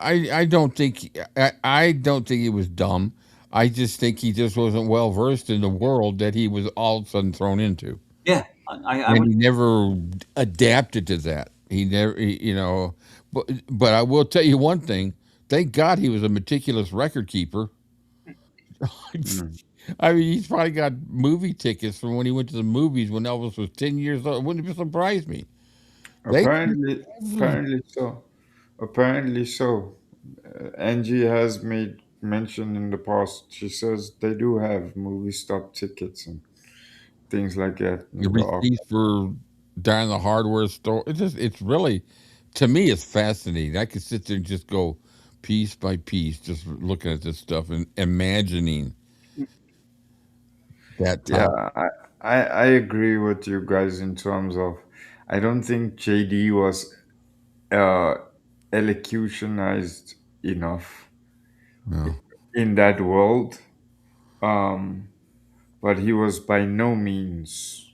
I don't think I don't think he was dumb. I just think he just wasn't well versed in the world that he was all of a sudden thrown into. Yeah, And he never adapted to that. He never, but I will tell you one thing. Thank God he was a meticulous record keeper. I mean, he's probably got movie tickets from when he went to the movies when Elvis was 10 years old. It wouldn't surprise me. Apparently so. Apparently so. Angie has made mention in the past. She says they do have movie stop tickets and things like that. The receipts for down the hardware store. It's really, to me, it's fascinating. I could sit there and just go piece by piece, just looking at this stuff and imagining that time. Yeah, I agree with you guys in terms of I don't think JD was uh, elocutionized enough No. in that world, um, but he was by no means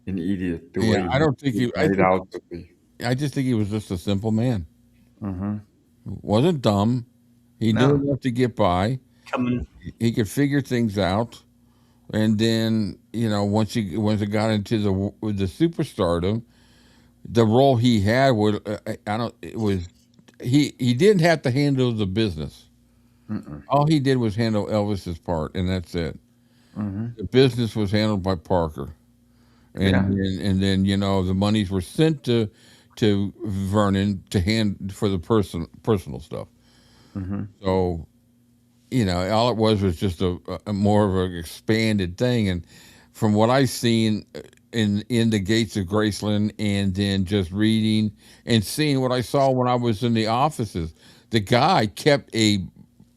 an idiot the Yeah, way I he don't think was he. made out to be. I just think he was just a simple man. Hmm. Wasn't dumb. He knew No. enough to get by. Coming. He could figure things out. And then once it got into the superstardom, the role he had was I don't it was he didn't have to handle the business. Mm-mm. All he did was handle Elvis's part, and that's it. Hmm. The business was handled by Parker, Yeah. and then the monies were sent to Vernon to hand for the personal stuff. Hmm. So all it was just a more of an expanded thing. And from what I've seen in the Gates of Graceland, and then just reading and seeing what I saw when I was in the offices, the guy kept a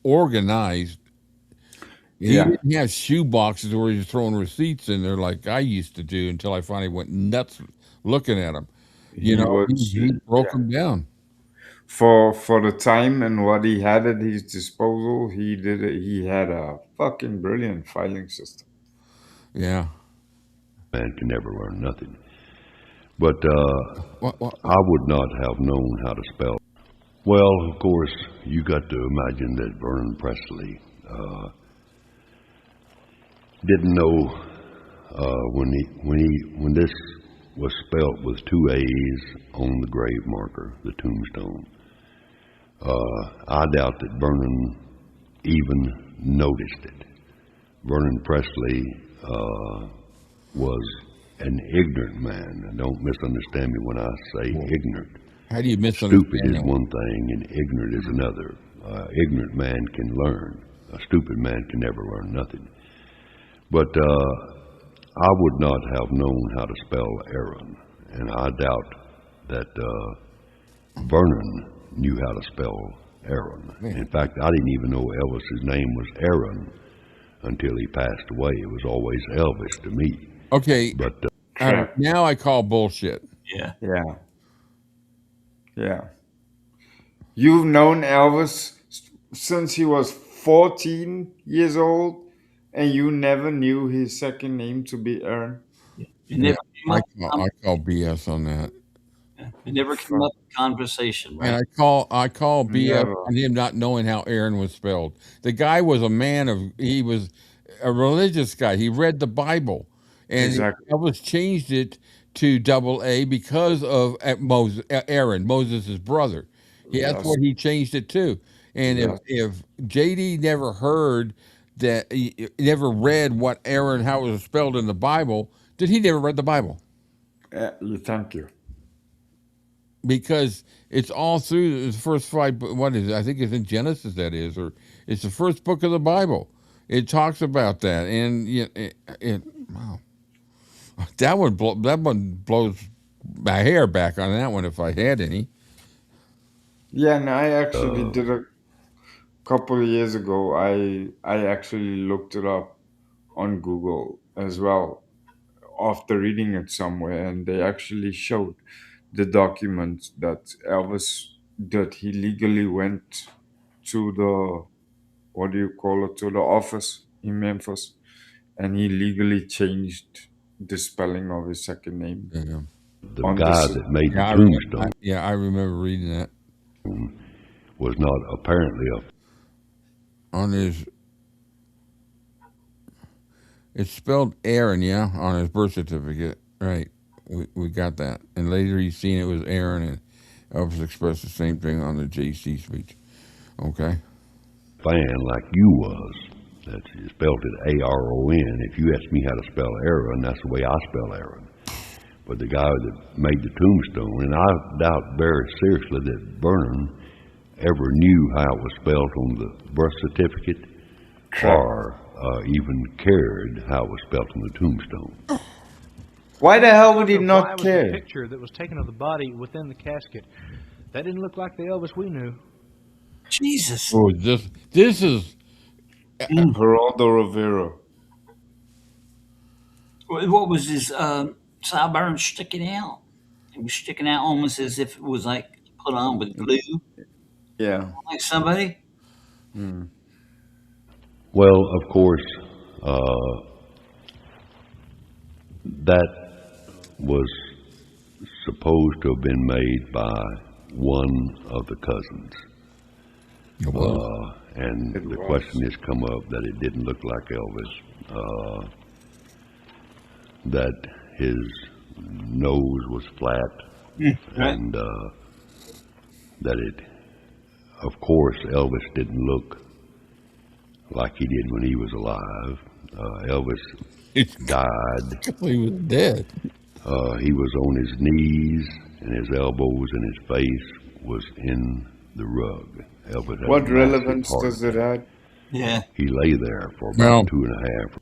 organized. He Yeah. didn't have shoe boxes where he was throwing receipts in there like I used to do until I finally went nuts looking at him. He was. He broke Yeah. them down. For the time and what he had at his disposal, he had a fucking brilliant filing system. Yeah. Man can never learn nothing. But What? I would not have known how to spell. Well, of course, you got to imagine that Vernon Presley didn't know when this was spelt with two A's on the grave marker, the tombstone. I doubt that Vernon even noticed it. Vernon Presley was an ignorant man. And don't misunderstand me when I say ignorant. How do you Stupid misunderstand is that? one thing and ignorant is another. Ignorant man can learn. A stupid man can never learn nothing. But I would not have known how to spell Aaron, and I doubt that Vernon knew how to spell Aaron. In fact, I didn't even know Elvis's name was Aaron until he passed away. It was always Elvis to me. Okay, But now I call bullshit. Yeah. Yeah. Yeah. You've known Elvis since he was 14 years old, and you never knew his second name to be Aaron. It Yeah, never came up. I call BS on that. It never came up in conversation, And right? I call BS Never. on him not knowing how Aaron was spelled. The guy was a man of he was a religious guy. He read the Bible, and Exactly. Elvis changed it to double A because of Aaron, Moses' brother. That's Yes. what he changed it to. And Yes. if JD never heard that, he never read what Aaron how it was spelled in the Bible, then he never read the Bible. Thank you. Because it's all through the first five. What is it? I think it's in Genesis. That is, or it's the first book of the Bible. It talks about that, and wow, that one blows my hair back on that one if I had any. Yeah, and I actually did a couple of years ago. I actually looked it up on Google as well after reading it somewhere, and they actually showed the document that Elvis that he legally went to the what do you call it, to the office in Memphis, and he legally changed the spelling of his second name Yeah, the on the guy that made the yeah, tombstone I remember reading that was not apparently on his. It's spelled Aaron, yeah, on his birth certificate. Right, we got that, and later he's seen it was Aaron, and Elvis expressed the same thing on the JC speech. Okay. fan like you was. That's you spelled it Aron. If you ask me how to spell Aaron, that's the way I spell Aaron. But the guy that made the tombstone, and I doubt very seriously that Vernon ever knew how it was spelled on the birth certificate, or even cared how it was spelled on the tombstone. Why the hell would he Why not was the care? picture that was taken of the body within the casket? That didn't look like the Elvis we knew. Jesus. Oh, this is Geraldo Rivera. What was his sideburns sticking out? It was sticking out almost as if it was like put on with glue, Yeah. like somebody. Mm. Well, of course, uh, that was supposed to have been made by one of the cousins. It was. And It the was. question has come up that it didn't look like Elvis, that his nose was flat, Right. and that it, of course, Elvis didn't look like he did when he was alive. Elvis It's died. he was dead. He was on his knees, and his elbows and his face was in the rug. Elvis had a What massive relevance heart does it attack. have? Yeah. He lay there for about Well, 2.5.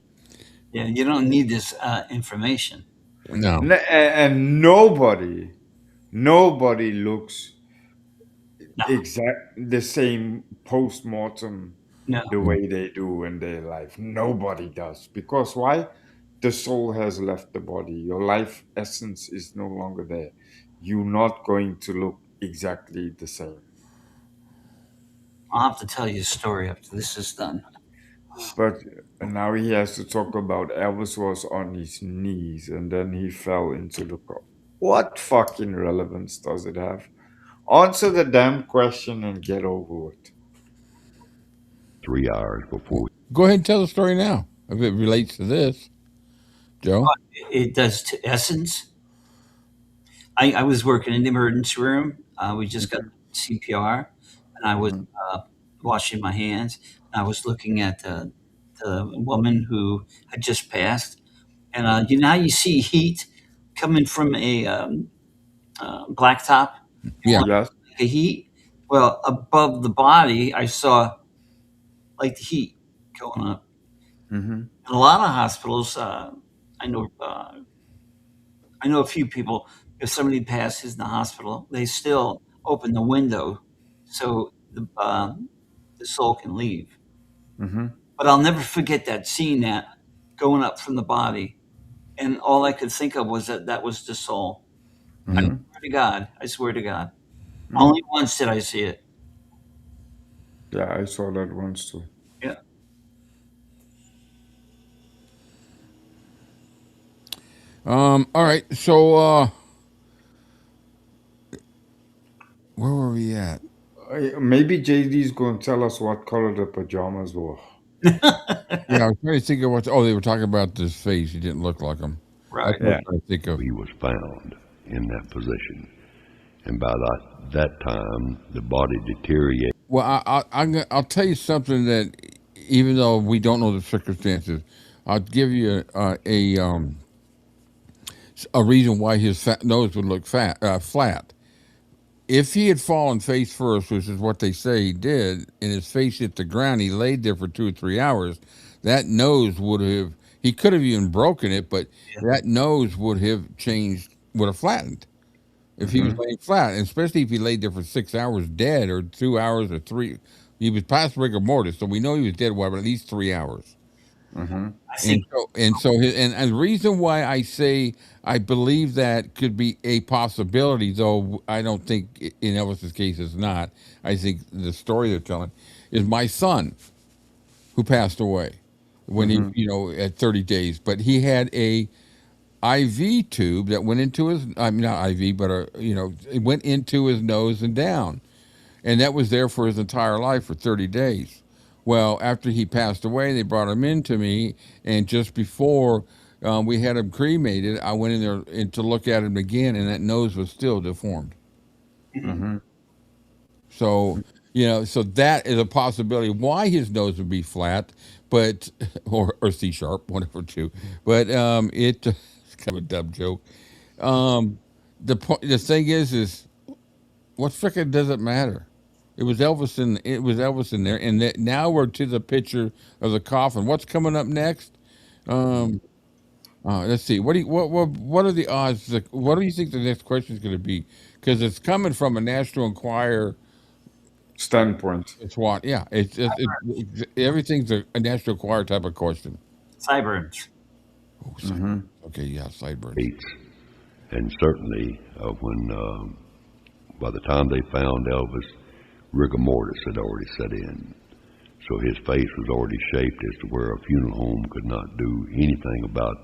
Yeah. You don't need this information. no. And nobody looks No. exact the same post-mortem No. the way they do in their life. Nobody does. Because why? The soul has left the body. Your life essence is no longer there. You're not going to look exactly the same. I'll have to tell you a story after this is done. But now he has to talk about Elvis was on his knees and then he fell into the car. What fucking relevance does it have? Answer the damn question and get over it. 3 hours before. Go ahead and tell the story now if it relates to this, Joe. It does to essence. I was working in the emergency room. We just got Mhm, CPR, and I was mhm. uh, washing my hands. And I was looking at the woman who had just passed, and you know how you see heat coming from a blacktop, Yeah. like Yes. a heat. Well, above the body, I saw like the heat going up. Hmm. In a lot of hospitals, I know I know a few people. If somebody passes in the hospital, they still open the window so the soul can leave. Hmm. But I'll never forget that seeing that going up from the body, and all I could think of was that that was the soul. I Mhm. Hmm. swear to God, I swear to God. Hmm. Only once did I see it. Yeah, I saw that once too. Yeah. All right. So, where were we at? Maybe JD's going to tell us what color the pajamas were. Yeah, I was trying to think of what. Oh, they were talking about this face. He didn't look like him. That's Right. what I was Yeah. trying to think of. he was found in that position. And by that time, the body deteriorated. Well, I'll tell you something that even though we don't know the circumstances, I'll give you a reason why his nose would look flat. If he had fallen face first, which is what they say he did, and his face hit the ground, he laid there for 2 or 3 hours. That nose would have. He could have even broken it, but Yeah. that nose would have changed, would have flattened if he was Hmm. laying flat, and especially if he laid there for 6 hours dead, or 2 hours, or three. He was past rigor mortis, so we know he was dead. What, at least 3 hours? Hmm. I think And the reason why I say I believe that could be a possibility, though I don't think in Elvis's case it's not. I think the story they're telling is my son who passed away when he, Hmm. at 30 days, but he had a IV tube that went into his, I mean, not IV, but it went into his nose and down, and that was there for his entire life for 30 days. Well, after he passed away, they brought him in to me, and just before we had him cremated, I went in there to look at him again, and that nose was still deformed. mhm. Hmm. So, so that is a possibility why his nose would be flat, but or C sharp, whatever too. But it's kind of a dumb joke. Um, the thing is what frickin' does it matter? It was Elvis in there, and now we're to the picture of the coffin. What's coming up next? Um, let's see. What are the odds? What do you think the next question is going to be? Because it's coming from a National Enquirer. Standpoint. It's what? Yeah. Everything's a National Enquirer type of question. Sideburns. Oh, Hmm. sideburns. Okay, yeah, sideburns. And certainly when by the time they found Elvis, rigor mortis had already set in. So his face was already shaped as to where a funeral home could not do anything about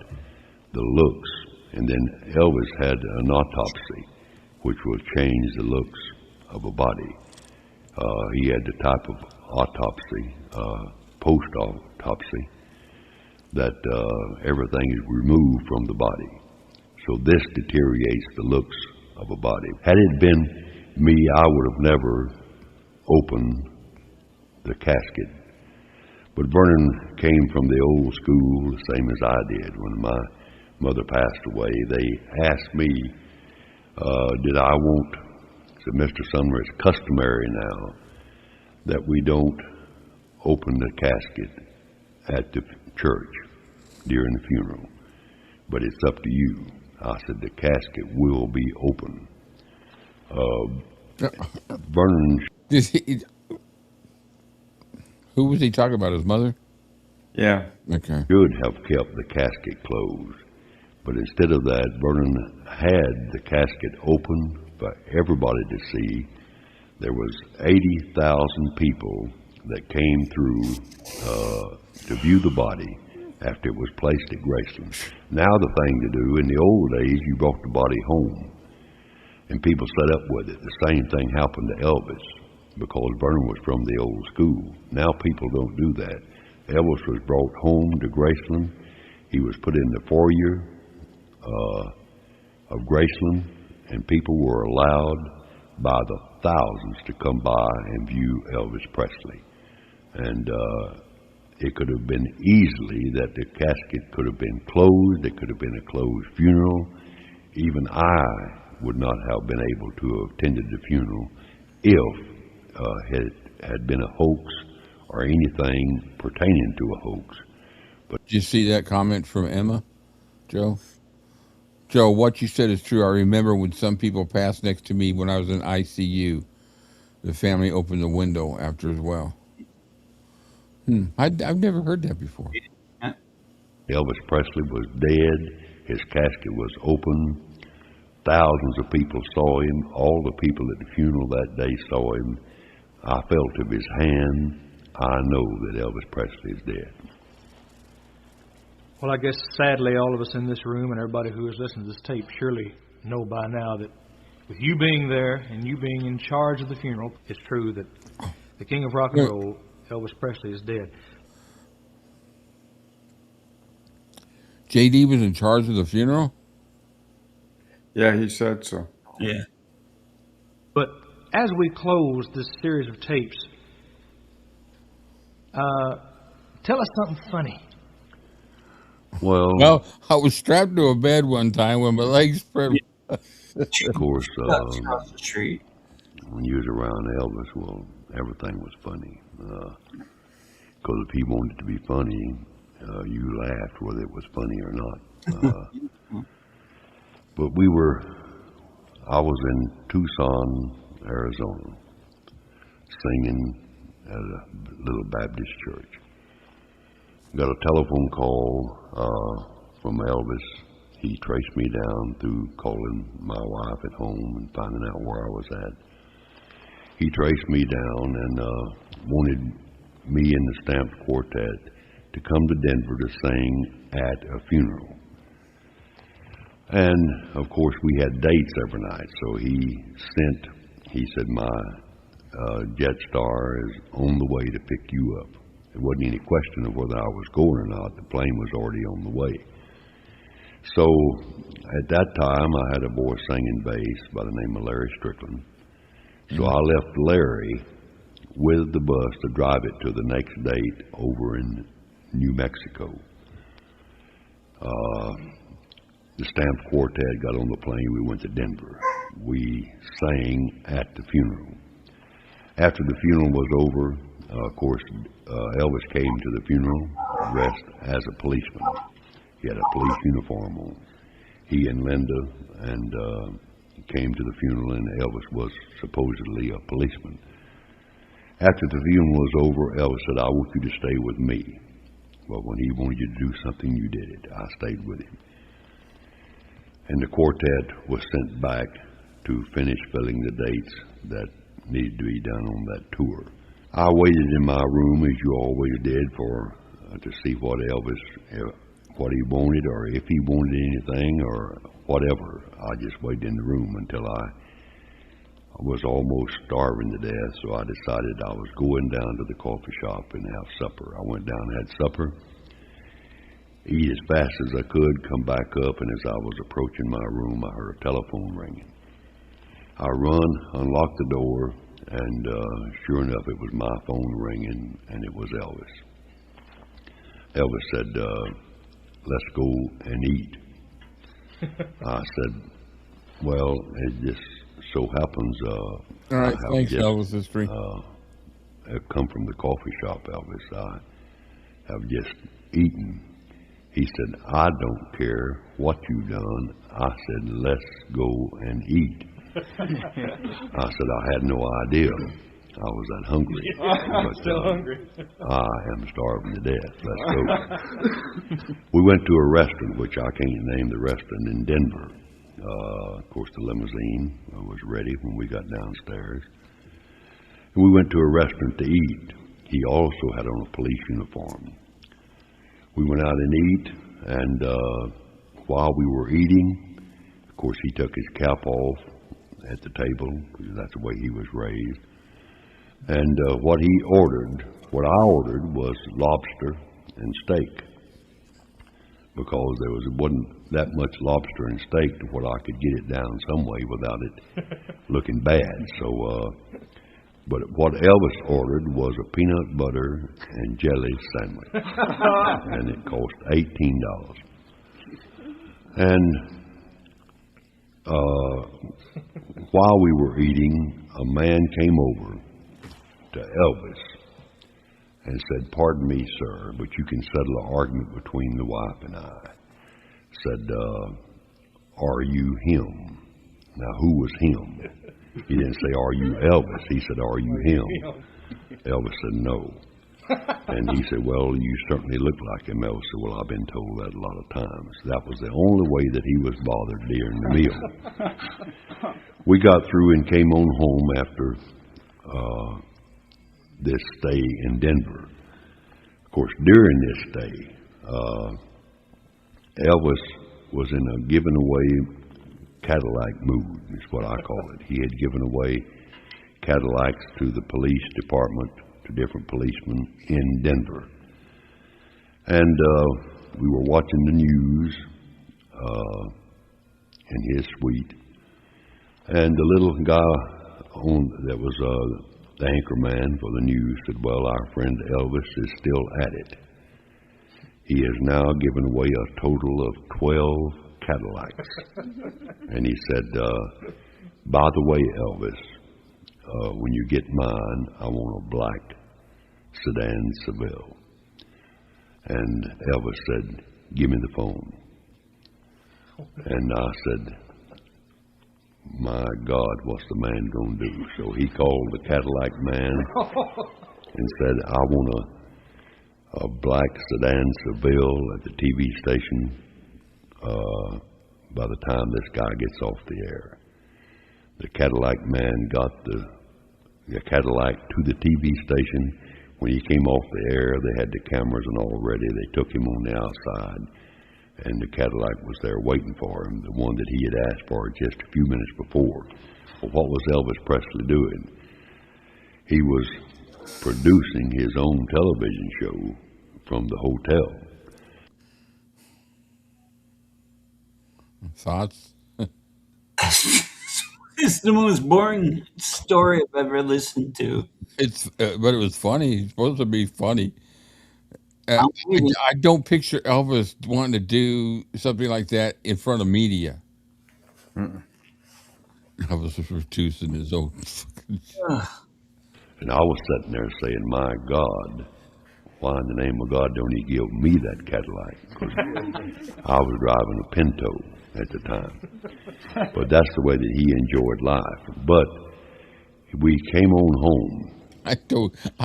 the looks. And then Elvis had an autopsy, which will change the looks of a body. He had the type of autopsy, post-autopsy, that everything is removed from the body. So this deteriorates the looks of a body. Had it been me, I would have never opened the casket. But Vernon came from the old school, the same as I did. When my mother passed away, they asked me, did I want, said, Mr. Sumner, it's customary now that we don't open the casket at the church during the funeral, but it's up to you. I said, the casket will be open. Vernon. Who was he talking about? His mother? Yeah. Okay. Should have kept the casket closed. But instead of that, Vernon had the casket open for everybody to see. There was 80,000 people that came through to view the body after it was placed at Graceland. Now the thing to do, in the old days, you brought the body home, and people set up with it. The same thing happened to Elvis, because Vernon was from the old school. Now people don't do that. Elvis was brought home to Graceland. He was put in the foyer of Graceland, and people were allowed by the thousands to come by and view Elvis Presley. And it could have been easily that the casket could have been closed. It could have been a closed funeral. Even I would not have been able to have attended the funeral if it had been a hoax or anything pertaining to a hoax. But did you see that comment from Emma, Joe? Joe, what you said is true. I remember when some people passed next to me when I was in ICU. The family opened the window after as well. I've never heard that before. Elvis Presley was dead. His casket was open. Thousands of people saw him. All the people at the funeral that day saw him. I felt of his hand. I know that Elvis Presley is dead. Well, I guess sadly all of us in this room and everybody who is listening to this tape surely know by now that with you being there and you being in charge of the funeral, it's true that the king of rock and roll, Elvis Presley, is dead. JD was in charge of the funeral? Yeah, he said so. Yeah. But as we close this series of tapes, tell us something funny. Well, I was strapped to a bed one time when my legs spread. Of course, across the street. When you was around Elvis, well, everything was funny. Because if he wanted to be funny, you laughed whether it was funny or not. But I was in Tucson, Arizona, singing at a little Baptist church. Got a telephone call from Elvis. He traced me down through calling my wife at home and finding out where I was at. He traced me down and wanted me and the Stamped Quartet to come to Denver to sing at a funeral. And, of course, we had dates every night, so he said, my Jetstar is on the way to pick you up. There wasn't any question of whether I was going or not. The plane was already on the way. So at that time, I had a boy singing bass by the name of Larry Strickland. So I left Larry with the bus to drive it to the next date over in New Mexico. The Stamped Quartet got on the plane. We went to Denver. We sang at the funeral. After the funeral was over, of course, Elvis came to the funeral dressed as a policeman. He had a police uniform on. He and Linda came to the funeral, and Elvis was supposedly a policeman. After the funeral was over, Elvis said, I want you to stay with me. But when he wanted you to do something, you did it. I stayed with him. And the quartet was sent back to finish filling the dates that needed to be done on that tour. I waited in my room, as you always did, for to see what Elvis, what he wanted, or if he wanted anything, or whatever. I just waited in the room until I was almost starving to death, so I decided I was going down to the coffee shop and have supper. I went down and had supper, eat as fast as I could, come back up, and as I was approaching my room, I heard a telephone ringing. I run, unlocked the door, and sure enough, it was my phone ringing, and it was Elvis. Elvis said, let's go and eat. I said, well, it just so happens All right, thanks, Elvis History. I've come from the coffee shop, Elvis. I have just eaten. He said, I don't care what you've done. I said, let's go and eat. I said, I had no idea I was that hungry. But, still hungry. I am starving to death. Let's go. We went to a restaurant, which I can't name the restaurant, in Denver. Of course, the limousine was ready when we got downstairs. And we went to a restaurant to eat. He also had on a police uniform. We went out and eat, and while we were eating, of course, he took his cap off at the table, because that's the way he was raised. And what I ordered was lobster and steak, because wasn't that much lobster and steak to what I could get it down some way without it looking bad. So, but what Elvis ordered was a peanut butter and jelly sandwich, and it cost $18. And while we were eating, a man came over to Elvis and said, pardon me, sir, but you can settle an argument between the wife and I. Said, are you him? Now, who was him? He didn't say, are you Elvis? He said, are you him? Elvis said, no. And he said, well, you certainly look like him. Elvis said, well, I've been told that a lot of times. That was the only way that he was bothered during the meal. We got through and came on home after this stay in Denver. Of course, during this stay, Elvis was in a giving away Cadillac mood, is what I call it. He had given away Cadillacs to the police department, to different policemen in Denver. And we were watching the news in his suite. And the little guy that was the anchor man for the news said, well, our friend Elvis is still at it. He has now given away a total of 12 Cadillacs. And he said, by the way, Elvis, when you get mine, I want a black sedan Seville. And Elvis said, give me the phone. And I said, my God, what's the man going to do? So he called the Cadillac man and said, I want a black sedan Seville at the TV station by the time this guy gets off the air. The Cadillac man got the Cadillac to the TV station. When he came off the air, they had the cameras and all ready. They took him on the outside, and the Cadillac was there waiting for him, the one that he had asked for just a few minutes before. Well, what was Elvis Presley doing? He was producing his own television show from the hotel. Thoughts? It's the most boring story I've ever listened to. It's, but it was funny. It's supposed to be funny. I don't picture Elvis wanting to do something like that in front of media. Elvis was reducing his own. And I was sitting there saying, my God, why in the name of God don't he give me that Cadillac? 'Cause I was driving a Pinto at the time. But that's the way that he enjoyed life. But we came on home. I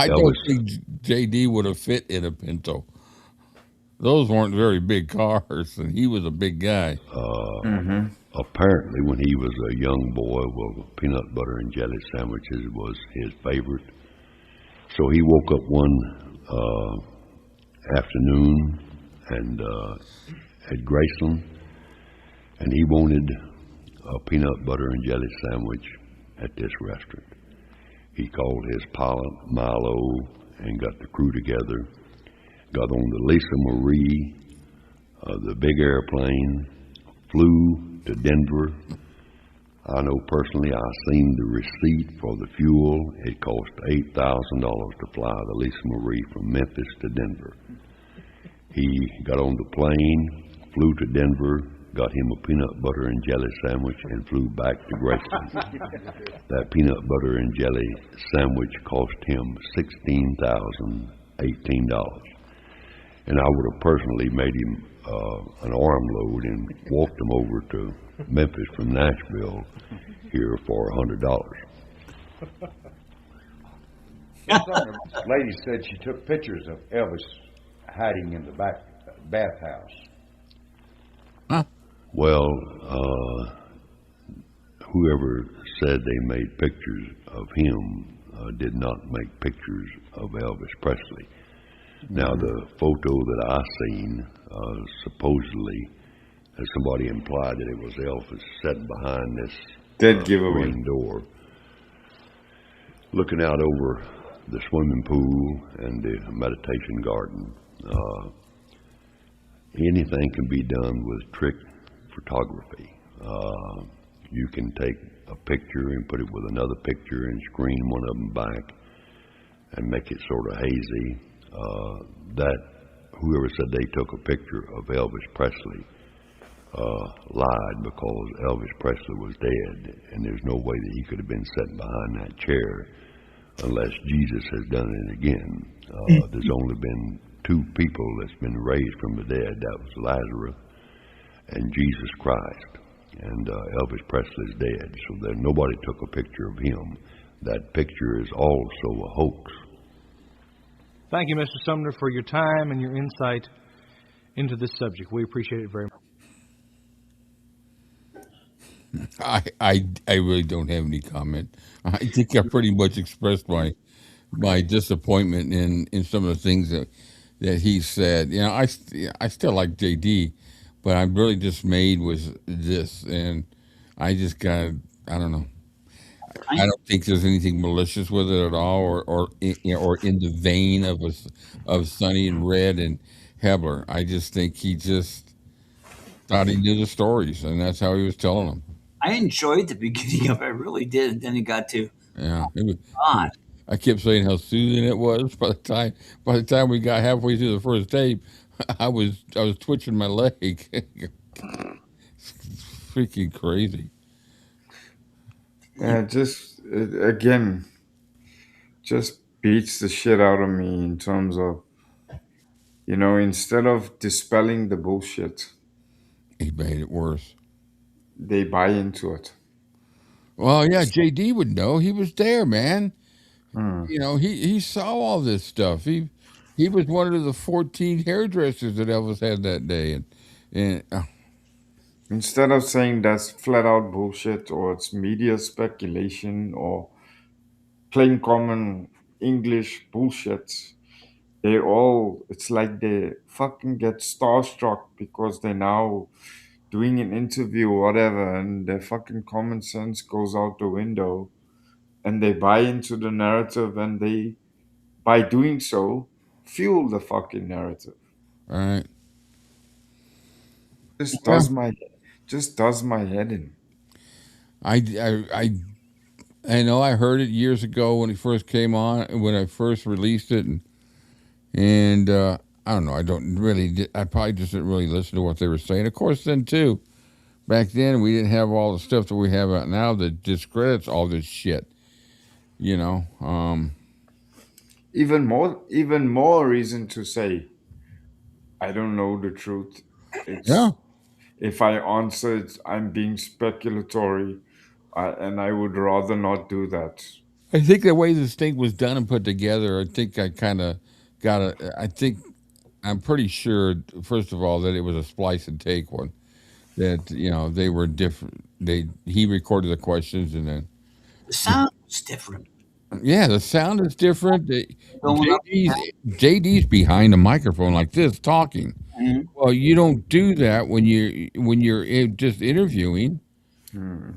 don't think JD would have fit in a Pinto. those weren't very big cars, and he was a big guy. Mm-hmm. Apparently, when he was a young boy, well, peanut butter and jelly sandwiches was his favorite. So he woke up one afternoon and at Graceland, and he wanted a peanut butter and jelly sandwich at this restaurant. He called his pilot Milo and got the crew together, got on the Lisa Marie, the big airplane, flew to Denver. I know personally I seen the receipt for the fuel. It cost $8,000 to fly the Lisa Marie from Memphis to Denver. He got on the plane, flew to Denver, got him a peanut butter and jelly sandwich, and flew back to Graceland. That peanut butter and jelly sandwich cost him $16,018. And I would have personally made him an armload and walked him over to Memphis from Nashville here for $100. The lady said she took pictures of Elvis hiding in the back bathhouse. Huh? Well, whoever said they made pictures of him did not make pictures of Elvis Presley. Now, the photo that I seen, supposedly, somebody implied that it was Elvis sitting behind this Dead giveaway. green door, looking out over the swimming pool and the meditation garden. Anything can be done with trick photography. You can take a picture and put it with another picture and screen one of them back and make it sort of hazy. That whoever said they took a picture of Elvis Presley lied, because Elvis Presley was dead, and there's no way that he could have been sitting behind that chair unless Jesus has done it again. There's only been two people that's been raised from the dead. That was Lazarus and Jesus Christ. And Elvis Presley's dead, so that nobody took a picture of him. That picture is also a hoax. Thank you, Mr. Sumner, for your time and your insight into this subject. We appreciate it very much. I really don't have any comment. I think I pretty much expressed my disappointment in some of the things that he said. You know, I still like JD, but I'm really dismayed with this, and I just got, I don't know. I don't think there's anything malicious with it at all, or in the vein of Sonny and Red and Hebler. I just think he just thought he knew the stories, and that's how he was telling them. I enjoyed the beginning of it. I really did. And then it got to, Yeah, God. I kept saying how soothing it was. By the time we got halfway through the first tape, I was twitching my leg. Freaking crazy. Just again, just beats the shit out of me in terms of, instead of dispelling the bullshit, He made it worse. they buy into it. Well, yeah, JD would know. He was there, man. Hmm. He saw all this stuff. He was one of the 14 hairdressers that Elvis had that day, and Instead of saying that's flat out bullshit or it's media speculation or plain common English bullshit, it's like they fucking get starstruck because they're now doing an interview or whatever, and their fucking common sense goes out the window, and they buy into the narrative, and they, by doing so, fuel the fucking narrative. all right. Just Yeah. does my head in. I, I, I, I know I heard it years ago when it first came on, when I first released it, and I don't know. I don't really. I probably just didn't really listen to what they were saying. Of course, then too, back then we didn't have all the stuff that we have out now that discredits all this shit. You know. Even more reason to say I don't know the truth. Yeah. It's If I answer it, I'm being speculatory, and I would rather not do that. I think the way this thing was done and put together, I think I kind of got a. I think I'm pretty sure, first of all, that it was a splice and take one. That they were different. He recorded the questions and then The sound was different. yeah, the sound is different. Going up. JD's behind a microphone like this talking. Mhm. Well, you don't do that when you're just interviewing. Hmm.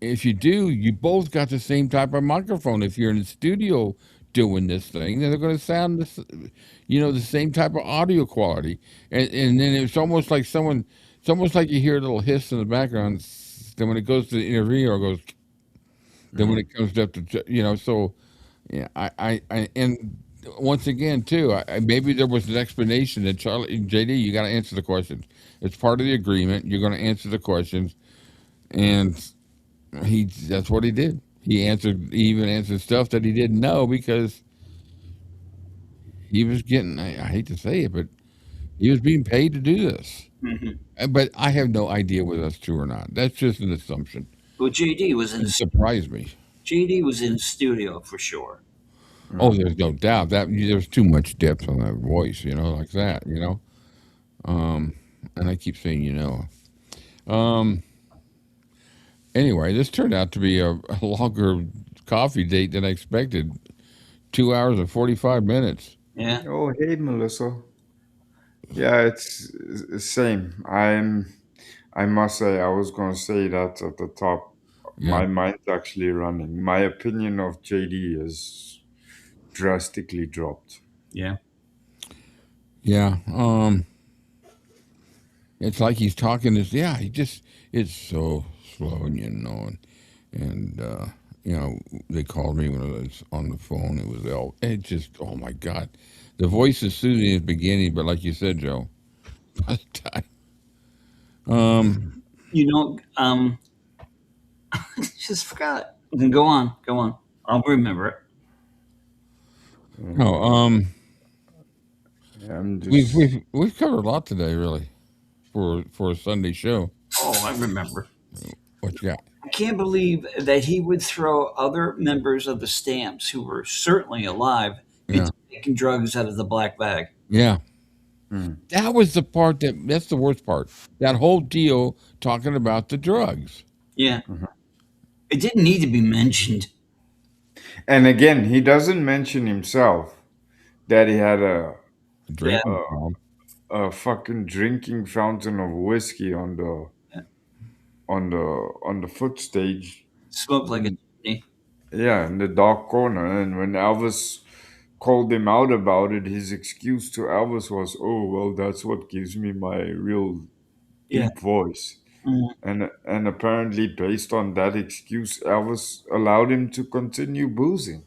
If you do, you both got the same type of microphone. If you're in the studio doing this thing, then they're going to sound the same type of audio quality. And then it's almost like it's almost like you hear a little hiss in the background. Then when it goes to the interviewer, it goes. Then when Hmm. it comes up to so yeah, and once again too, maybe there was an explanation that Charlie JD, you got to answer the questions. It's part of the agreement. You're going to answer the questions, and that's what he did. He even answered stuff that he didn't know because he was getting. I hate to say it, but he was being paid to do this. Mhm. But I have no idea whether that's true or not. That's just an assumption. Well, JD was in It surprised me. JD was in the studio for sure. Oh, Hmm. there's no doubt that there's too much depth on that voice, like that, and I keep saying, Um, anyway, this turned out to be a longer coffee date than I expected. 2 hours and 45 minutes. Yeah. Oh, hey, Melissa. Yeah, it's same. I must say, I was going to say that at the top. Yeah, My mind's actually running. My opinion of JD is drastically dropped. Yeah. yeah. It's like he's talking this. Yeah, it's so slow, and they called me when I was on the phone. It was it just, oh my God, the voice is soothing at the beginning, but like you said, Joe, by the time, um, You know, just forgot. Then go on, go on. I'll remember it. no, I'm we've just. we've we've covered a lot today, really, for a Sunday show. Oh, I remember. What you got? I can't believe that he would throw other members of the Stamps who were certainly alive Yeah, into taking drugs out of the black bag. yeah. Hmm. That was the part that's the worst part. That whole deal talking about the drugs. Yeah. It didn't need to be mentioned. And again, he doesn't mention himself that he had Yeah. Drinking problem. a fucking drinking fountain of whiskey Yeah. on the foot stage. Smoked like a And chimney. yeah, in the dark corner. And when Elvis called him out about it, his excuse to Elvis was, "Oh, well, that's what gives me my real Yeah. deep voice." Mhm. And apparently, based on that excuse, Elvis allowed him to continue boozing.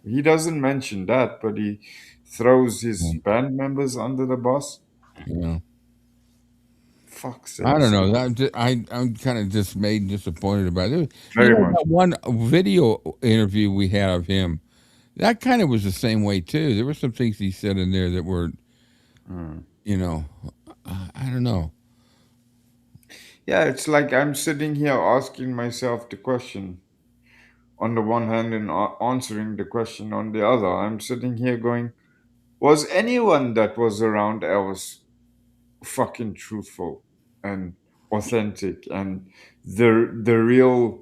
He doesn't mention that, but he throws his band members under the bus. Yeah. Fuck I don't sakes. know. I'm kind of dismayed and disappointed about it. Very much. That one video interview we had of him, that kind of was the same way too. There were some things he said in there that were, Mm. you know, I don't know. Yeah, it's like I'm sitting here asking myself the question on the one hand and answering the question on the other. I'm sitting here going, was anyone that was around Elvis fucking truthful and authentic and the real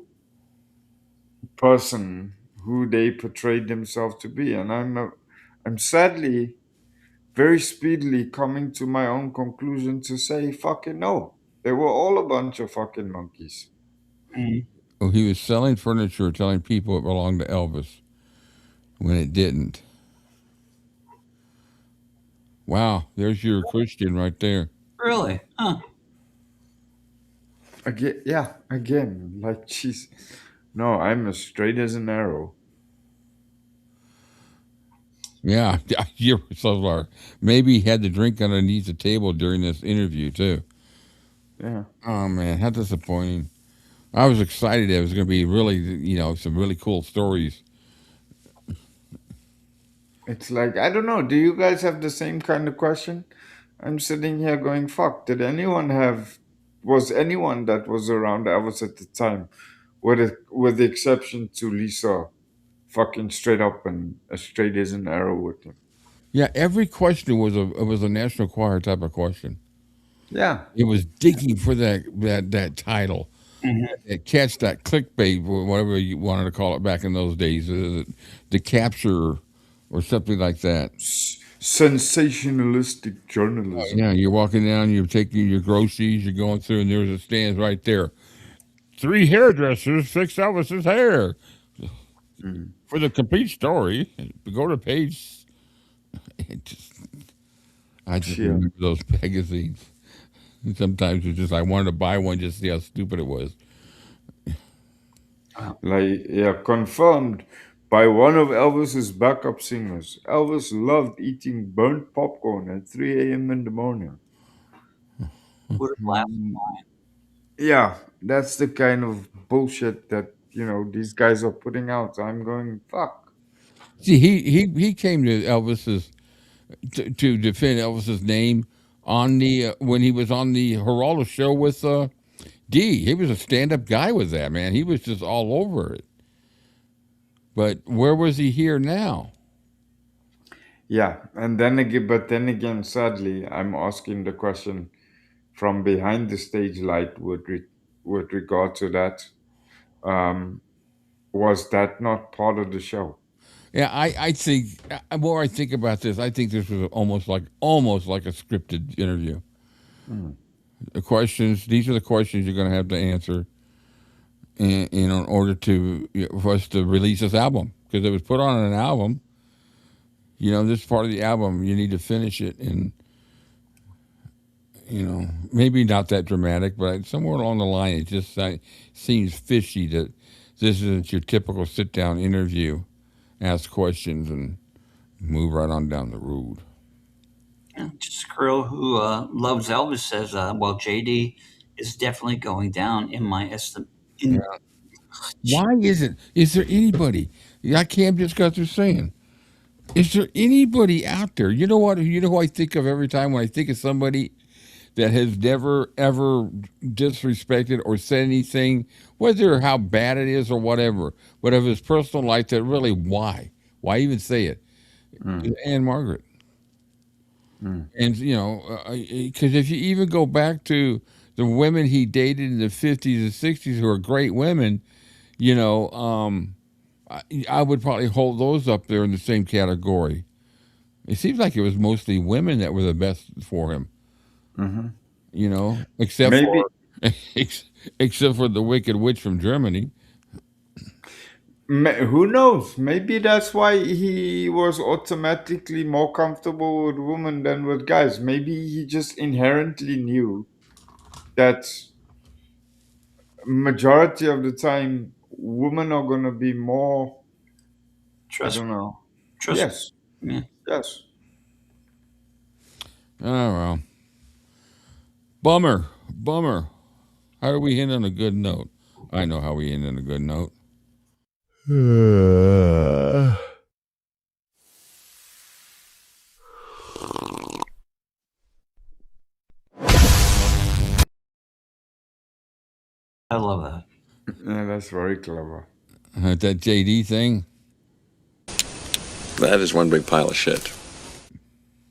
person who they portrayed themselves to be? And I'm sadly very speedily coming to my own conclusion to say fucking no. They were all a bunch of fucking monkeys. Mhm. Oh, he was selling furniture, telling people it belonged to Elvis when it didn't. Wow, there's your Christian right there. Really? Huh. Again, yeah, again, like jeez. No, I'm as straight as an arrow. Yeah, you're so far. Maybe he had the drink underneath the table during this interview too. Yeah. Oh man, how disappointing! I was excited. It was going to be really, some really cool stories. It's like I don't know, do you guys have the same kind of question? I'm sitting here going, fuck, did anyone have was anyone that was around Elvis at the time, with the exception to Lisa, fucking straight up and as straight as an arrow with him? Yeah, every question was a national choir type of question. Yeah. It was digging for that title, Mhm. that catch, that clickbait, or whatever you wanted to call it back in those days, the capture or something like that. Sensationalistic journalism. Yeah, you're walking down, you're taking your groceries, you're going through, and there's a stand right there. 3 hairdressers fix Elvis's hair. Mm. For the complete story, go to page. It just, I just Yeah. remember those magazines. And sometimes it's just I wanted to buy one just to see how stupid it was. Like, yeah, confirmed by one of Elvis's backup singers. Elvis loved eating burnt popcorn at 3 a.m. in the morning. What a laughing line. Yeah, that's the kind of bullshit that, these guys are putting out. I'm going, fuck. See, he came to Elvis's to defend Elvis's name on the when he was on the Geraldo show with D. He was a stand-up guy with that man. He was just all over it. But where was he here now? Yeah, and then again, sadly, I'm asking the question from behind the stage light with regard to that. Um, was that not part of the show? Yeah, I think more I think about this, I think this was almost like a scripted interview. Mm. The questions, these are the questions you're going to have to answer, in order to for us to release this album, because it was put on an album. This part of the album you need to finish it, and maybe not that dramatic, but somewhere along the line it just seems fishy that this isn't your typical sit down interview, ask questions, and move right on down the road. Yeah, just a girl who loves Elvis says, "Well, JD is definitely going down in my estimate." Yeah. Why isn't? Is there anybody? Like Cam just got through saying, is there anybody out there? You know what? You know who I think of every time when I think of somebody that has never ever disrespected or said anything, whether how bad it is or whatever, but of his personal life, that really why even say it? Mm. Anne Margaret. Mm. And because if you even go back to the women he dated in the 50s and 60s, who are great women, I would probably hold those up there in the same category. It seems like it was mostly women that were the best for him. Except Maybe, for except for the Wicked Witch from Germany. who knows? Maybe that's why he was automatically more comfortable with women than with guys. Maybe he just inherently knew that majority of the time women are gonna be more. I Trust don't me. know. Trust Yes, me. Yeah. yes. Oh well, bummer. How do we end on a good note? I know how we end on a good note. I love that. Yeah, that's very clever. That JD thing. That is one big pile of shit.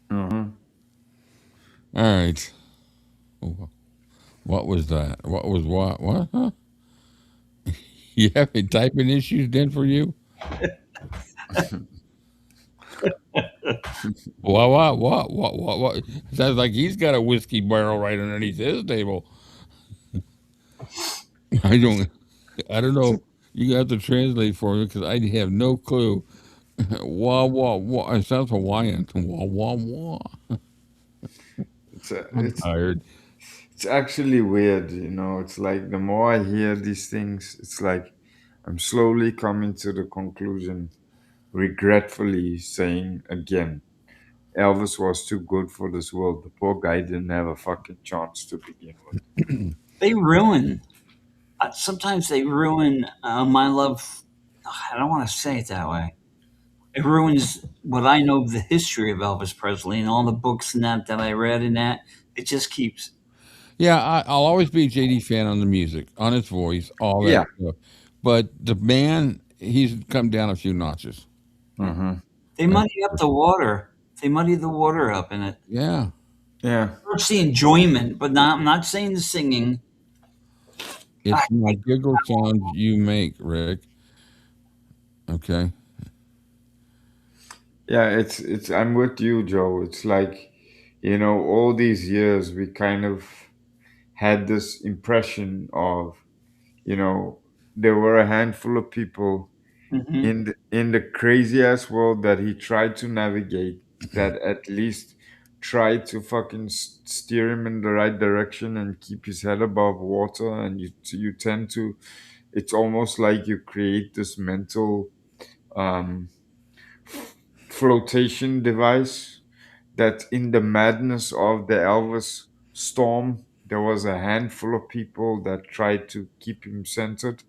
Mm-hmm. All right. What was that? What was what? What? Huh? You having typing issues then for you? What? Sounds like he's got a whiskey barrel right underneath his table. I don't. I don't know. You have to translate for me because I have no clue. Wah wah wah. It sounds Hawaiian. Wah wah wah. It's a, I'm it's tired. it's actually weird, It's like the more I hear these things, it's like I'm slowly coming to the conclusion, regretfully saying again, Elvis was too good for this world. The poor guy didn't have a fucking chance to begin with. They ruin. Sometimes they ruin my love. I don't want to say it that way. It ruins what I know of the history of Elvis Presley and all the books and that I read and that. It just keeps. Yeah, I'll always be a JD fan on the music, on his voice, all that Yeah. stuff. But the man, he's come down a few notches. Mm-hmm. They muddy up the water They muddy the water up in it. Yeah. Yeah. It's the enjoyment, but not, I'm not saying the singing. I, It's my giggle sounds you make, Rick. Okay. Yeah, it's I'm with you, Joe. It's like, all these years we kind of had this impression of, there were a handful of people mhm. in the crazy ass world that he tried to navigate, that at least tried to fucking steer him in the right direction and keep his head above water. And you tend to, it's almost like you create this mental um flotation device, that in the madness of the Elvis storm, there was a handful of people that tried to keep him centered.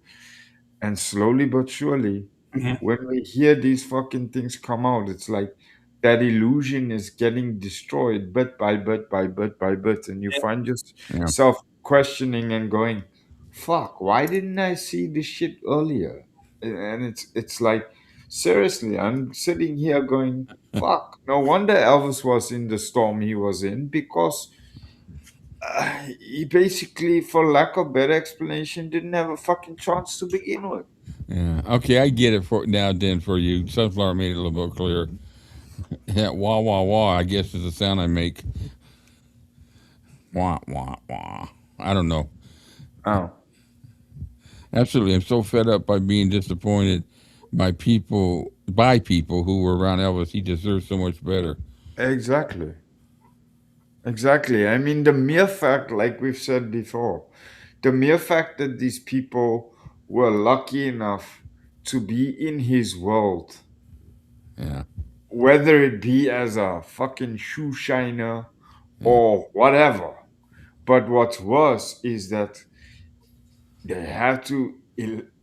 And slowly but surely, Yeah, when we hear these fucking things come out, it's like that illusion is getting destroyed bit by bit by bit by bit. And you find Yeah. yourself questioning and going, fuck, why didn't I see this shit earlier? And it's like, seriously, I'm sitting here going, fuck, no wonder Elvis was in the storm he was in, because he basically, for lack of better explanation, didn't have a fucking chance to begin with. Yeah. Okay, I get it for now. Then for you, Sunflower made it a little bit clearer. Yeah. Wah wah wah. I guess is the sound I make. Wah wah wah. I don't know. Oh, Absolutely, I'm so fed up by being disappointed by people who were around Elvis. He deserves so much better. exactly. Exactly. I mean, the mere fact, like we've said before, the mere fact that these people were lucky enough to be in his world, Yeah. whether it be as a fucking shoe shiner Yeah. or whatever. But what's worse is that they have to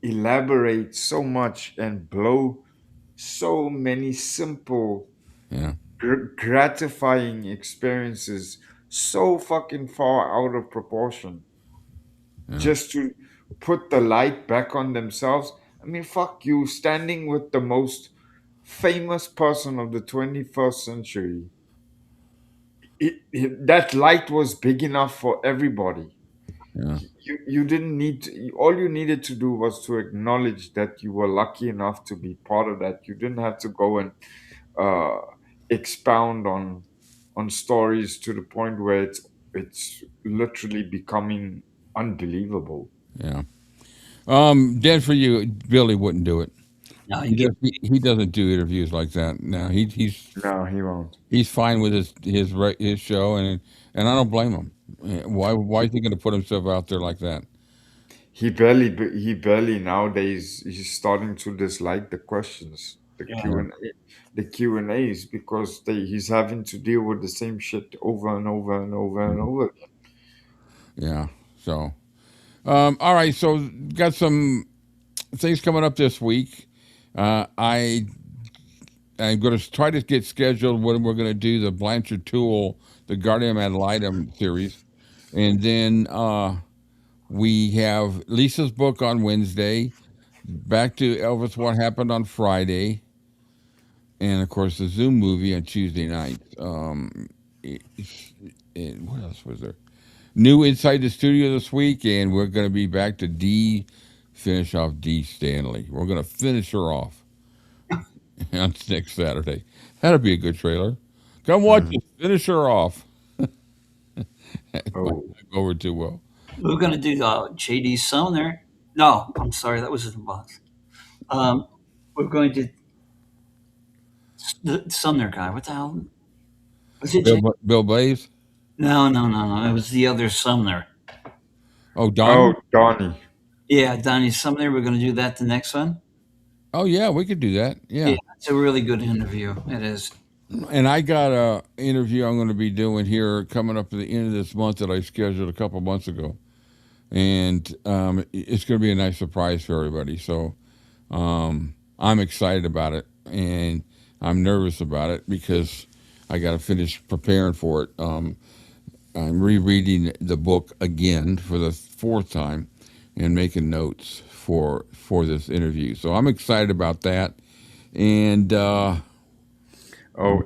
elaborate so much and blow so many simple, Yeah. gratifying experiences so fucking far out of proportion, Yeah. just to put the light back on themselves. I mean, fuck you, standing with the most famous person of the 21st century. That light was big enough for everybody. Yeah. You didn't need to, all you needed to do was to acknowledge that you were lucky enough to be part of that. You didn't have to go and uh, expound on stories to the point where it's literally becoming unbelievable. Yeah. Then for you, Billy wouldn't do it. no, He you get does. He doesn't do interviews like that. No, No, he won't. he's fine with his show, and I don't blame him. Why is he going to put himself out there like that? He barely nowadays, he's starting to dislike the questions, the yeah. Q and A, the Q&As, because he's having to deal with the same shit over and over and over and over again. Yeah. So, all right. So, got some things coming up this week. I'm going to try to get scheduled when we're going to do the Blanchard Tool, the Guardian ad litem series, and then we have Lisa's book on Wednesday. Back to Elvis, what happened on Friday, and of course the Zoom movie on Tuesday night. It- what else was there? New inside the studio this week, and we're going to be back to finish off D Stanley. We're going to finish her off on next Saturday. That'll be a good trailer. Come watch Mhm. us finish her off. It might Oh, not go over too well. We're going to do JD Sumner. No, I'm sorry, that was his boss. Um, we're going to the Sumner guy. What the hell was it? Bill Blaze. No, no, no, no. It was the other Sumner. Oh, oh, Donnie. Donnie. Yeah, Donnie Sumner. We're going to do that the next one. Oh yeah, we could do that. Yeah, Yeah. it's a really good interview. It is. And I got a interview I'm going to be doing here coming up at the end of this month that I scheduled a couple months ago, and it's going to be a nice surprise for everybody. So I'm excited about it, and I'm nervous about it because I got to finish preparing for it. I'm rereading the book again for the fourth time and making notes for this interview. So I'm excited about that, and Oh,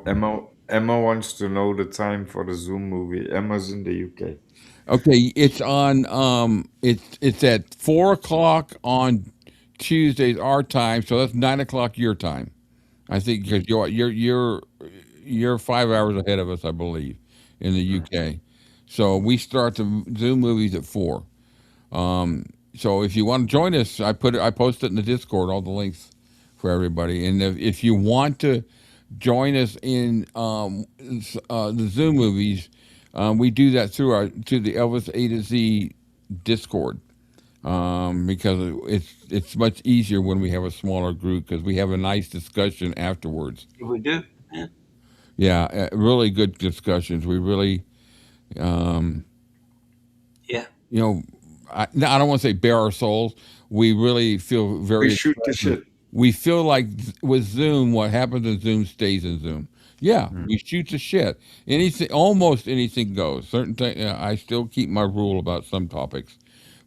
Emma wants to know the time for the Zoom movie. Emma's in the UK. Okay, it's on. It's at 4 o'clock on Tuesdays our time, so that's 9 o'clock your time. I think because you're 5 hours ahead of us, I believe, in the UK. So we start the Zoom movies at 4. So if you want to join us, I posted in the Discord all the links for everybody. And if you want to join us in the Zoom movies, we do that through the Elvis-A-Z Discord, because it's much easier when we have a smaller group because we have a nice discussion afterwards. We do. Yeah. Yeah, really good discussions. We really, um, Yeah. you know, I don't want to say bare our souls. We really feel We very shoot the expressive. shit. We feel like with Zoom, what happens in Zoom stays in Zoom. Yeah, we shoot the shit. Anything, almost anything goes. Certain things, I still keep my rule about some topics,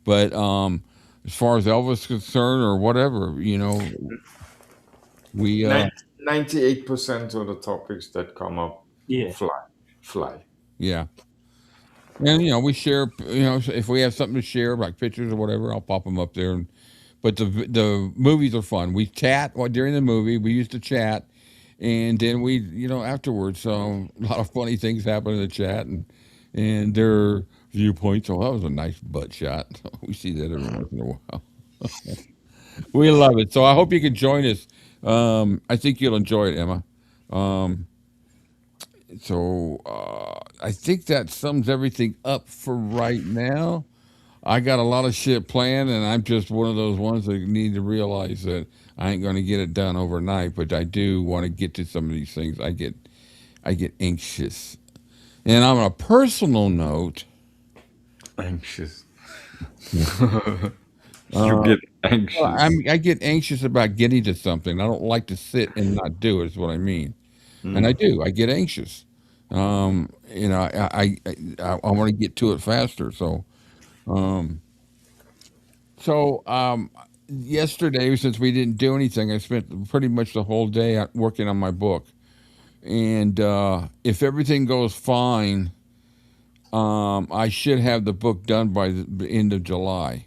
but as far as Elvis is concerned or whatever, we 98% of the topics that come up Yeah. fly. yeah. And we share. If we have something to share, like pictures or whatever, I'll pop them up there. But the movies are fun. We chat during the movie. We used to chat, and then we, afterwards. So a lot of funny things happen in the chat, and their viewpoints. Oh, that was a nice butt shot. We see that every once in a while. We love it. So I hope you can join us. I think you'll enjoy it, Emma. Um, I think that sums everything up for right now. I got a lot of shit planned, and I'm just one of those ones that need to realize that I ain't going to get it done overnight. But I do want to get to some of these things. I get anxious, and on a personal note, Anxious. You uh, get anxious. well, I get anxious about getting to something. I don't like to sit and not do it. Is what I mean, and I do. I get anxious. I want to get to it faster. Um, So yesterday, since we didn't do anything, I spent pretty much the whole day working on my book. And if everything goes fine, I should have the book done by the end of July.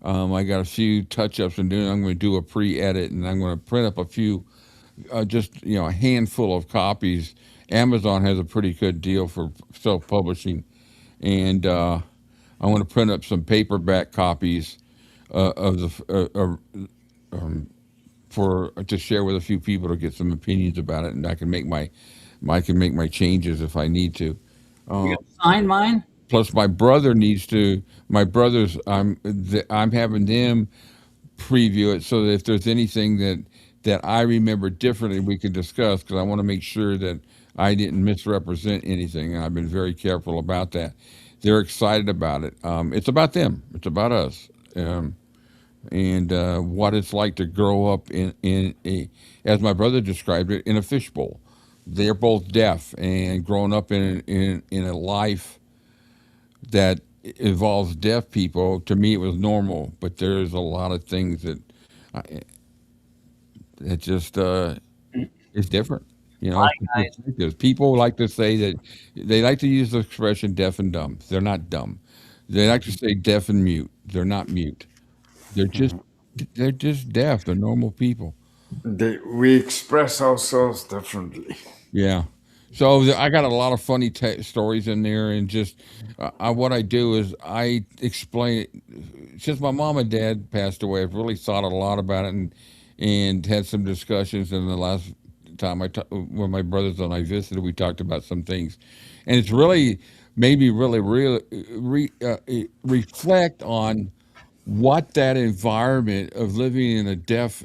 I got a few touch-ups and I'm going to do a pre-edit, and I'm going to print up a few, just a handful of copies. Amazon has a pretty good deal for self-publishing, and I want to print up some paperback copies of for to share with a few people to get some opinions about it, and I can make my changes if I need to. You Uh, gonna sign mine? Plus, my brother needs to. My brothers, I'm having them preview it so that if there's anything that I remember differently, we can discuss because I want to make sure that I didn't misrepresent anything, and I've been very careful about that. They're excited about it. It's about them. It's about us. And what it's like to grow up in a, as my brother described it, in a fishbowl. They're both deaf and grown up in a life that involves deaf people. To me, it was normal, but there's a lot of things I, that just is different. Hi, guys. People like to say that they like to use the expression deaf and dumb. They're not dumb. They like to say deaf and mute. They're not mute. They're just they're just deaf. They're normal people. We express ourselves differently. Yeah. So I got a lot of funny stories in there, and just what I do is I explain. Since my mom and dad passed away, I've really thought a lot about it, and had some discussions. And the last time when my brothers and I visited, we talked about some things, and it's really made me really reflect on what that environment of living in a deaf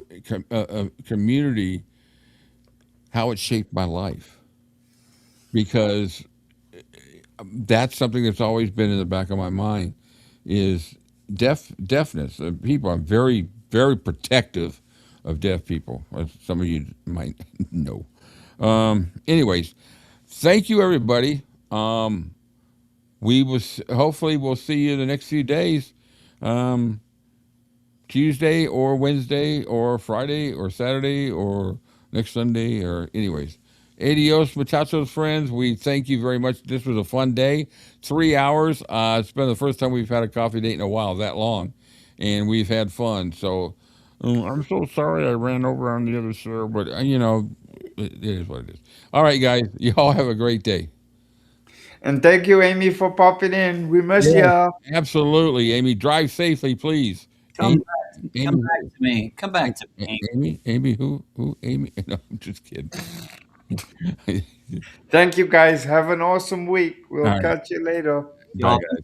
community, how it shaped my life, because that's something that's always been in the back of my mind is deafness. People are very protective of deaf people, as some of you might know. Anyways, thank you everybody. Hopefully we'll see you the next few days. Tuesday or Wednesday or Friday or Saturday or next Sunday, or anyways. Adios, muchachos, friends. We thank you very much. This was a fun day. 3 hours. It's been the first time we've had a coffee date in a while, that long. And we've had fun. So I'm so sorry I ran over on the other sir, but, it is what it is. All right, guys. You all have a great day. And thank you, Amy, for popping in. We miss Yes, ya. absolutely, Amy. Drive safely, please. Come Amy, back. Come Amy, back to me. Come back to me. Amy, who, Amy? No, I'm just kidding. Thank you, guys. Have an awesome week. All We'll right. catch you later. Bye, Y'all guys.